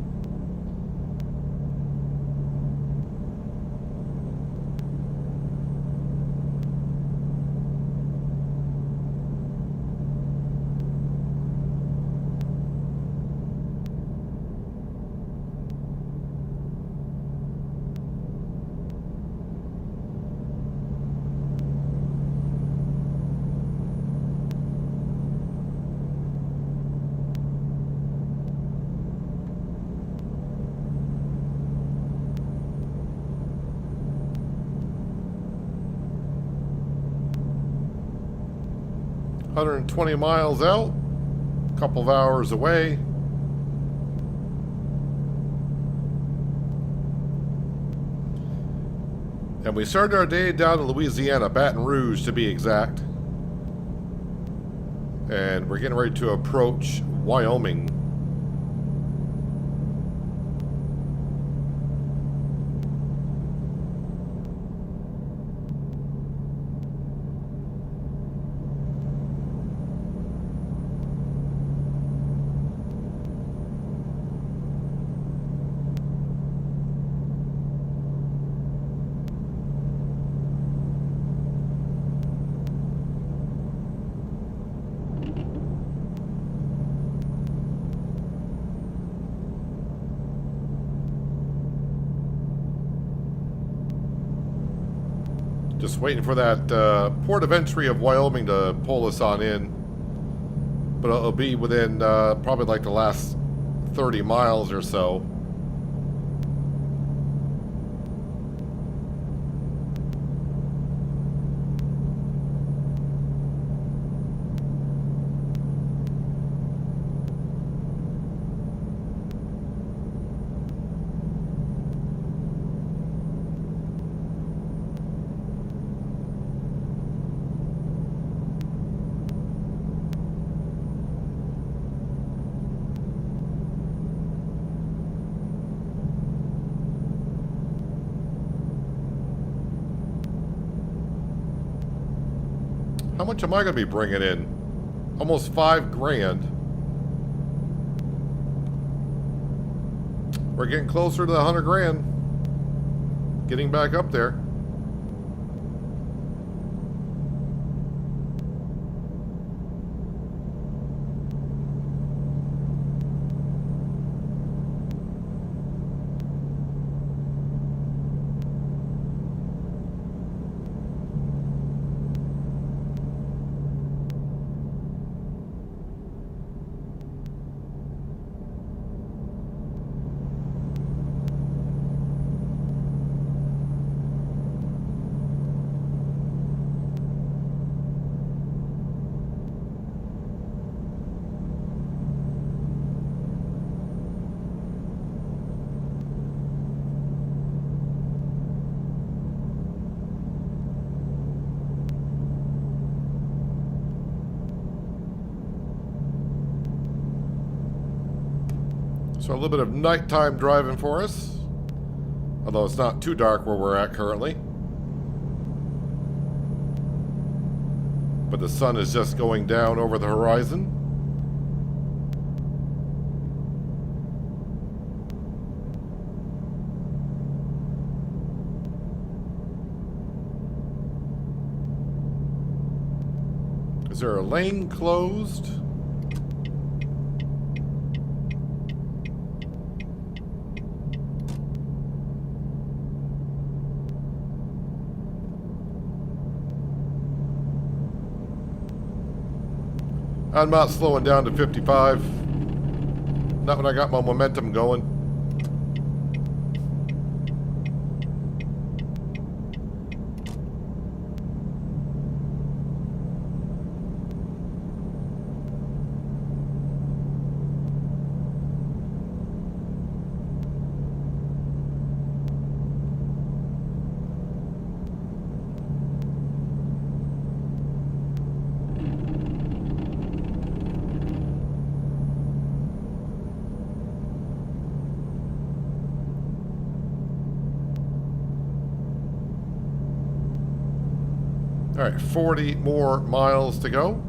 Speaker 1: $120 miles out, a couple of hours away. And we started our day down in Louisiana, Baton Rouge to be exact. And we're getting ready to approach Wyoming. Just waiting for that port of entry of Wyoming to pull us on in. But it'll be within probably like the last 30 miles or so. How much am I going to be bringing in? Almost $5,000. We're getting closer to the 100 grand. Getting back up there. So a little bit of nighttime driving for us. Although it's not too dark where we're at currently. But the sun is just going down over the horizon. Is there a lane closed? I'm not slowing down to 55. Not when I got my momentum going. All right, 40 more miles to go.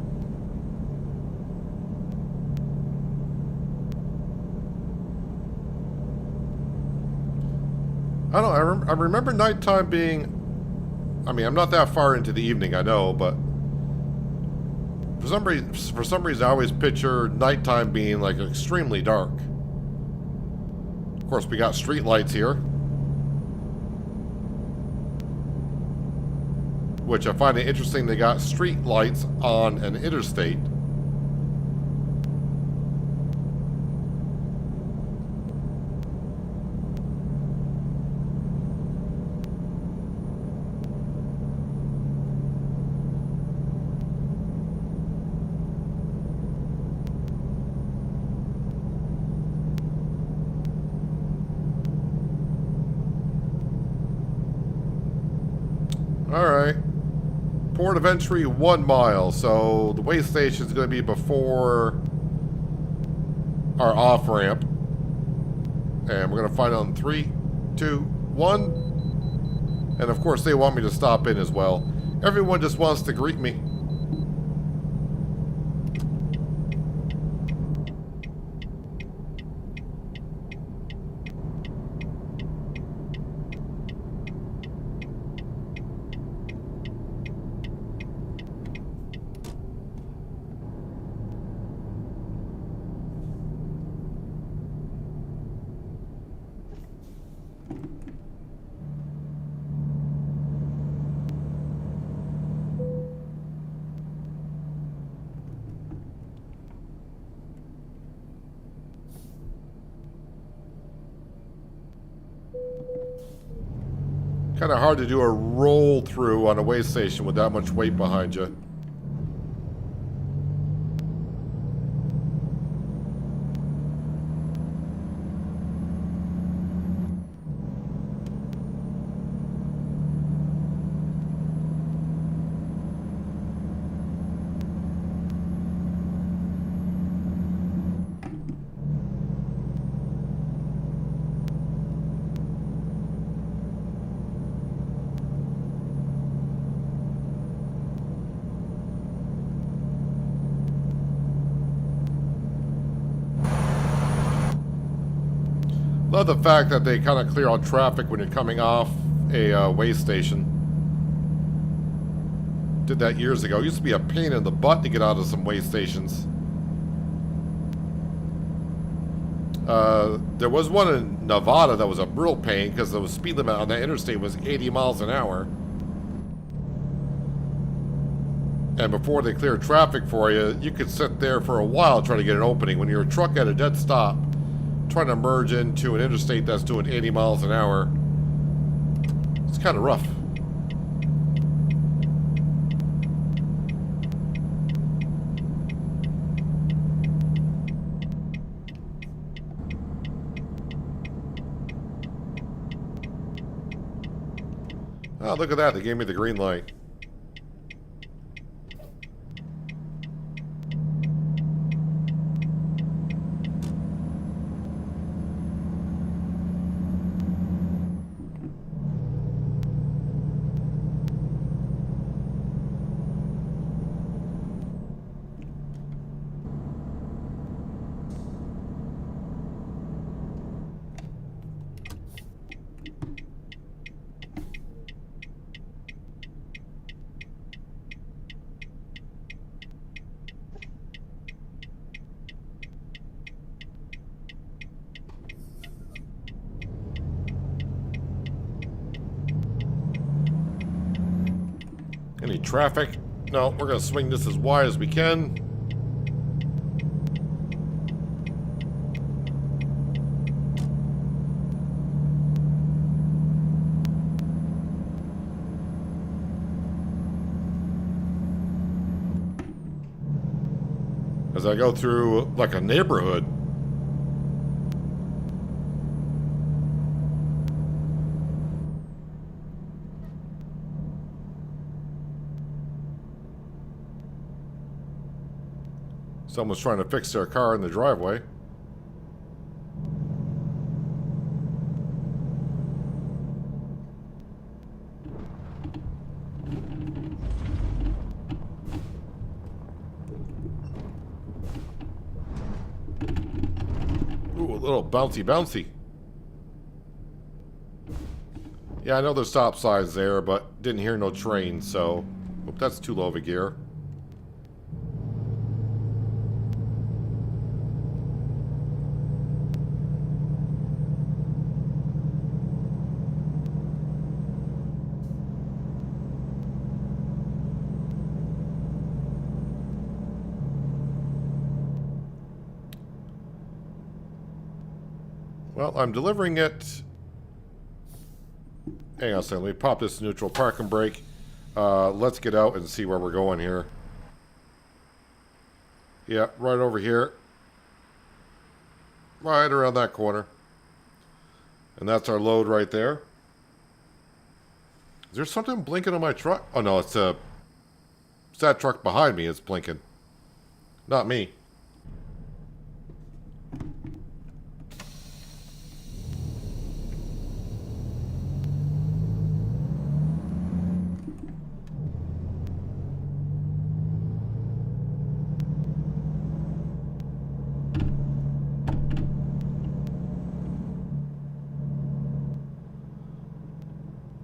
Speaker 1: I don't know, I remember nighttime being... I mean, I'm not that far into the evening, I know, but... For some reason, I always picture nighttime being, like, extremely dark. Of course, we got street lights here. Which I find it interesting they got street lights on an interstate. All right. Port of entry 1 mile, so the way station is going to be before our off ramp, and we're going to find out in 3, 2, 1, and of course they want me to stop in as well. Everyone just wants to greet me. Kind of hard to do a roll through on a way station with that much weight behind you. Love the fact that they kind of clear out traffic when you're coming off a way station. Did that years ago. It used to be a pain in the butt to get out of some way stations. There was one in Nevada that was a real pain because the speed limit on that interstate was 80 miles an hour. And before they clear traffic for you, you could sit there for a while trying to get an opening. When you're a truck at a dead stop, trying to merge into an interstate that's doing 80 miles an hour, it's kind of rough. Oh, look at that. They gave me the green light. traffic. No, we're going to swing this as wide as we can. As I go through like a neighborhood. Someone's trying to fix their car in the driveway. Ooh, a little bouncy bouncy. Yeah, I know there's stop signs there, but didn't hear no train, so... Oop, that's too low of a gear. Well, I'm delivering it. Hang on a second. Let me pop this neutral park and brake. Let's get out and see where we're going here. Yeah, right over here. Right around that corner. And that's our load right there. Is there something blinking on my truck? Oh no, it's that truck behind me is blinking. Not me.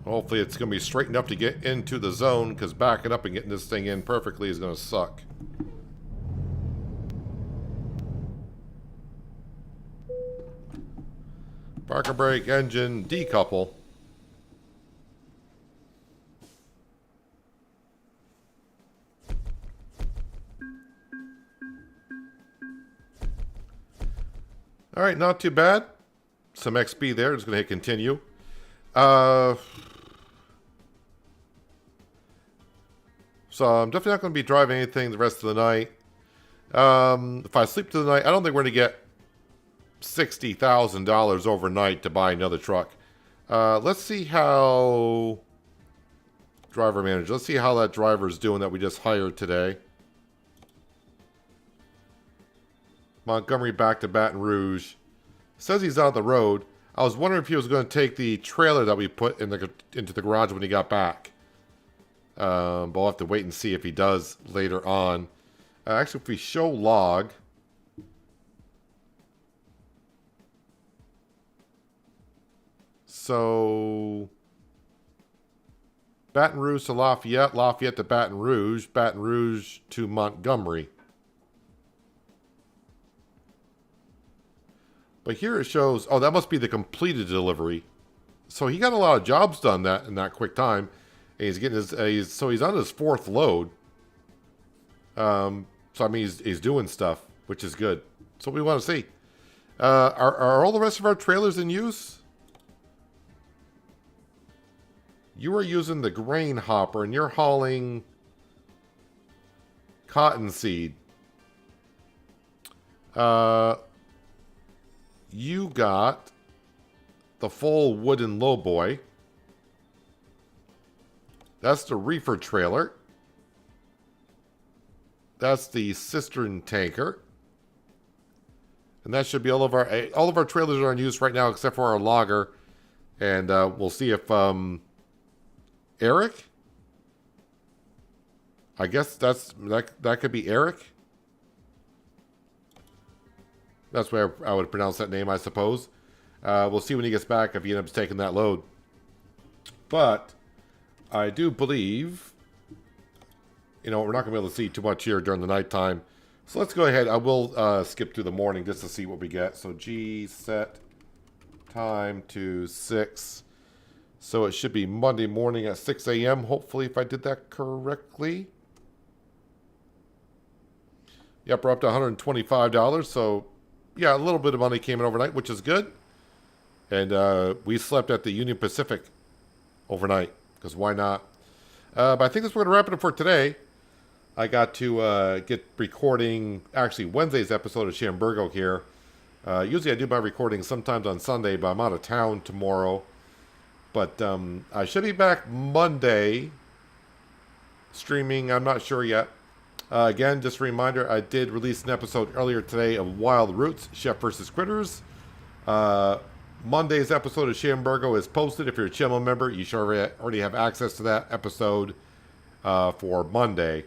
Speaker 1: Hopefully it's going to be straight enough to get into the zone, because backing up and getting this thing in perfectly is going to suck. Parker brake, engine, decouple. Alright, not too bad. Some XP there. Just going to hit continue. So I'm definitely not going to be driving anything the rest of the night. If I sleep through the night, I don't think we're going to get $60,000 overnight to buy another truck. Let's see how... Driver manager. Let's see how that driver's doing that we just hired today. Montgomery back to Baton Rouge. Says he's on the road. I was wondering if he was going to take the trailer that we put in into the garage when he got back. But we'll have to wait and see if he does later on. Actually, if we show log... So... Baton Rouge to Lafayette, Lafayette to Baton Rouge to Montgomery. But here it shows... Oh, that must be the completed delivery. So he got a lot of jobs done in that quick time. And he's getting his... so he's on his fourth load. So I mean, he's doing stuff, which is good. That's what we want to see. Are all the rest of our trailers in use? You are using the grain hopper, and you're hauling cottonseed. You got the full wooden lowboy. That's the reefer trailer. That's the cistern tanker. And that should be all of our trailers are in use right now except for our logger. And we'll see if Eric? I guess that could be Eric. That's where I would pronounce that name, I suppose. We'll see when he gets back if he ends up taking that load. But I do believe, we're not going to be able to see too much here during the nighttime. So let's go ahead. I will skip through the morning just to see what we get. So G set time to 6. So it should be Monday morning at 6 a.m. Hopefully, if I did that correctly. Yep, we're up to $125. So, yeah, a little bit of money came in overnight, which is good. And we slept at the Union Pacific overnight, because why not? But I think that's what we're going to wrap it up for today. I got to get recording, actually, Wednesday's episode of Shamburgo here. Usually I do my recording sometimes on Sunday, but I'm out of town tomorrow. But I should be back Monday streaming. I'm not sure yet. Again, just a reminder, I did release an episode earlier today of Wild Roots, Chef vs. Critters. Monday's episode of Shamburgo is posted. If you're a channel member, you should already have access to that episode for Monday.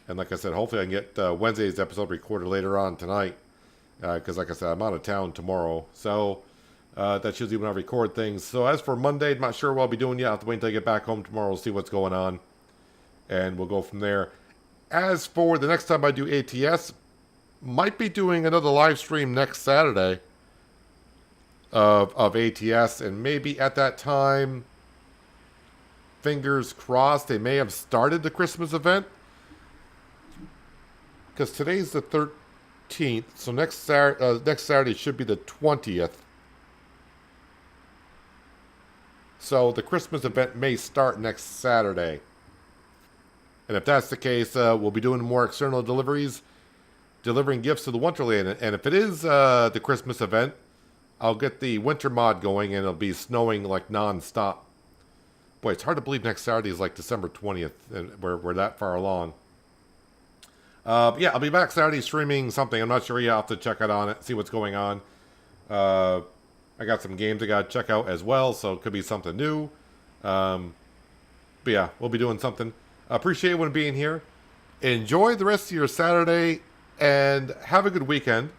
Speaker 1: And like I said, hopefully I can get Wednesday's episode recorded later on tonight. Because like I said, I'm out of town tomorrow. So that's usually when I record things. So as for Monday, I'm not sure what I'll be doing yet. I'll have to wait until I get back home tomorrow, see what's going on. And we'll go from there. As for the next time I do ATS, might be doing another live stream next Saturday of ATS. And maybe at that time, fingers crossed, they may have started the Christmas event. Because today's the 13th, so next Saturday should be the 20th. So the Christmas event may start next Saturday. And if that's the case, we'll be doing more external deliveries, delivering gifts to the Wonderland. And if it is the Christmas event, I'll get the winter mod going, and it'll be snowing like non-stop. Boy, it's hard to believe next Saturday is like December 20th, and we're that far along. Yeah, I'll be back Saturday streaming something. I'm not sure yet. I'll have to check out on it, see what's going on. I got some games I got to check out as well, so it could be something new. But yeah, we'll be doing something. Appreciate everyone being here. Enjoy the rest of your Saturday, and have a good weekend.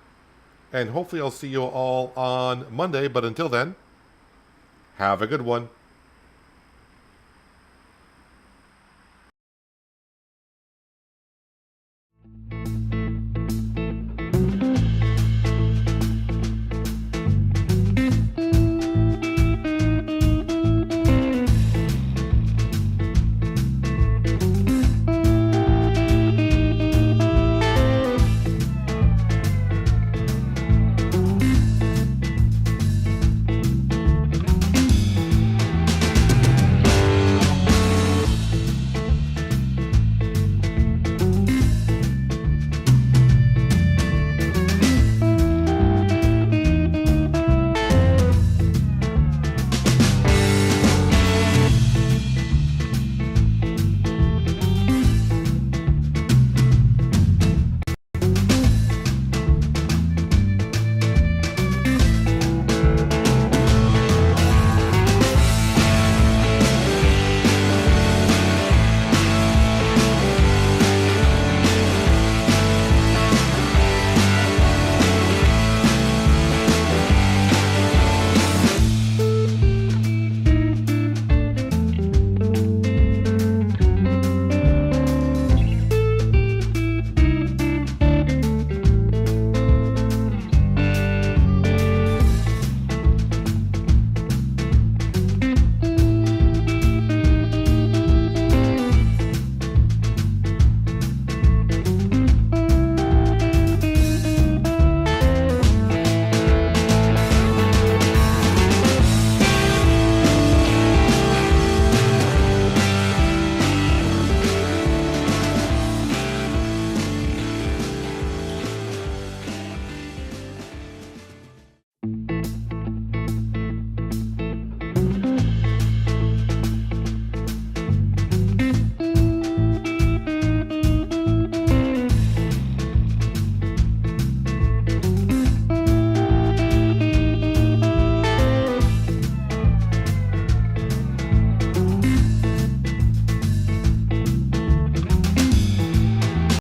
Speaker 1: And hopefully I'll see you all on Monday. But until then, have a good one.